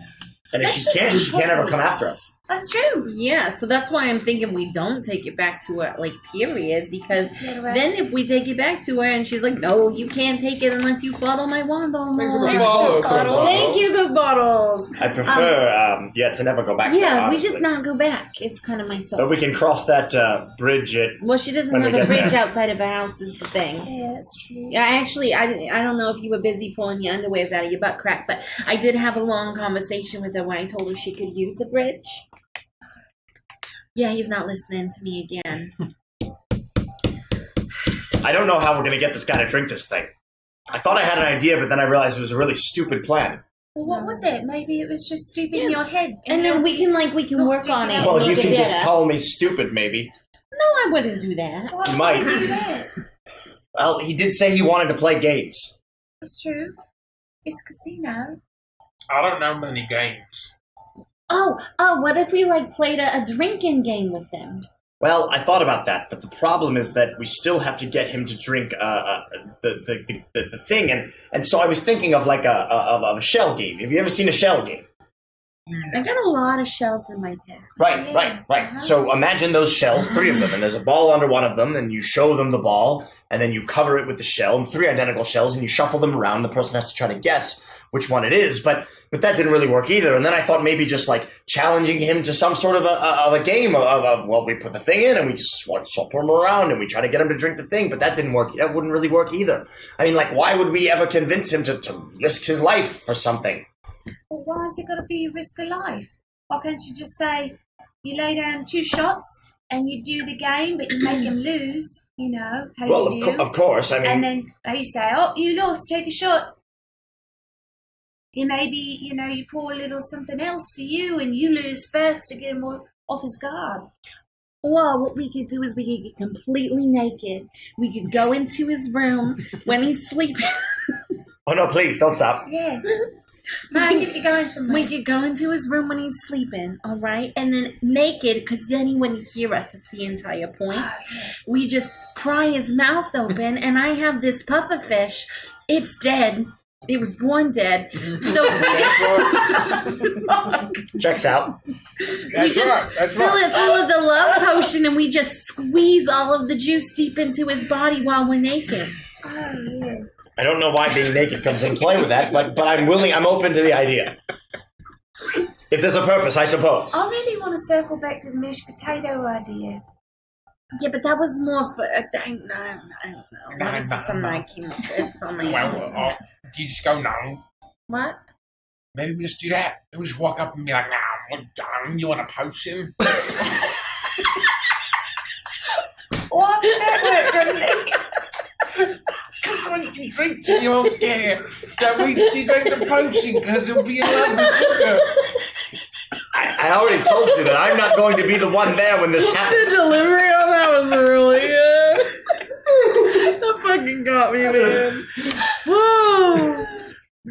And if Let's she just can't, be she can't ever positive. come after us. That's true. Yeah, so that's why I'm thinking we don't take it back to her, period. Because Just let her out. then if we take it back to her and she's like, no, you can't take it unless you bottle my wand Thanks for almost. the bottle, Bottles. Thank you, good bottles. I prefer, to never go back there, Yeah, we honestly. just not go back. It's kind of my thought. But we can cross that bridge at... Well, she doesn't when we have a get bridge there. outside of her house is the thing. Yeah, that's true. Yeah, actually, I don't know if you were busy pulling your underwears out of your butt crack, but I did have a long conversation with her where I told her she could use a bridge. Yeah, he's not listening to me again. I don't know how we're going to get this guy to drink this thing. I thought I had an idea, but then I realized it was a really stupid plan. Well, what was it? Maybe it was just stupid in your head. And then we can Not work on it. stupid. Well, and you make can it just better. call me stupid, maybe. No, I wouldn't do that. Why You might. would you do that? Well, he did say he wanted to play games. That's true. It's casino. I don't know many games. Oh, what if we played a drinking game with them? Well, I thought about that, but the problem is that we still have to get him to drink the thing, and so I was thinking of a shell game. Have you ever seen a shell game? I got a lot of shells in my head. Right, Yeah, right. uh-huh. So imagine those shells, 3 of them, and there's a ball under one of them, and you show them the ball, and then you cover it with the shell, and 3 identical shells, and you shuffle them around. The person has to try to guess which one it is, but that didn't really work either. And then I thought maybe just challenging him to some sort of a game of we put the thing in and we swap him around and we try to get him to drink the thing, but that didn't work. That wouldn't really work either. I mean, why would we ever convince him to risk his life for something? Well, why has it got to be a risk of life? Why can't you just say you lay down 2 shots and you do the game, but you make him lose? You know how Well, you do. of course. I mean, And then you say, "Oh, you lost. Take a shot." You maybe you pour a little something else for you, and you lose first to get him off his guard. Well, what we could do is we could get completely naked. We could go into his room when he's sleeping. oh no, please don't stop. Yeah. No, I think you're going somewhere. We could go into his room when he's sleeping, all right? And then naked, because then he wouldn't hear us. That's the entire point. We just pry his mouth open, and I have this pufferfish. It's dead. It was born dead. So Checks out. That's just right. That's fill right. it full of the love potion, and we just squeeze all of the juice deep into his body while we're naked. Oh, yeah. I don't know why being naked comes in play with that, but I'm open to the idea. If there's a purpose, I suppose. I really want to circle back to the mashed potato idea. Yeah, but that was more for I don't know. That was just something I came up with on my own. Well, do you just go, no? What? Maybe we just do that. We'll just walk up and be like, you want to potion? Why would that work? Because when she drinks it, you won't care that she drank the potion because it'll be in love with her. I already told you that I'm not going to be the one there when this The happens. delivery on that was really good. That fucking got me, man. Whoa.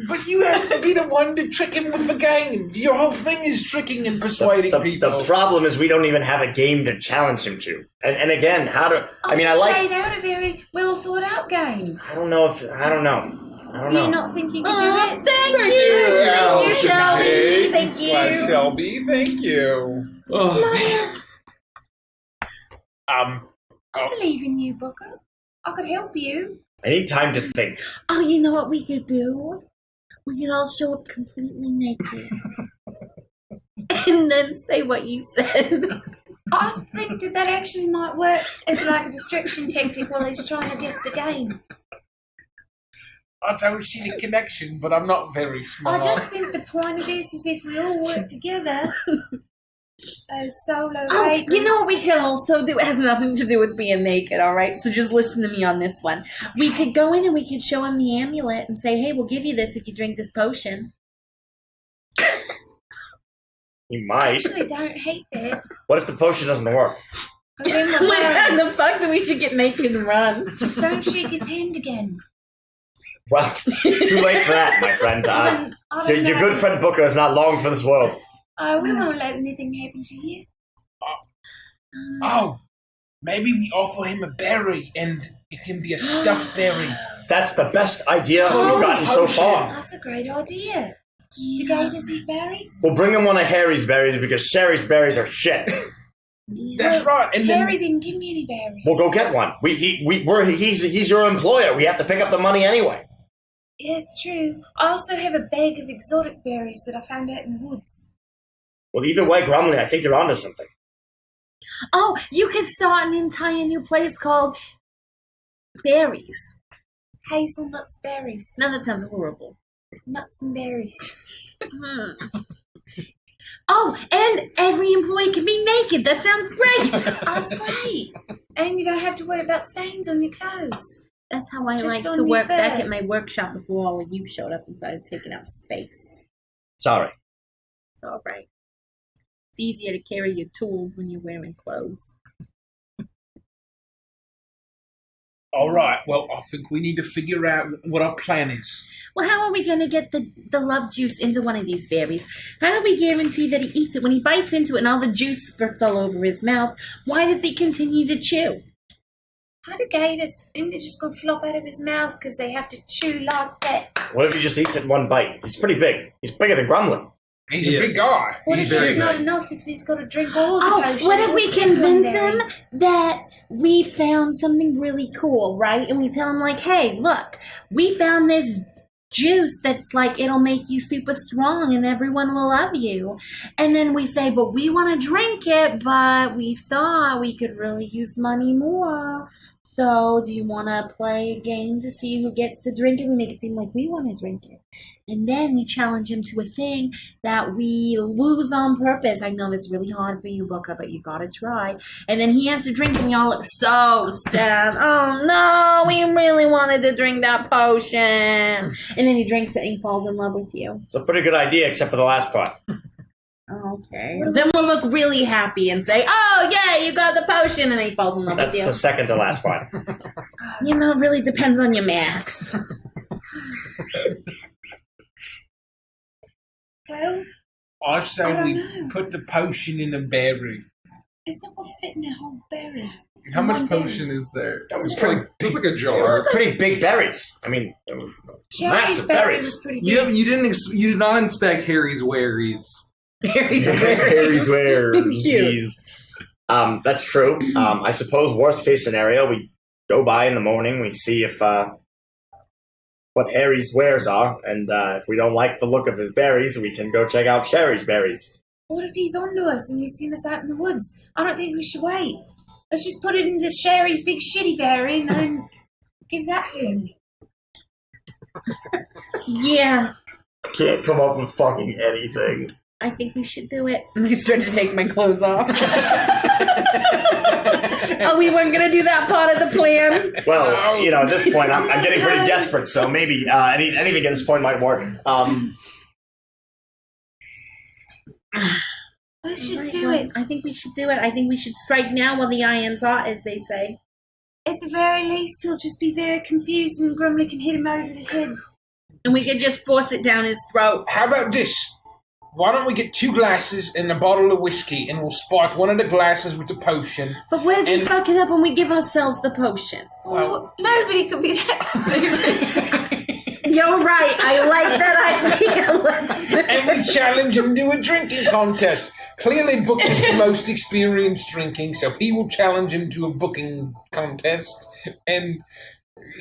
But you have to be the one to trick him with the game. Your whole thing is tricking and persuading people. The problem is we don't even have a game to challenge him to. And again, how to... I mean, I like... laid out a very well thought out game. I don't know. Do you not think you can do it? Thank you, Shelby. Thank you. Shelby, thank you. I believe in you, Booker. I could help you. I need time to think. Oh, you know what we could do? We could all show up completely naked. And then say what you said. I think that actually might work as like a distraction tactic while he's trying to guess the game. I don't see the connection, but I'm not very smart. I just think the point of this is if we all work together as solo vagrants. You know what we could also do? It has nothing to do with being naked, all right? So just listen to me on this one. We could go in and we could show him the amulet and say, hey, we'll give you this if you drink this potion. You I might. actually don't hate that. What if the potion doesn't work? But then we'll What run. the fuck that we should get naked and run? Just don't shake his hand again. Well, too late for that, my friend. I don't Your know. good friend Booker is not long for this world. We won't let anything happen to you. Oh, maybe we offer him a berry and it can be a stuffed berry. That's the best idea we've gotten so far. That's a great idea. Do gators eat berries? We'll bring him one of Harry's berries because Sherry's berries are shit. That's right. And Harry then didn't give me any berries. We'll go get one. He's your employer. We have to pick up the money anyway. Yes, true. I also have a bag of exotic berries that I found out in the woods. Well, either way, Grumley, I think you're onto something. Oh, you could start an entire new place called Berries. Hazelnuts berries. No, that sounds horrible. Nuts and berries. Oh, and every employee can be naked. That sounds great. That's great. And you don't have to worry about stains on your clothes. That's how I Just like on to your work back fur. at my workshop before all of you showed up and started taking up space. Sorry. It's all right. It's easier to carry your tools when you're wearing clothes. all right, well, I think we need to figure out what our plan is. Well, how are we going to get the love juice into one of these berries? How do we guarantee that he eats it? When he bites into it and all the juice spurts all over his mouth, why does he continue to chew? How do gators, isn't it just going to flop out of his mouth because they have to chew like that? What if he just eats it in one bite? He's pretty big. He's bigger than Grumley. He's a big guy. What He's if very it's not big. enough if he's got to drink all the potion? What if we What's in one convince berry? him that we found something really cool, right? And we tell him, like, hey, look, we found this juice that's like, it'll make you super strong and everyone will love you. And then we say, but we want to drink it, but we thought we could really use money more. So do you want to play a game to see who gets to drink it? We make it seem like we want to drink it. And then we challenge him to a thing that we lose on purpose. I know that's really hard for you, Booker, but you gotta try. And then he has to drink and we all look so sad. Oh no, we really wanted to drink that potion. And then he drinks it and he falls in love with you. It's a pretty good idea, except for the last part. Okay. Then we'll look really happy and say, oh yeah, you got the potion. And then he falls in love That's with you. the second to last part. You know, it really depends on your maths. Well, I I say don't we know. put the potion in a berry. it's not going to fit in a whole berry. How One much berry. potion is there? was It's like a jar. Pretty big berries. I mean, Cherry's massive berry berries. was pretty You good. you did not inspect Harry's waries. Harry's where. Cute. Jeez. That's true. I suppose worst case scenario, we go by in the morning, we see if what Harry's wares are, and if we don't like the look of his berries, we can go check out Sherry's berries. What if he's onto us and he's seen us out in the woods? I don't think we should wait. Let's just put it in the Sherry's big shitty berry and then give that to him. Yeah, Can't come up with fucking anything. I think we should do it. And I start to take my clothes off. Oh, we weren't going to do that part of the plan? Well, you know, at this point, I'm getting pretty desperate, so maybe anything at this point might work. Let's just Right, do well, it. I think we should do it. I think we should strike now while the iron's hot, as they say. At the very least, he'll just be very confused and Grumley can hit him over the head And we could just force it down his throat. How about this? Why don't we get 2 glasses and a bottle of whiskey, and we'll spark one of the glasses with the potion. But what if we fuck it up and we give ourselves the potion? Well, nobody could be that stupid. You're right. I like that idea. Let's do And we challenge him to a drinking contest. Clearly, Book is the most experienced drinking, so he will challenge him to a booking contest, and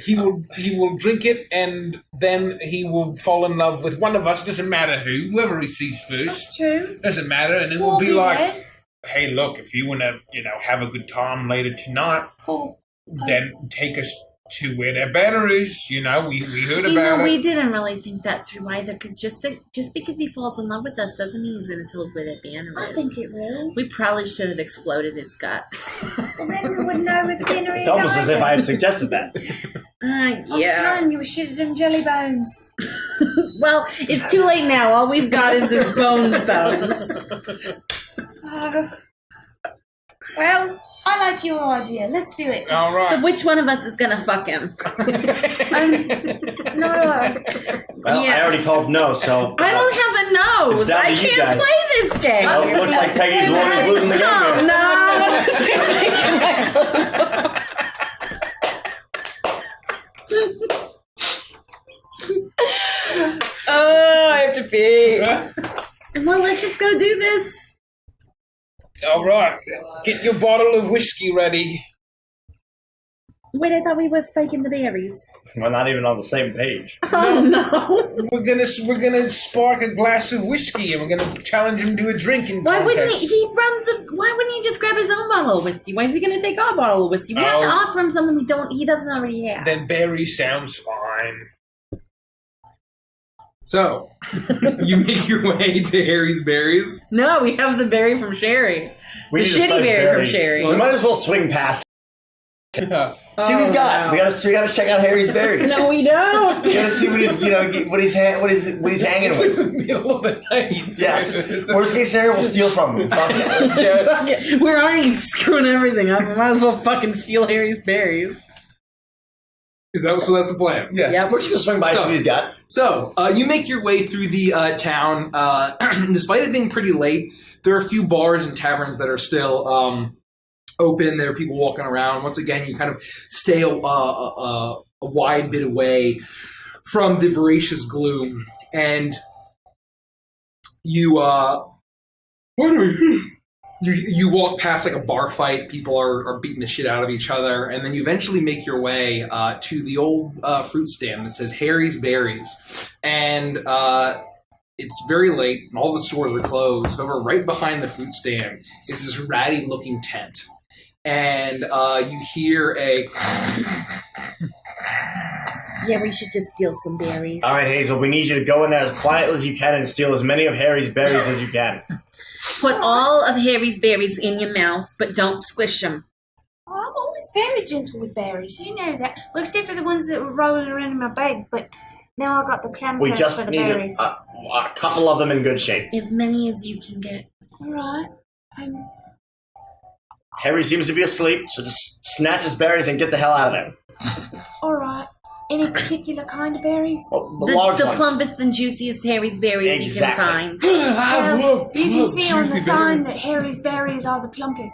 he will drink it, and then he will fall in love with one of us. Doesn't matter whoever he sees first. That's true. Doesn't matter, and then We'll we'll be like, there. "Hey, look, if you want to, have a good time later tonight, Cool. then take us to where their banner is. We heard about we it." didn't really think that through either, because just because he falls in love with us doesn't mean he's going to tell us where that banner is. I think it will. We probably should have exploded his guts. Well, then we wouldn't know where the dinner is. It's almost as if either. I had suggested that. I'm telling you, we should have done jelly bones. Well, it's too late now. All we've got is this bones. Well, I like your idea. Let's do it. All right. So which one of us is going to fuck him? No. Well, I already called no, so... I don't have a nose. It's down to I you can't guys. play this game. Well, it looks like Peggy's the one who's losing the game here. Oh, I have to pee. Well, let's just go do this. All right. Get your bottle of whiskey ready. Wait, I thought we were spiking the berries. We're not even on the same page. Oh no! We're gonna spark a glass of whiskey, and we're gonna challenge him to a drinking Why contest. wouldn't he? Why wouldn't he just grab his own bottle of whiskey? Why is he going to take our bottle of whiskey? We have to Oh. offer him something he doesn't already have. Then berry sounds fine. So, you make your way to Harry's Berries. No, we have the berry from Sherry. We The need a shitty fresh berry from Sherry. We might as well swing past. See what he's got. no. We gotta check out Harry's berries. No, we don't. We gotta see what he's what he's hanging with. Middle of the night. Yes. Worst case scenario, we'll steal from him. Fuck it. Fuck it. We're already screwing everything up. We might as well fucking steal Harry's berries. So that's the plan. Yes. Yep. We're just gonna swing by see what he's got. So, you make your way through the town. Despite it being pretty late, there are a few bars and taverns that are still open. There are people walking around. Once again, you kind of stay a wide bit away from the voracious gloom. And you you walk past like a bar fight. People are beating the shit out of each other, and then you eventually make your way to the old fruit stand that says Harry's Berries, and it's very late, and all the stores are closed. However, right behind the fruit stand is this ratty-looking tent, and you hear a. Yeah, we should just steal some berries. All right, Hazel, we need you to go in there as quietly as you can and steal as many of Harry's berries as you can. Put all of Harry's berries in your mouth, but don't squish them. Oh, I'm always very gentle with berries. You know that. Well, except for the ones that were rolling around in my bag, but now I got the clam We press just for the need berries. a couple of them in good shape. As many as you can get. All right. Harry seems to be asleep, so just snatch his berries and get the hell out of there. All right. Any particular kind of berries? Well, the large The ones. plumpest and juiciest Harry's berries Exactly. you can find. Well, you can see on the juicy sign berries. that Harry's berries are the plumpest.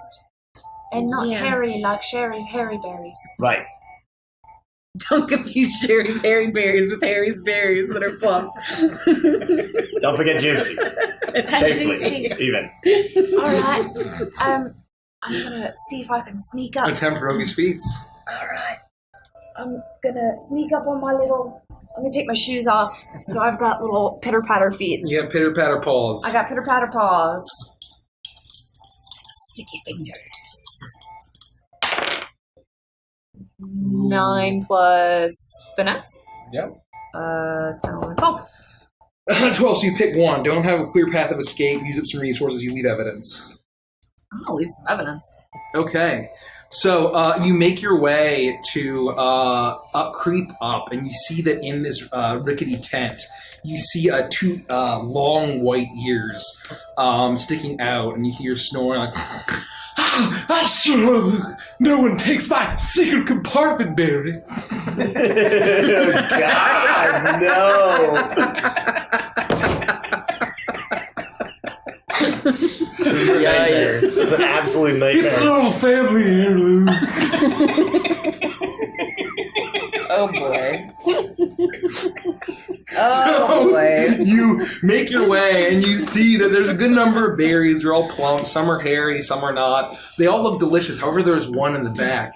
And not Yeah. hairy like Sherry's hairy berries. Right. Don't confuse Sherry's Harry berries with Harry's berries that are plump. Don't forget juicy. Shapely, Juicy. even. Alright. I'm gonna see if I can sneak up. Attempt Rogue's feats. Alright. I'm gonna sneak up on my little... I'm gonna take my shoes off. So I've got little pitter-patter feet. You got pitter patter paws. I got pitter-patter paws. Sticky fingers. 9 plus finesse. Yep. 10, 11, 12. 12, so you pick one. Don't have a clear path of escape. Use up some resources. You leave evidence. I'll leave some evidence. Okay. So you make your way to creep up, and you see that in this rickety tent, you see two long white ears sticking out, and you hear snoring like, I sure hope no one takes my secret compartment berry. God, no. Yikes. This is an absolute nightmare. It's an old family heirloom. Oh boy. Oh boy. You make your way and you see that there's a good number of berries. They're all plump. Some are hairy, some are not. They all look delicious. However, there's one in the back.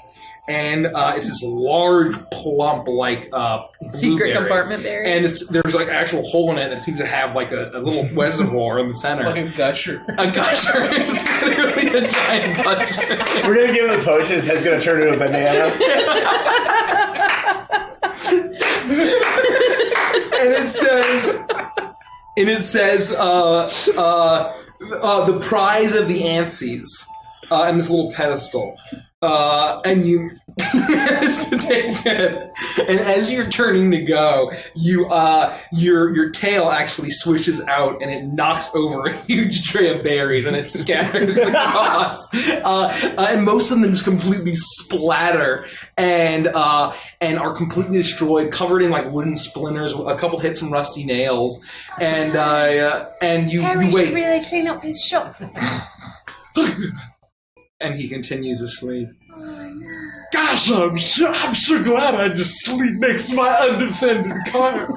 And it's this large, plump, like Secret blueberry. compartment berry. And there's like an actual hole in it that seems to have like a little reservoir in the center. Like a gusher. A gusher. It's literally a giant gusher. We're gonna give him the potion. His head's gonna turn into a banana. And it says, the prize of the Ansies, and this little pedestal. And you manage to take it. And as you're turning to go, your tail actually swishes out and it knocks over a huge tray of berries and it scatters across. And most of them just completely splatter and are completely destroyed, covered in like wooden splinters. A couple hit some rusty nails, and you Harry wait. should really clean up his shop. And he continues to sleep. Oh, no. Gosh, I'm so glad I just sleep next to my undefended car.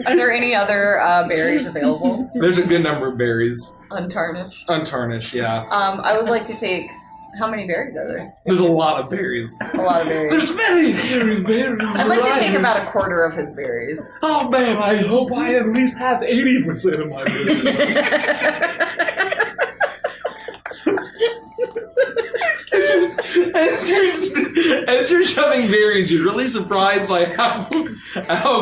Are there any other berries available? There's a good number of berries. Untarnished. Untarnished, yeah. I would like to take. How many berries are there? There's a lot of berries. A lot of berries. There's many berries. I'd like to take about a quarter of his berries. Oh, man, I hope I at least have 80% of my berries. As you're shoving berries, you're really surprised by how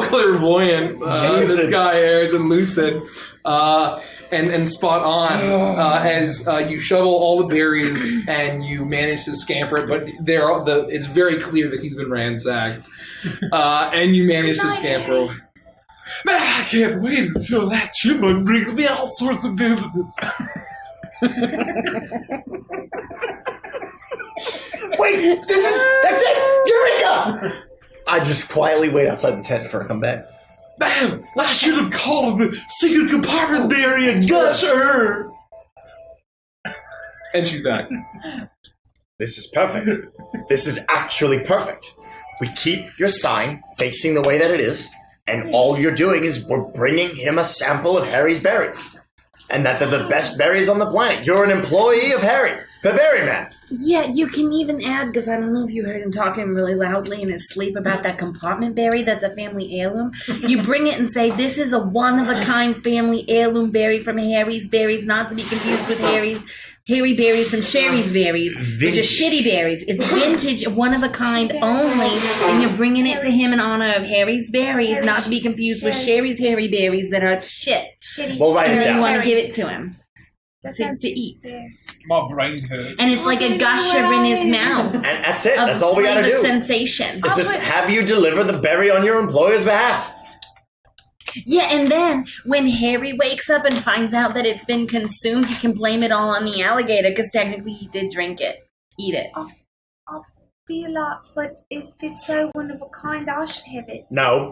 clairvoyant this guy is and lucid and spot on as you shovel all the berries and you manage to scamper it, but it's very clear that he's been ransacked, and you manage to scamper away. Man, I can't wait until that chipmunk brings me all sorts of business. Wait, that's it! Eureka! I just quietly wait outside the tent for her to come back. Man, I should have called the secret compartment berry a gusher. And she's back. This is perfect. This is actually perfect. We keep your sign facing the way that it is, and all you're doing is we're bringing him a sample of Harry's berries. And that they're the best berries on the planet. You're an employee of Harry, the berry man. Yeah, you can even add, because I don't know if you heard him talking really loudly in his sleep about that compartment berry that's a family heirloom. You bring it and say, this is a one-of-a-kind family heirloom berry from Harry's berries, not to be confused with Harry berries from Sherry's berries, which are shitty berries. It's vintage, one-of-a-kind only, and you're bringing it to him in honor of Harry's berries, not to be confused with Sherry's Harry berries that are shit. Shitty. We'll write it And then you down. want to give it to him to eat. My brain hurts. And it's like a gusher in his mouth. And that's it. That's all we gotta flavor do. Sensation. It's just have you deliver the berry on your employer's behalf. Yeah, and then when Harry wakes up and finds out that it's been consumed, he can blame it all on the alligator because technically he did drink it, eat it. I feel like, but if it's so one of a kind, I should have it. No.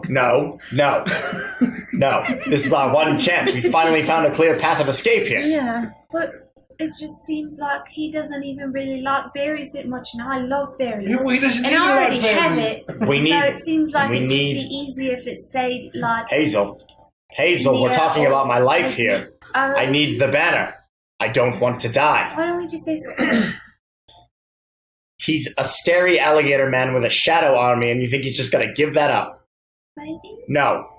This is our one chance. We finally found a clear path of escape here. Yeah. But it just seems like he doesn't even really like berries that much, and I love berries. No, he doesn't And even I already like have berries. it, We so it seems like we it'd just need- be easier if it stayed like... Hazel, we're talking about my life here. I need the banner. I don't want to die. Why don't we just say something? He's a scary alligator man with a shadow army, and you think he's just gonna give that up? Maybe? No.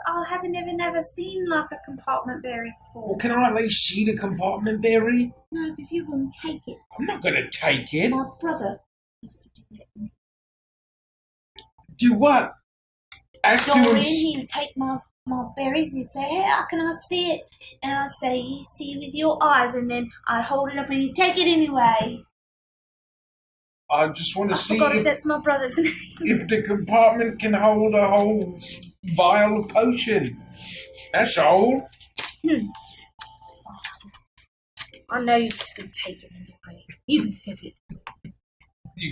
I haven't never seen like a compartment berry before. Well, can I at least see the compartment berry? No, because you wouldn't take it. I'm not going to take it. My brother used to do that. Do what? Dorian, he would take my berries and he'd say, hey, how can I see it? And I'd say, you see it with your eyes, and then I'd hold it up and he'd take it anyway. I just want to I see forgot if if, that's my brother's name. if the compartment can hold a whole vial of potion. That's all. I know you're just going to take it anyway. You can have it.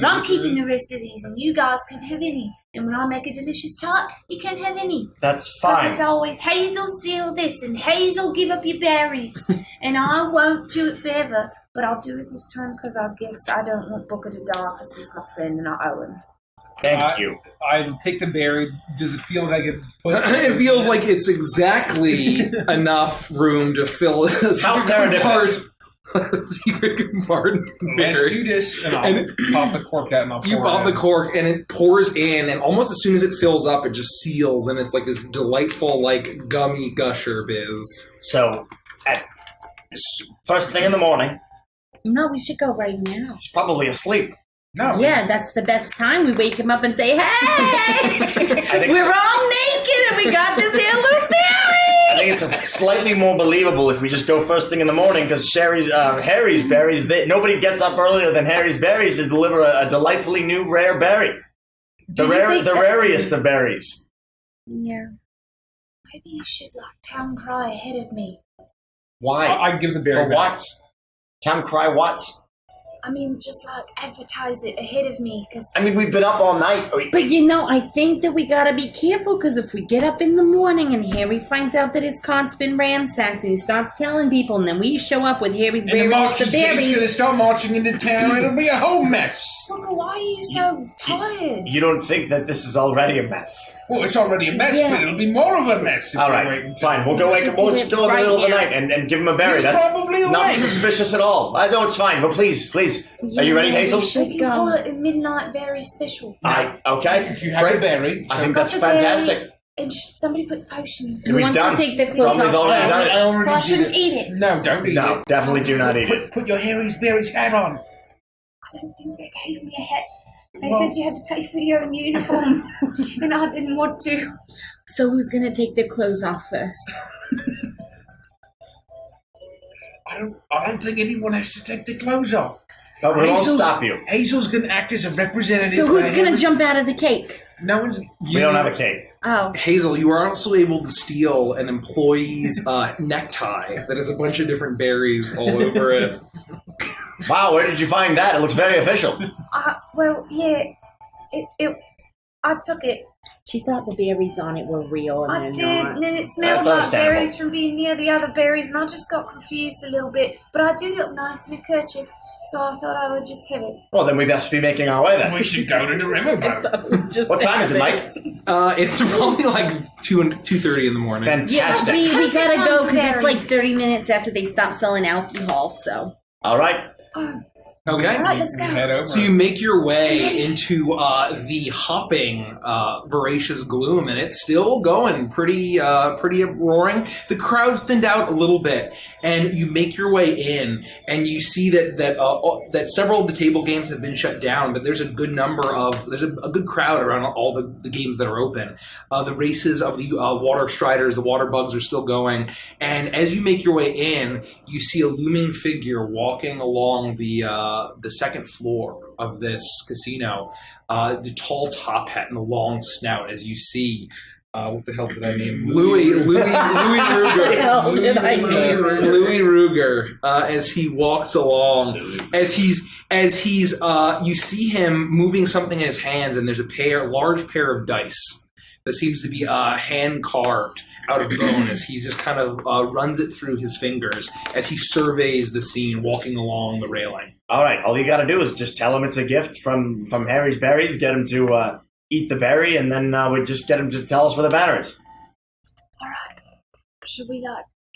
But I'm keeping the rest of these, and you guys can have any. And when I make a delicious tart, you can't have any. That's Because fine. it's always Hazel steal this, and Hazel give up your berries. And I won't do it forever, but I'll do it this time because I guess I don't want Booker to die because he's my friend and I owe him. Thank you. I take the berry. Does it feel like it's put? It feels like it's exactly enough room to fill a How serendipitous. secret compartment. Let's berry. do this, and I'll pop the cork out and I'll You pour pop it the in. cork, and it pours in, and almost as soon as it fills up, it just seals, and it's like this delightful, like, gummy gusher biz. So, first thing in the morning, No, we should go right now. he's probably asleep. No. Yeah, that's the best time. We wake him up and say, "Hey, think- we're all naked and we got this heirloom I berry." think it's slightly more believable if we just go first thing in the morning because Harry's berries. Nobody gets up earlier than Harry's berries to deliver a delightfully new rare berry. The rarest of berries. Yeah. Maybe you should town cry ahead of me. Why? I give the berry For back. what? Town cry what? I mean, just advertise it ahead of me because I mean, we've been up all night. But I think that we gotta be careful because if we get up in the morning and Harry finds out that his cart's been ransacked and he starts telling people, and then we show up with Harry's And the rarest Marquis of Saint's going to berries. start marching into town. It'll be a whole mess. Booker, why are you so tired? You don't think that this is already a mess? Well, it's already a mess, Yeah. but it'll be more of a mess. If All we right, wait until- fine. We'll go We'll just go in the middle of the night and give him a berry. He's That's probably not awake. suspicious at all. I know it's fine, but please. Are you ready, Hazel? We should We can call go. it a midnight berry special. Okay. Do you have a Great. berry? I think Got that's the berry, fantastic. And somebody put the potion in. Who We've wants done. to take the clothes Somebody's off already first? done it. I already So I did shouldn't it. eat it. No, don't eat No, it. definitely do not eat it. Put your Harry's Berry's hat on. I don't think they gave me a hat. They Well- said you had to pay for your own uniform, and I didn't want to. So who's gonna take their clothes off first? I don't think anyone has to take their clothes off. But we won't Hazel's- stop you. Hazel's going to act as a representative. So for who's gonna Harry. jump out of the cake? No one's. We don't have a cake. Oh. Hazel, you are also able to steal an employee's necktie that has a bunch of different berries all over it. Wow, where did you find that? It looks very official. Well, yeah, I took it. She thought the berries on it were real and I they're did, not. and then it smelled That's like understandable. berries from being near the other berries, and I just got confused a little bit. But I do look nice in a kerchief, so I thought I would just have it. Well, then we best be making our way then. We should go to the riverboat. What time is it, Mike? It's probably like 2:30 in the morning. Fantastic. We Perfect gotta time go for because it's like berries. 30 minutes after they stop selling alcohol, so. All right. Okay. All right, let's go. Head over. So you make your way into the hopping, voracious gloom, and it's still going pretty roaring. The crowd's thinned out a little bit, and you make your way in, and you see that several of the table games have been shut down, but there's a good good crowd around all the games that are open. The races of the water striders, the water bugs are still going, and as you make your way in, you see a looming figure walking along the second floor of this casino, the tall top hat and the long snout, as you see. What the hell did I name? Louis Ruger. hell did I name her? Louis Ruger, as he walks along, as he's you see him moving something in his hands, and there's a large pair of dice that seems to be hand carved out of bone as he just kind of runs it through his fingers as he surveys the scene, walking along the railing. All right. All you got to do is just tell him it's a gift from Harry's Berries, get him to eat the berry, and then we just get him to tell us where the banner is. All right. Should we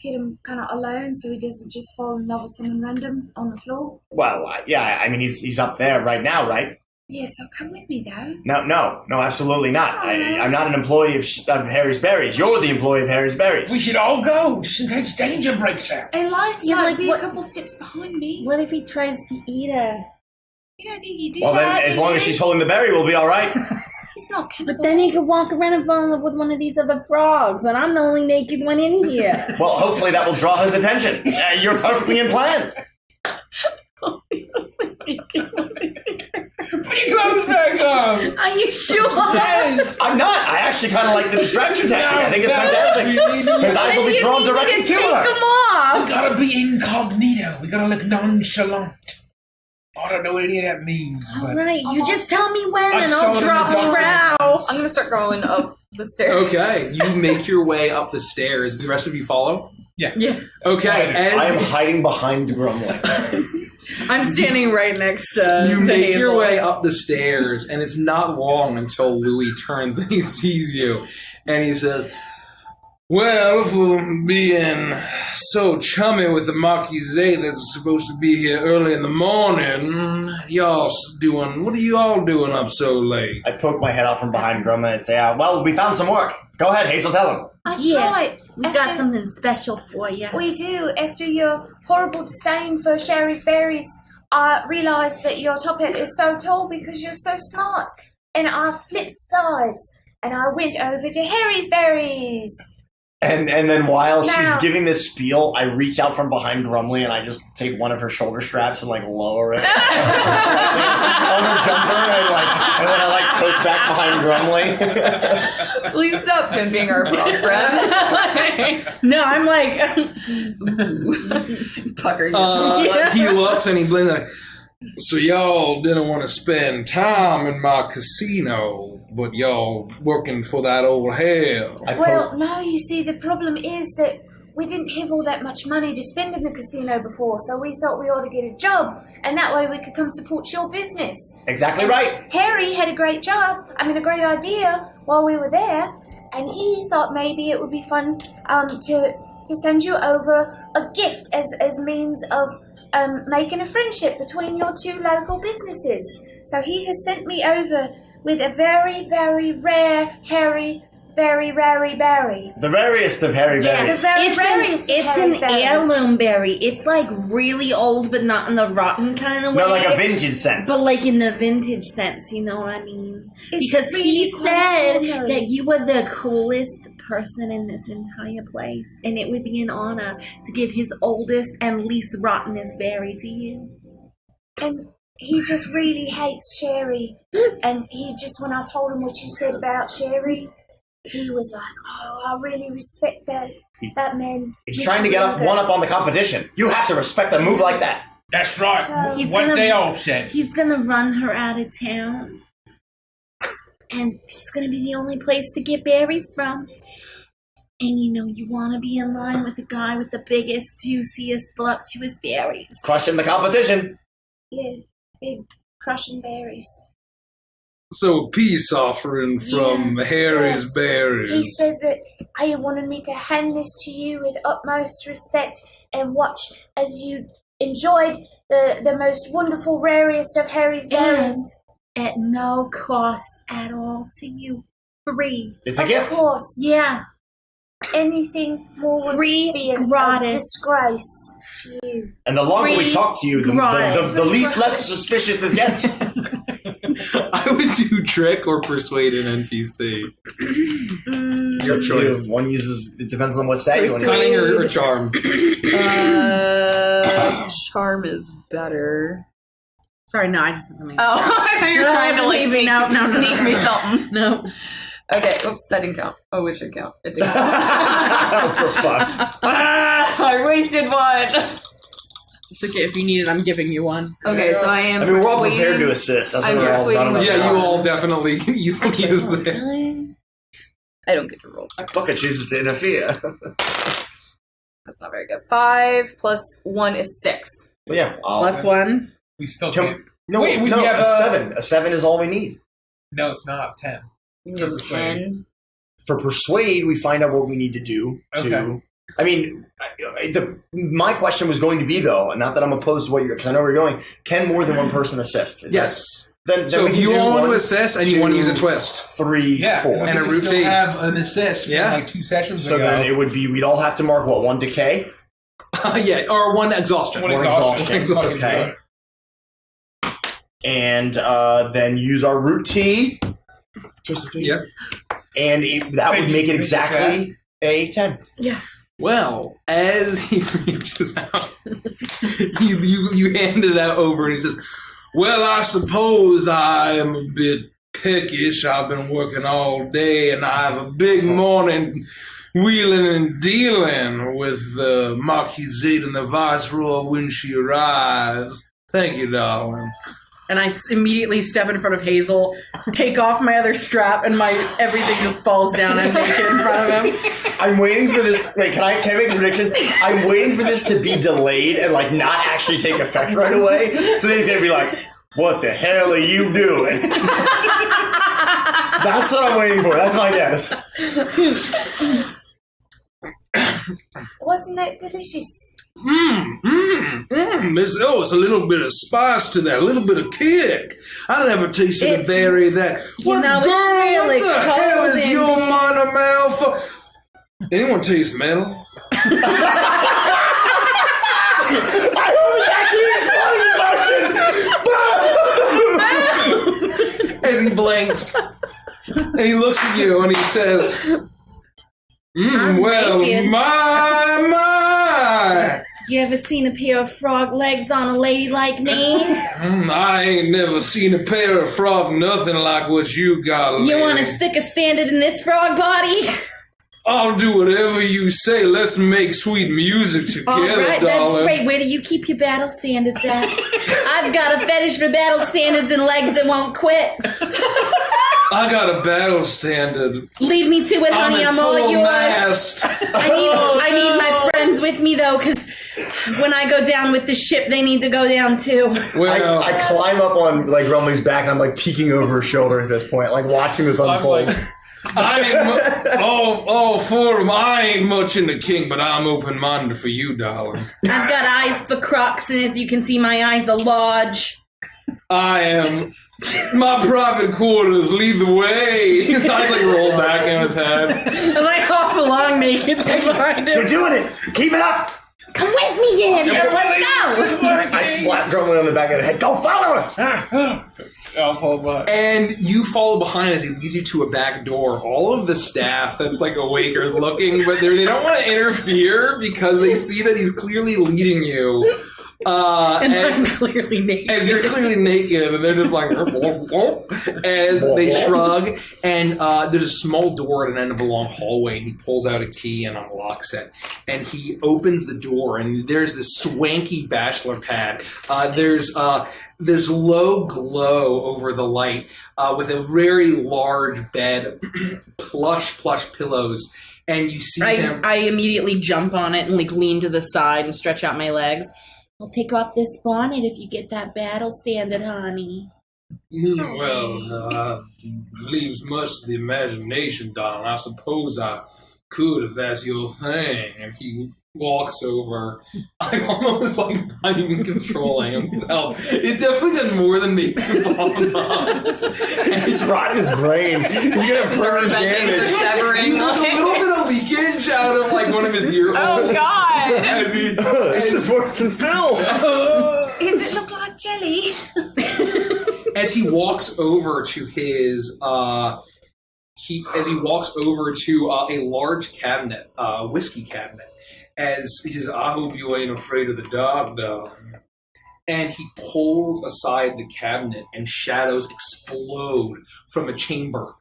get him kind of alone so he doesn't just fall in love with someone random on the floor? Well, yeah. I mean, he's up there right now, right? Yeah, so come with me though. No, absolutely not. I'm not an employee of Harry's Berries. You're the employee of Harry's Berries. We should all go, just in case danger breaks out. And Lice Yeah, might like be what- a couple steps behind me. What if he tries to eat her? You don't think you do Well, that? then, as do long you? as she's holding the berry, we'll be all right. He's not cannibal. But then he could walk around and fall in love with one of these other frogs, and I'm the only naked one in here. Well, hopefully that will draw his attention. You're perfectly in plan. Put your clothes back on. Are you sure? Yes. I'm not. I actually kind of like the distraction tactic. I think it's fantastic. His eyes will be drawn directly to Take her. them off. We gotta be incognito. We gotta look nonchalant. I don't know what any of that means. All But right, you just tell me when, I and saw I'll it in drop the around. documents. I'm gonna start going up the stairs. Okay, you make your way up the stairs. The rest of you follow? Yeah. Okay, I am as hiding behind Grumbling. I'm standing right next to you to make Hazel. your way up the stairs, and it's not long until Louis turns and he sees you, and he says, "Well, for being so chummy with the Marquise that's supposed to be here early in the morning, what are you all doing up so late?" I poke my head out from behind Grumbling and say, well, we found some work. Go ahead, Hazel, tell him. That's Yeah. right. We got After- something special for you. We do. After your horrible disdain for Sherry's berries, I realised that your top hat is so tall because you're so smart. And I flipped sides, and I went over to Harry's berries. And then while Now- she's giving this spiel, I reach out from behind Grumbly and I just take one of her shoulder straps and lower it on her jumper and then I poke back behind Grumbly. Please stop pimping our frog breath. No, I'm like, Pucker. He looks and he blinks like, "So y'all didn't want to spend time in my casino, but y'all working for that old hell." Well, no, you see, the problem is that we didn't have all that much money to spend in the casino before, so we thought we ought to get a job, and that way we could come support your business. Exactly right. Harry had a great great idea while we were there, and he thought maybe it would be fun to send you over a gift as means of making a friendship between your two local businesses. So he has sent me over with a very, very rare Harry Berry. The rariest of Harry berries. the very rarest of It's Harry's an berries. heirloom berry. It's really old, but not in the rotten kind of way. No, like a vintage sense. But in the vintage sense, you know what I mean? It's Because really he quite said extraordinary. that you were the coolest person in this entire place, and it would be an honor to give his oldest and least rottenest berry to you. And he just really hates Sherry. And he just, when I told him what you said about Sherry, he was like, "Oh, I really respect that man." He's trying to get one up on the competition. You have to respect a move like that. that's right. So- He's What gonna- they all said. He's gonna run her out of town, and he's gonna be the only place to get berries from. And you want to be in line with the guy with the biggest, juiciest, voluptuous berries. Crushing the competition. Yeah, big crushing berries. So, peace offering from Harry's Yes. berries. He said that he wanted me to hand this to you with utmost respect and watch as you enjoyed the most wonderful, rarest of Harry's berries. At no cost at all to you. Free. It's a Of gift. course, Yeah. anything more would Free, be a gratis. disgrace to you. And the longer we Free talk to you, gratis. the least less suspicious it gets. I would do trick or persuade an NPC. Your choice. One uses, it depends on what stat you want to Cunning use. or charm. Charm is better. sorry, no, I just said something. Oh, I thought you were No, trying to leaving. No, sneak me something. No. Okay, oops, that didn't count. Oh, it should count. It didn't count. We're fucked. I wasted one. It's okay. If you need it, I'm giving you one. Okay, so I am. I mean, we're all prepared to persuading- assist. That's I'm what we're all persuading done. the Yeah, you all definitely can easily use this. Really? I don't get to roll. Okay, Fuck it, chooses to interfere. that's not very good. 5 plus 1 is 6. But yeah, Plus one. We still Can- can't. no, Wait, we no, have a 7. A 7 is all we need. No, it's not 10. You can do 10. For persuade, we find out what we need to do to. Okay. I mean, my question was going to be though, not that I'm opposed to what you're, because I know where you're going. Can more than one person assist? Is Yes. that- then So we if can you do all want to 1, assist and you want to use a 2, twist. 3, Yeah, 4. because And a we still routine. have an assist from Yeah. like 2 sessions So ago. then it would be we'd all have to mark what, 1 decay, Yeah, or one exhaustion. One One exhaustion. exhaustion. Okay. And then use our root T. Twist of fate. Yep. And that would make it exactly a 10. Well, as he reaches out, you hand it out over and he says, Well, I suppose I am a bit peckish. I've been working all day, and I have a big morning wheeling and dealing with the Marquisate and the Viceroy when she arrives. Thank you, darling. And I immediately step in front of Hazel, take off my other strap, and my everything just falls down and naked in front of him. I'm waiting for this. Wait, can I make a prediction? I'm waiting for this to be delayed and like not actually take effect right away. So then he's gonna be like, "What the hell are you doing?" That's what I'm waiting for. That's my guess. Wasn't that delicious? It's a little bit of spice to that, a little bit of kick. I never tasted a berry that. What, know, it's girl, really what the hell cold is in your here. minor malfunction? Anyone taste metal? I was actually exploding motion. As he blinks, and he looks at you, and he says, I'm well, naked. my. You ever seen a pair of frog legs on a lady like me? I ain't never seen a pair of frog nothing like what you got, lady. You want to stick a standard in this frog body? I'll do whatever you say. Let's make sweet music together, All right, that's darling. great. Where do you keep your battle standards at? I've got a fetish for battle standards and legs that won't quit. I got a battle standard. Lead me to it, honey. I'm I'm at all full yours. mast. I need my friends with me though, because when I go down with the ship, they need to go down too. Well, I climb up on like Rumley's back and I'm like peeking over her shoulder at this point, like watching this unfold. I ain't all four of them. I ain't much in the king, but I'm open-minded for you, darling. I've got eyes for crocs, and as you can see, my eyes are large. I am. My private quarters lead the way. His eyes like roll back in his head. And I hop along naked behind You're him. doing it! Keep it up! Come with me, Yen. Let's go. I slap Grumley on the back of the head. Go follow us! I'll fall back. And you follow behind as he leads you to a back door. All of the staff that's like awake are looking, but they don't want to interfere because they see that he's clearly leading you. And I'm clearly naked. As you're clearly naked, and they're just like, as they shrug, and there's a small door at an end of a long hallway, and he pulls out a key and unlocks it. And he opens the door, and there's this swanky bachelor pad. There's low glow over the light, with a very large bed, plush pillows, and you see him. I immediately jump on it and like lean to the side and stretch out my legs. I'll take off this bonnet if you get that battle standard, honey. Well, leaves much to the imagination, darling. I suppose I could if that's your thing. And he walks over. I'm almost like not even controlling himself. It definitely done more than make him bomb up. And It's rotting his brain. He's gonna purge Nerve endings are damage. severing. there's a little bit of leakage out of like one of his ear holes. Oh God! As he, This is worse than Phil. Does it look like jelly? as he walks over to his a large cabinet, whiskey cabinet, as he says, I hope you ain't afraid of the dark, darling. And he pulls aside the cabinet, and shadows explode from a chamber,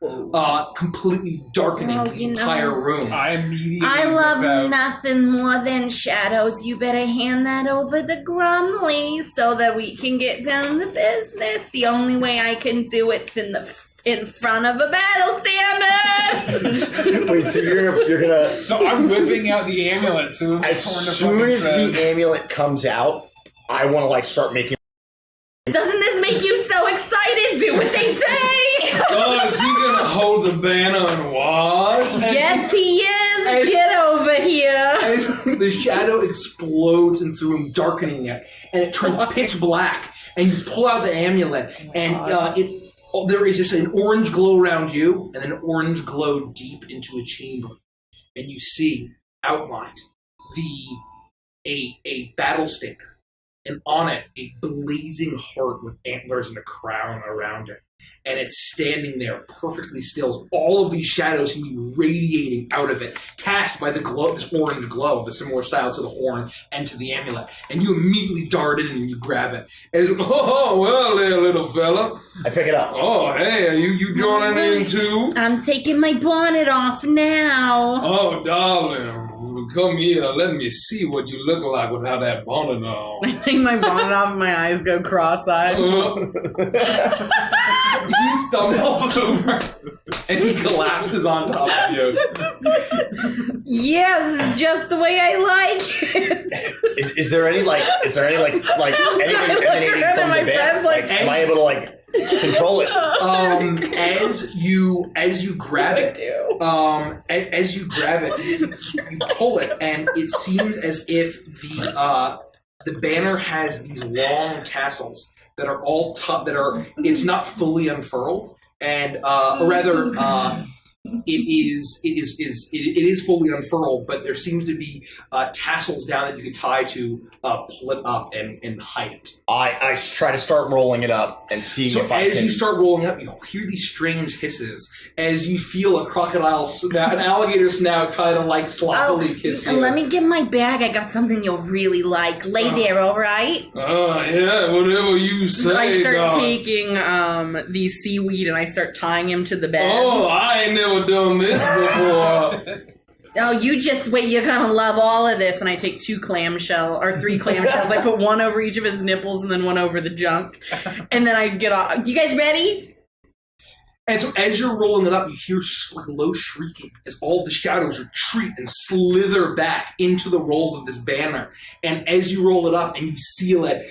completely darkening Oh, the you know. entire room. I immediately I love whip out. nothing more than shadows. You better hand that over to Grumley so that we can get down to business. The only way I can do it's in front of a battle standard. Wait, so you're gonna So I'm whipping out the amulet. So as soon as the amulet comes out, I want to like start making. Doesn't this make you so excited? Do what they say. Oh, is he gonna hold the banner and watch? And Yes, he is. And- Get over here. as the shadow explodes into the room, darkening it, and it turns pitch black. And you pull out the amulet, and there is just an orange glow around you, and an orange glow deep into a chamber, and you see outlined a battle standard, and on it a blazing heart with antlers and a crown around it. and it's standing there perfectly still. All of these shadows seem to be radiating out of it, cast by the glow, this orange glow of a similar style to the horn and to the amulet. And you immediately dart in and you grab it. And it's, oh, well there, little fella. I pick it up. Oh, hey, are you joining in too? I'm taking my bonnet off now. Oh, darling. Come here, let me see what you look like without that bonnet on. I take my bonnet off and my eyes go cross-eyed. He stumbles over and he collapses on top of you. Yeah, this is just the way I like it. Is there any anything emanating from the band? Like, am I able to control it? As you grab it, you pull it, and it seems as if the banner has these long tassels that are all it's not fully unfurled, and or rather it is fully unfurled, but there seems to be tassels down that you can tie to pull it up and hide it. I try to start rolling it up and see if I can. So as you start rolling up, you hear these strange hisses as you feel a crocodile snout, an alligator snout try to sloppily kiss you. Let me get my bag. I got something you'll really like. Lay there, all right? Yeah, whatever you say. I start taking the seaweed and I start tying him to the bed. Oh, I ain't never done this before. Oh, you just wait. You're going to love all of this. And I take 3 clamshells. I put one over each of his nipples and then one over the junk. And then I get off. You guys ready? And so as you're rolling it up, you hear low shrieking as all the shadows retreat and slither back into the rolls of this banner. And as you roll it up and you seal it,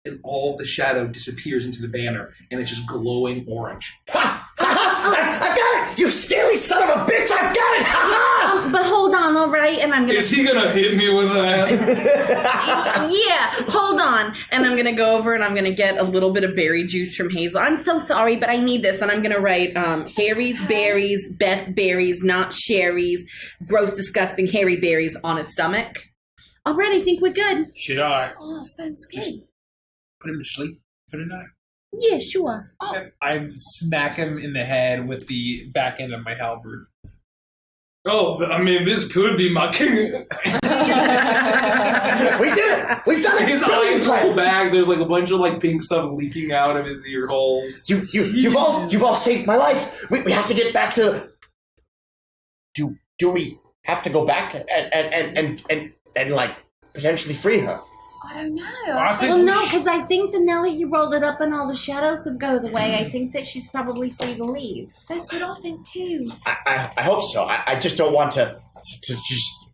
and all the shadow disappears into the banner, and it's just glowing orange. Ha! I've got it! You scaly son of a bitch! I've got it! Ha! But hold on, all right? And I'm gonna. Is he gonna hit me with that? Yeah, hold on. And I'm gonna go over and I'm gonna get a little bit of berry juice from Hazel. I'm so sorry, but I need this. And I'm gonna write Harry's berries, best berries, not Sherry's, gross, disgusting hairy berries on his stomach. All right, I think we're good. Should I Oh, sounds good. put him to sleep for the night? Yeah, sure. I smack him in the head with the back end of my halberd. Oh, I mean, this could be my king. We did it! We've done it! His eyes roll back. There's a bunch of pink stuff leaking out of his ear holes. You've all saved my life. We have to get back to. Do we have to go back and potentially free her? I don't know. Well, no, because I think the now that you rolled it up and all the shadows have go away, I think that she's probably free to leave. That's what I think too. I hope so. I just don't want to just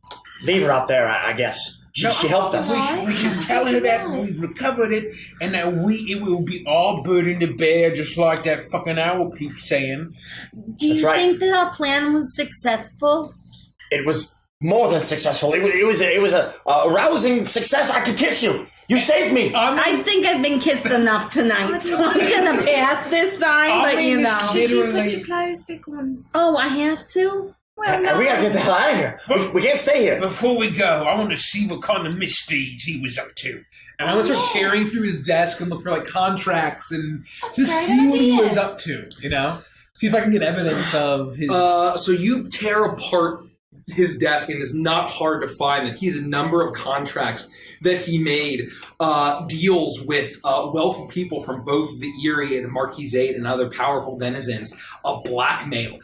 leave her out there, I guess. She helped us. We should tell her that we've recovered it and that it will be all burdened to bear, just like that fucking owl keeps saying. Do you That's right. think that our plan was successful? It was more than successful. It was a rousing success. I could kiss you. You saved me. I think I've been kissed enough tonight, so I'm gonna pass this time. But you know, Should you put your clothes, big one? oh, I have to. Well, no. We gotta get the hell out of here. We can't stay here. Before we go, I want to see what kind of misdeeds he was up to. And I want to start tearing through his desk and look for contracts and just see what he was up to, See if I can get evidence of his... So you tear apart his desk, and it's not hard to find that he's a number of contracts that he made, deals with wealthy people from both the Erie and the Marquisate and other powerful denizens, blackmail,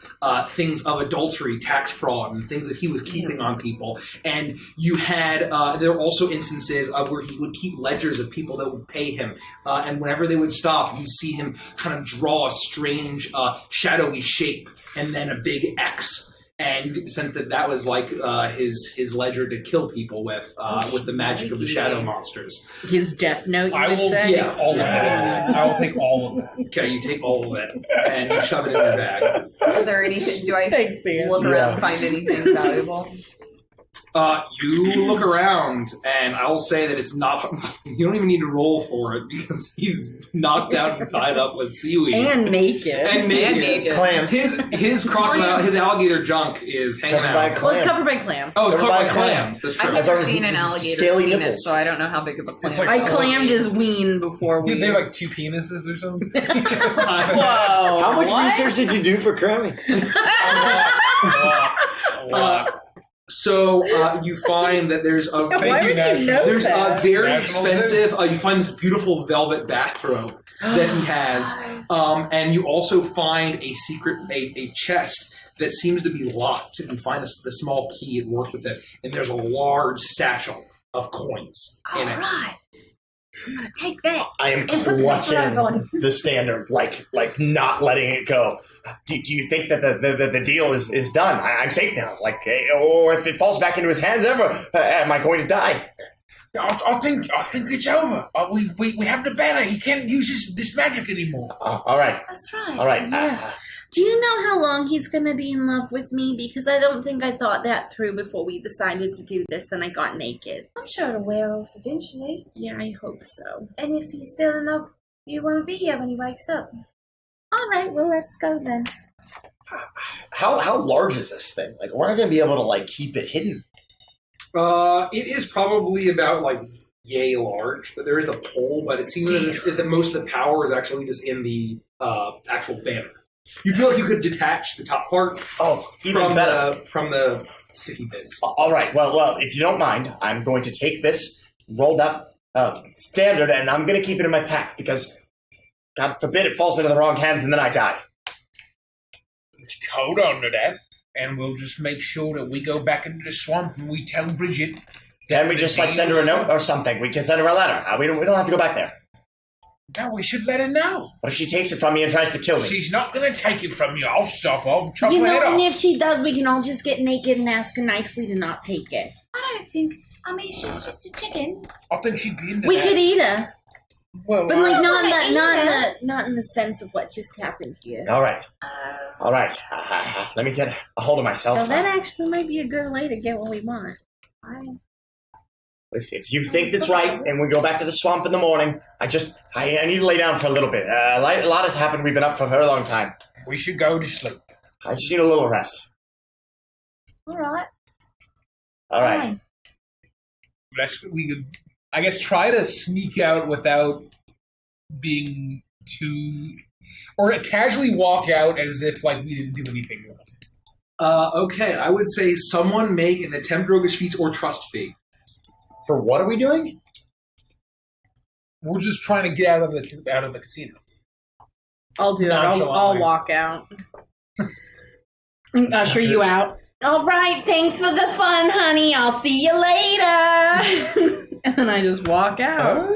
things of adultery, tax fraud, and things that he was keeping on people. And you had, there were also instances where he would keep ledgers of people that would pay him, and whenever they would stop, you'd see him kind of draw a strange, shadowy shape, and then a big X. And you get the sense that was his ledger to kill people with the magic of the shadow monsters. His death note, you I would will say? take all of it. I will take all of it. Okay, you take all of it and you shove it in your bag. Is there anything? Do I Thanks, Ian. look around and find anything valuable? You look around, and I will say that it's not. You don't even need to roll for it because he's knocked out and tied up with seaweed And naked. and naked. Clams. His crocodile, his alligator junk is hanging Covered by out. Well, it's clam. covered by clam. Oh, it's covered covered by by clam. clams. That's true. I've As never long as seen an it's alligator's scaly penis, nipples. so I don't know how big of a clam. It's like- I clammed his ween before we. They have like 2 penises or something. Whoa! How much what? research did you do for cramming? So you find that there's a Why would you know there's a that? very National expensive. You find this beautiful velvet bathrobe that he has, and you also find a secret a chest that seems to be locked. And you find the small key. It works with it, and there's a large satchel of coins in it. Alright. I'm gonna take that. I am And put the clutching robe on. the standard, like not letting it go. Do you think that the deal is done? I'm safe now. Like, or if it falls back into his hands ever, am I going to die? I think it's over. We have the banner. He can't use this magic anymore. All right, That's right. all right. Yeah. Do you know how long he's gonna be in love with me? Because I don't think I thought that through before we decided to do this and I got naked. I'm sure it'll wear off eventually. Yeah, I hope so. And if he's still in love, you won't be here when he wakes up. Alright, well let's go then. How large is this thing? Like, we're not going to be able to like keep it hidden. It is probably about like yay large, but there is a pole. But it seems that most of the power is actually just in the actual banner. You feel like you could detach the top part Oh, even better. from the sticky bits. All right. Well, if you don't mind, I'm going to take this rolled up standard, and I'm going to keep it in my pack because, God forbid, it falls into the wrong hands and then I die. Let's hold on to that, and we'll just make sure that we go back into the swamp and we tell Bridget. Can we just like send her a note or something? We can send her a letter. We don't have to go back there. No, we should let her know. What if she takes it from me and tries to kill me? She's not going to take it from you. I'll stop her. I'll chop You her know, head and off. if she does, we can all just get naked and ask her nicely to not take it. I don't think. I mean, she's just a chicken. I think she'd be into We that. could eat her, Well, but like I not in wanna eat not in the sense of what just happened here. All right. Let me get a hold of myself. So that actually might be a good way to get what we want. If you think that's right, and we go back to the swamp in the morning, I need to lay down for a little bit. A lot has happened. We've been up for a very long time. we should go to sleep. I just need a little rest. All right. All right. Fine. We could, I guess, try to sneak out without being too, or casually walk out as if like we didn't do anything wrong. Okay, I would say someone make an attempt roguish feats or trust fee. For what are we doing? We're just trying to get out of the casino. I'll do it. I'll Nonchalantly. walk out. Usher you out. All right, thanks for the fun, honey. I'll see you later. And then I just walk out.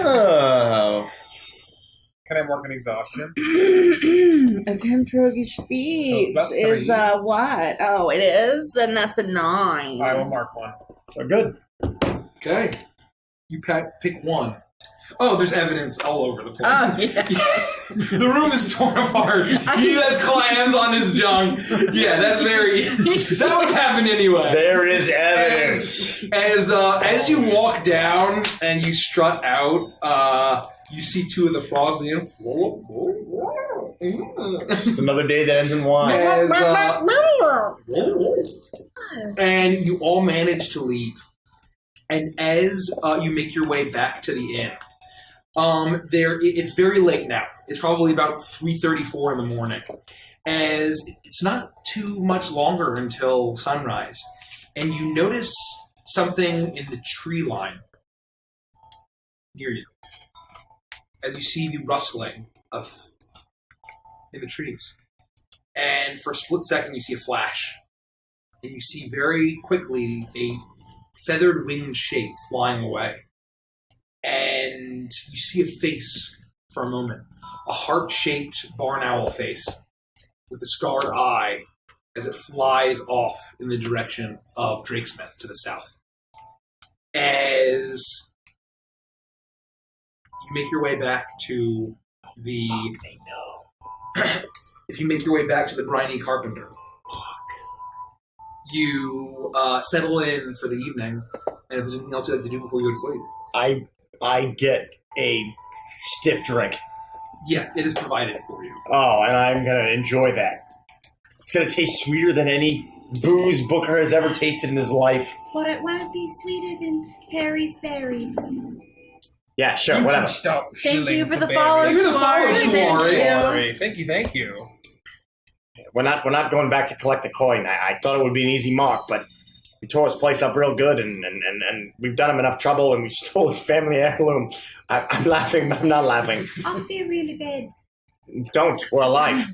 Oh. Can I mark an exhaustion? Attempt roguish feats that's is 3. what? Oh, it is? Then that's a 9. I will mark one. We're good. Okay. You pick one. Oh, there's evidence all over the place. Oh, yeah. The room is torn apart. He has clams on his junk. Yeah, that's very... That would happen anyway. There is evidence. As you walk down and you strut out, you see two of the frogs. Just another day that ends in Y. And you all manage to leave. And as you make your way back to the inn, it's very late now. It's probably about 3:34 in the morning. As it's not too much longer until sunrise, and you notice something in the tree line near you. As you see the rustling in the trees, and for a split second you see a flash, and you see very quickly a feathered winged shape flying away. And you see a face for a moment. A heart-shaped barn owl face with a scarred eye as it flies off in the direction of Drakesmith to the south. As you make your way back to the... They know. If you make your way back to the Briny Carpenter, you settle in for the evening, and if there's anything else you'd like to do before you go to sleep. I get a stiff drink. Yeah, it is provided for you. Oh, and I'm going to enjoy that. It's going to taste sweeter than any booze Booker has ever tasted in his life. But it won't be sweeter than Harry's berries. Yeah, sure, You whatever. can stop Thank shilling you for the berries. follow, Thank you for the follow, Tuari. Tuari. Thank you. Thank you. We're not going back to collect the coin. I thought it would be an easy mark, but we tore his place up real good, and we've done him enough trouble, and we stole his family heirloom. I'm laughing, but I'm not laughing. I feel really bad. Don't. We're alive.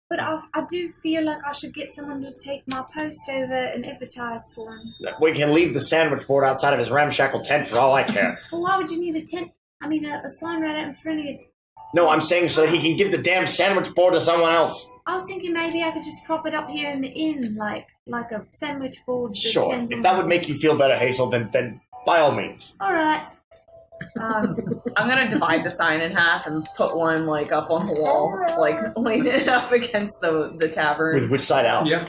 But I do feel like I should get someone to take my post over and advertise for him. We can leave the sandwich board outside of his ramshackle tent for all I care. Well, why would you need a tent? I mean, a sign right out in front of you. No, I'm saying so that he can give the damn sandwich board to someone else. I was thinking maybe I could just prop it up here in the inn, like a sandwich board. That Sure. stands If on that the- would make you feel better, Hazel, then by all means. All right. I'm gonna divide the sign in half and put one like up on the wall, like lean it up against the tavern. With which side out? Yeah.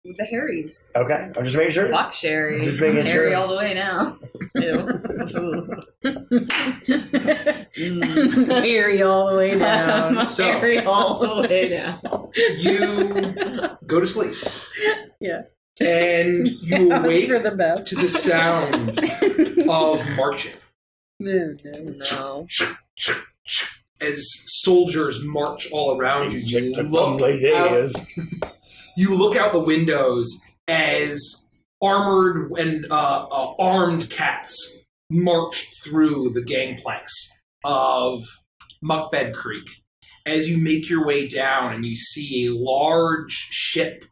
With the Harrys. Okay, I'm just making sure. Fuck Sherry. Just making Harry sure. all the way now. Ew. Harry all the way down. So- Harry all the way down. You go to sleep. Yeah. And you awake For the best. to the sound of marching. No. As soldiers march all around you, you look out the windows as armored and armed cats march through the gangplanks of Muckbed Creek. As you make your way down and you see a large ship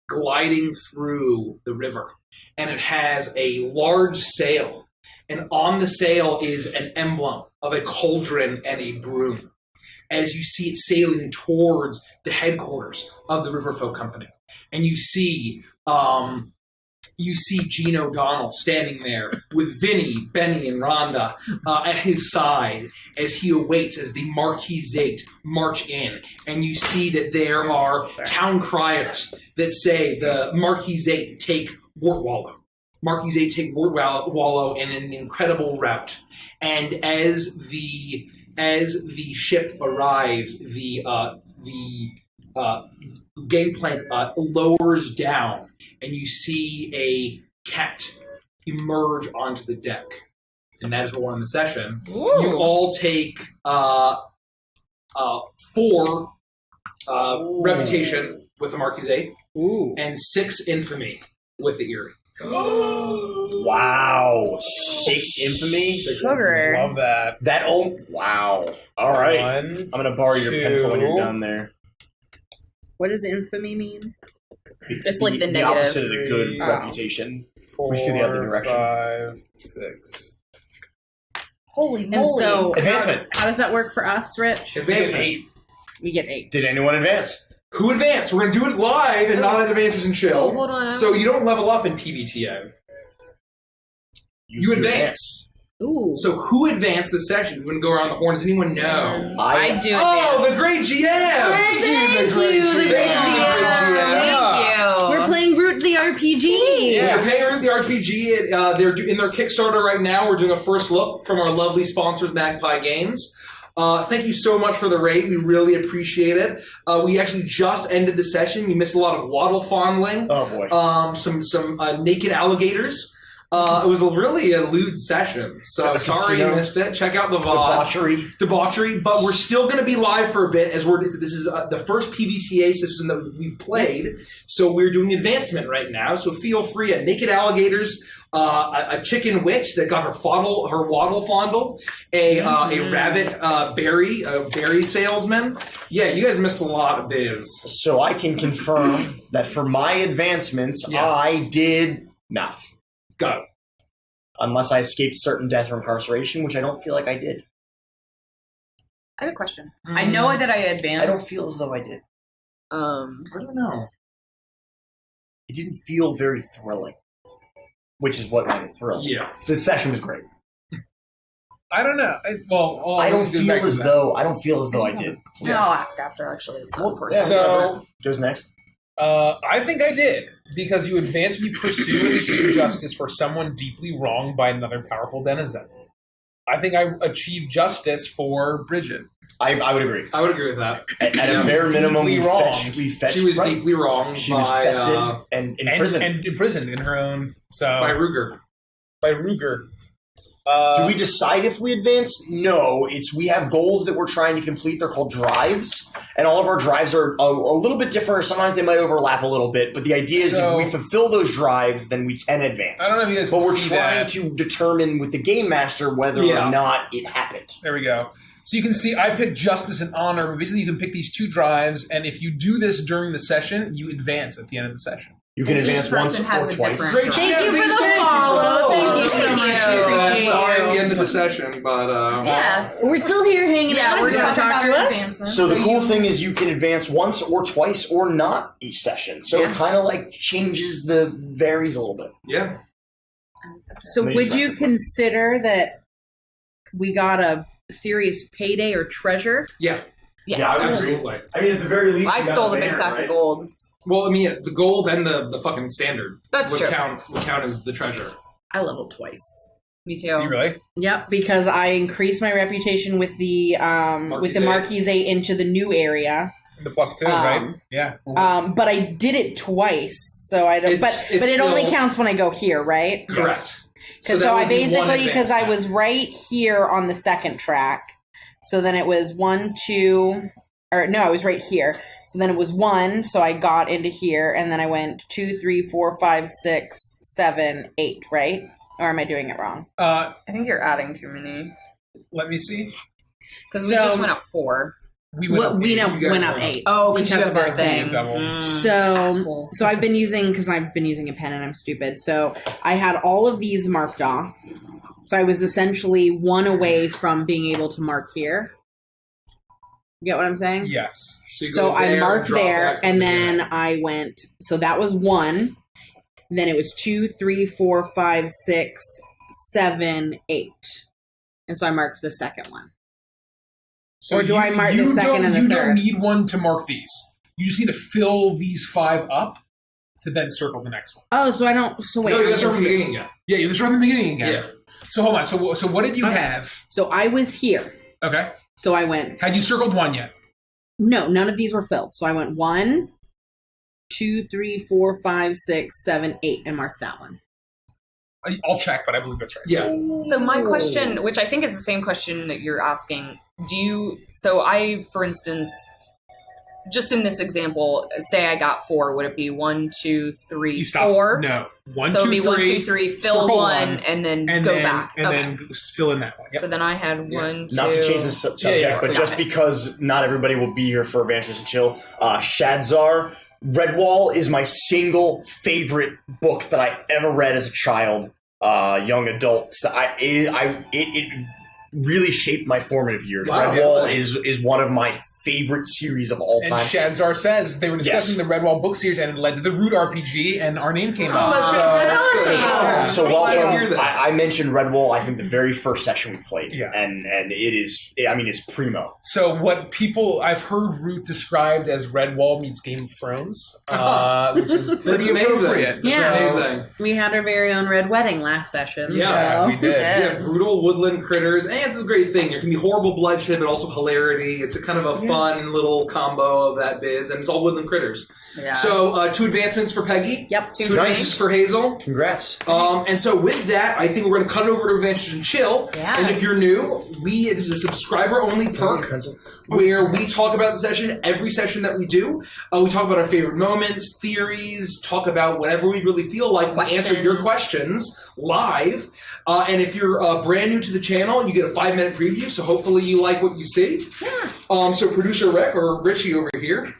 gliding through the river, and it has a large sail. And on the sail is an emblem of a cauldron and a broom, as you see it sailing towards the headquarters of the Riverfolk Company. And you see Gene O'Donnell standing there with Vinny, Benny, and Rhonda at his side as he awaits as the Marquisate march in. And you see that there are town criers that say the Marquisate take Wortwallow. Marquisate take Wortwallow in an incredible rout. And as the ship arrives, the gangplank lowers down, and you see a cat emerge onto the deck. And that is where we're in the session. Ooh. You all take 4 reputation with the Marquisate, and 6 infamy with the Eerie. Wow. 6 infamy? Sugar. Love that. Wow. All right. 1, I'm going to borrow your 2. pencil when you're done there. What does infamy mean? It's like the negative. opposite of the good 3, reputation. 4, We should do the other direction. 5, 6. Holy moly. And so, Advancement. how does that work for us, Rich? Advancement. 8. We get 8. Did anyone advance? Who advanced? We're going to do it live and not at Adventures and Chill. Oh, hold on. So you don't level up in PBTA. You advance. Ooh. So who advanced the session? You want to go around the horn? Does anyone know? I do. Oh, advance. the great GM! Thank you, the great GM. We're playing Root the RPG. Yeah, playing the RPG. They're in their Kickstarter right now. We're doing a first look from our lovely sponsors, Magpie Games. Thank you so much for the raid. We really appreciate it. We actually just ended the session. You missed a lot of waddle fondling. Oh, boy. Some naked alligators. It was really a lewd session. So sorry you missed it. Check out the VOD. Debauchery. But we're still going to be live for a bit as this is the first PBTA system that we've played. So we're doing advancement right now. So feel free. Naked alligators, a chicken witch that got her waddle fondled, a rabbit berry salesman. Yeah, you guys missed a lot of biz. So I can confirm that for my advancements, Yes. I did not. Go. Unless I escaped certain death or incarceration, which I don't feel like I did. I have a question. I know that I advanced. I don't feel as though I did. I don't know. It didn't feel very thrilling, which is what made it thrills. Yeah. The session was great. I don't know. I don't feel as though I did. No, I'll ask after. Actually, it's not Well, personal. So Goes next. I think I did. Because you advance when you pursue and achieve justice for someone deeply wronged by another powerful denizen. I think I achieved justice for Bridget. I would agree. I would agree with that. At a bare minimum, we fetched. She was right? deeply wronged She was thefted and imprisoned. And imprisoned in her own... by Ruger. By Ruger. Do we decide if we advance? No. We have goals that we're trying to complete. They're called drives. And all of our drives are a little bit different. Sometimes they might overlap a little bit. But the idea is if we fulfill those drives, then we can advance. I don't know if you guys But can we're see trying that. to determine with the Game Master whether or not it happened. There we go. So you can see I picked Justice and Honor. But basically, you can pick these 2 drives. And if you do this during the session, you advance at the end of the session. You can And each advance once person or has a twice. different Thank you for the follow. Thank you so much. Sorry at the end of the session, but Yeah. We're still here hanging out. Yeah, we're You wanna talking talk about to our us? advancements. So the cool you- thing is you can advance once or twice or not each session. So it kind of like changes varies a little bit. yeah. So Many would you special- consider that we got a serious payday or treasure? Yeah. Yes. Yeah, I would agree. Absolutely. I mean, at the very least, I you got stole the big banner, sack right? of gold. Well, I mean, the gold and the fucking standard That's would true. count as the treasure. I leveled twice. Me too. You really? Yep, because I increased my reputation with the Marquise Marquise 8 into the new area. The +2, right? Yeah. But I did it twice, so I don't. It's But it only still- counts when I go here, right? Correct. So that I would be one basically, because I advancement. was right here on the second track, so then it was 1, 2, or no, I was right here. So then it was 1, so I got into here, and then I went 2, 3, 4, 5, 6, 7, 8, right? Or am I doing it wrong? I think you're adding too many. Let me see. Because we So- just went up 4. We went up We eight. know You guys went up are- 8. Oh, because you Because have of that our thing. Double. So Assholes. I've been using a pen and I'm stupid. So I had all of these marked off. So I was essentially 1 away from being able to mark here. You get what I'm saying? Yes. you So go I there, marked drop there, back and from then there. I went. So that was 1. Then it was 2, 3, 4, 5, 6, 7, 8, and so I marked the second one. So Or do I mark the you second don't- and the You third? don't need one to mark these. You just need to fill these 5 up to then circle the next one. Oh, so I don't. So wait. No, you I'm guys are from the confused. beginning again. Yeah, you just run the beginning again. Yeah. So hold on. So what did you Okay. have? So I was here. Okay. So I went. Had you circled 1 yet? No, none of these were filled. So I went 1, 2, 3, 4, 5, 6, 7, 8, and marked that one. I'll check, but I believe that's right. Yeah. So my question, which I think is the same question that you're asking, so I, for instance, just in this example, say I got 4, would it be 1, 2, 3, You stop. 4? No. 1, So 2, it'd be 1, 2, 3, fill circle 1, and then go back. And Okay. then fill in that one. Yep. So then I had 1, 2. Not to change the subject, yeah, but got just it. because not everybody will be here for Adventures and Chill, Shadzar, Redwall is my single favorite book that I ever read as a child, young adult. So it really shaped my formative years. Wow. Redwall is one of my favorite series of all And time. Shadzar says they were discussing the Redwall book series and it led to the Root RPG, and our name came up. that's So- fantastic. Yeah. So I'm glad to hear welcome. that. I mentioned Redwall. I think the very first session we played, Yeah. and it is. I mean, it's primo. So what I've heard Root described as Redwall meets Game of Thrones, which is That's pretty amazing. appropriate. Yeah. So- Amazing. We had our very own red wedding last session. Yeah, so. we did. Yeah, brutal woodland critters, and it's a great thing. There can be horrible bloodshed, but also hilarity. It's a kind of a fun little combo of that biz, and it's all woodland critters. Yeah. So, 2 advancements for Peggy. Yep. 2 2 for advancements me. for Hazel. Congrats. And so with that, I think we're going to cut it over to Adventures and Chill. Yeah. And if you're new, it is a subscriber-only perk where we talk about the session, every session that we do. We talk about our favorite moments, theories, talk about whatever we really feel like. We answer your questions live. And if you're brand new to the channel, you get a 5-minute preview, so hopefully you like what you see. Yeah. So producer Rick, or Richie over here,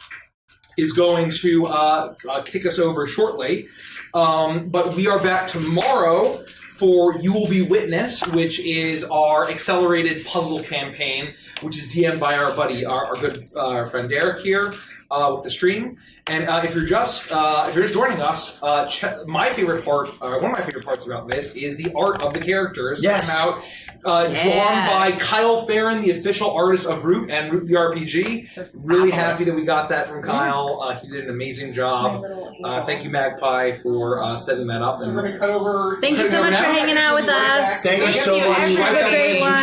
is going to kick us over shortly. But we are back tomorrow for You Will Be Witness, which is our accelerated puzzle campaign, which is DM'd by our buddy, our good friend Derek here. with the stream. And if you're just joining us, my favorite part, one of my favorite parts about this is the art of the characters. Yes. Drawn by Kyle Farron, the official artist of Root and Root the RPG. Really happy that we got that from Kyle. He did an amazing job. Thank you, Magpie, for setting that up. So we're going to cut over. Thank you so much for hanging out with us. Thank you so much. Have a great one.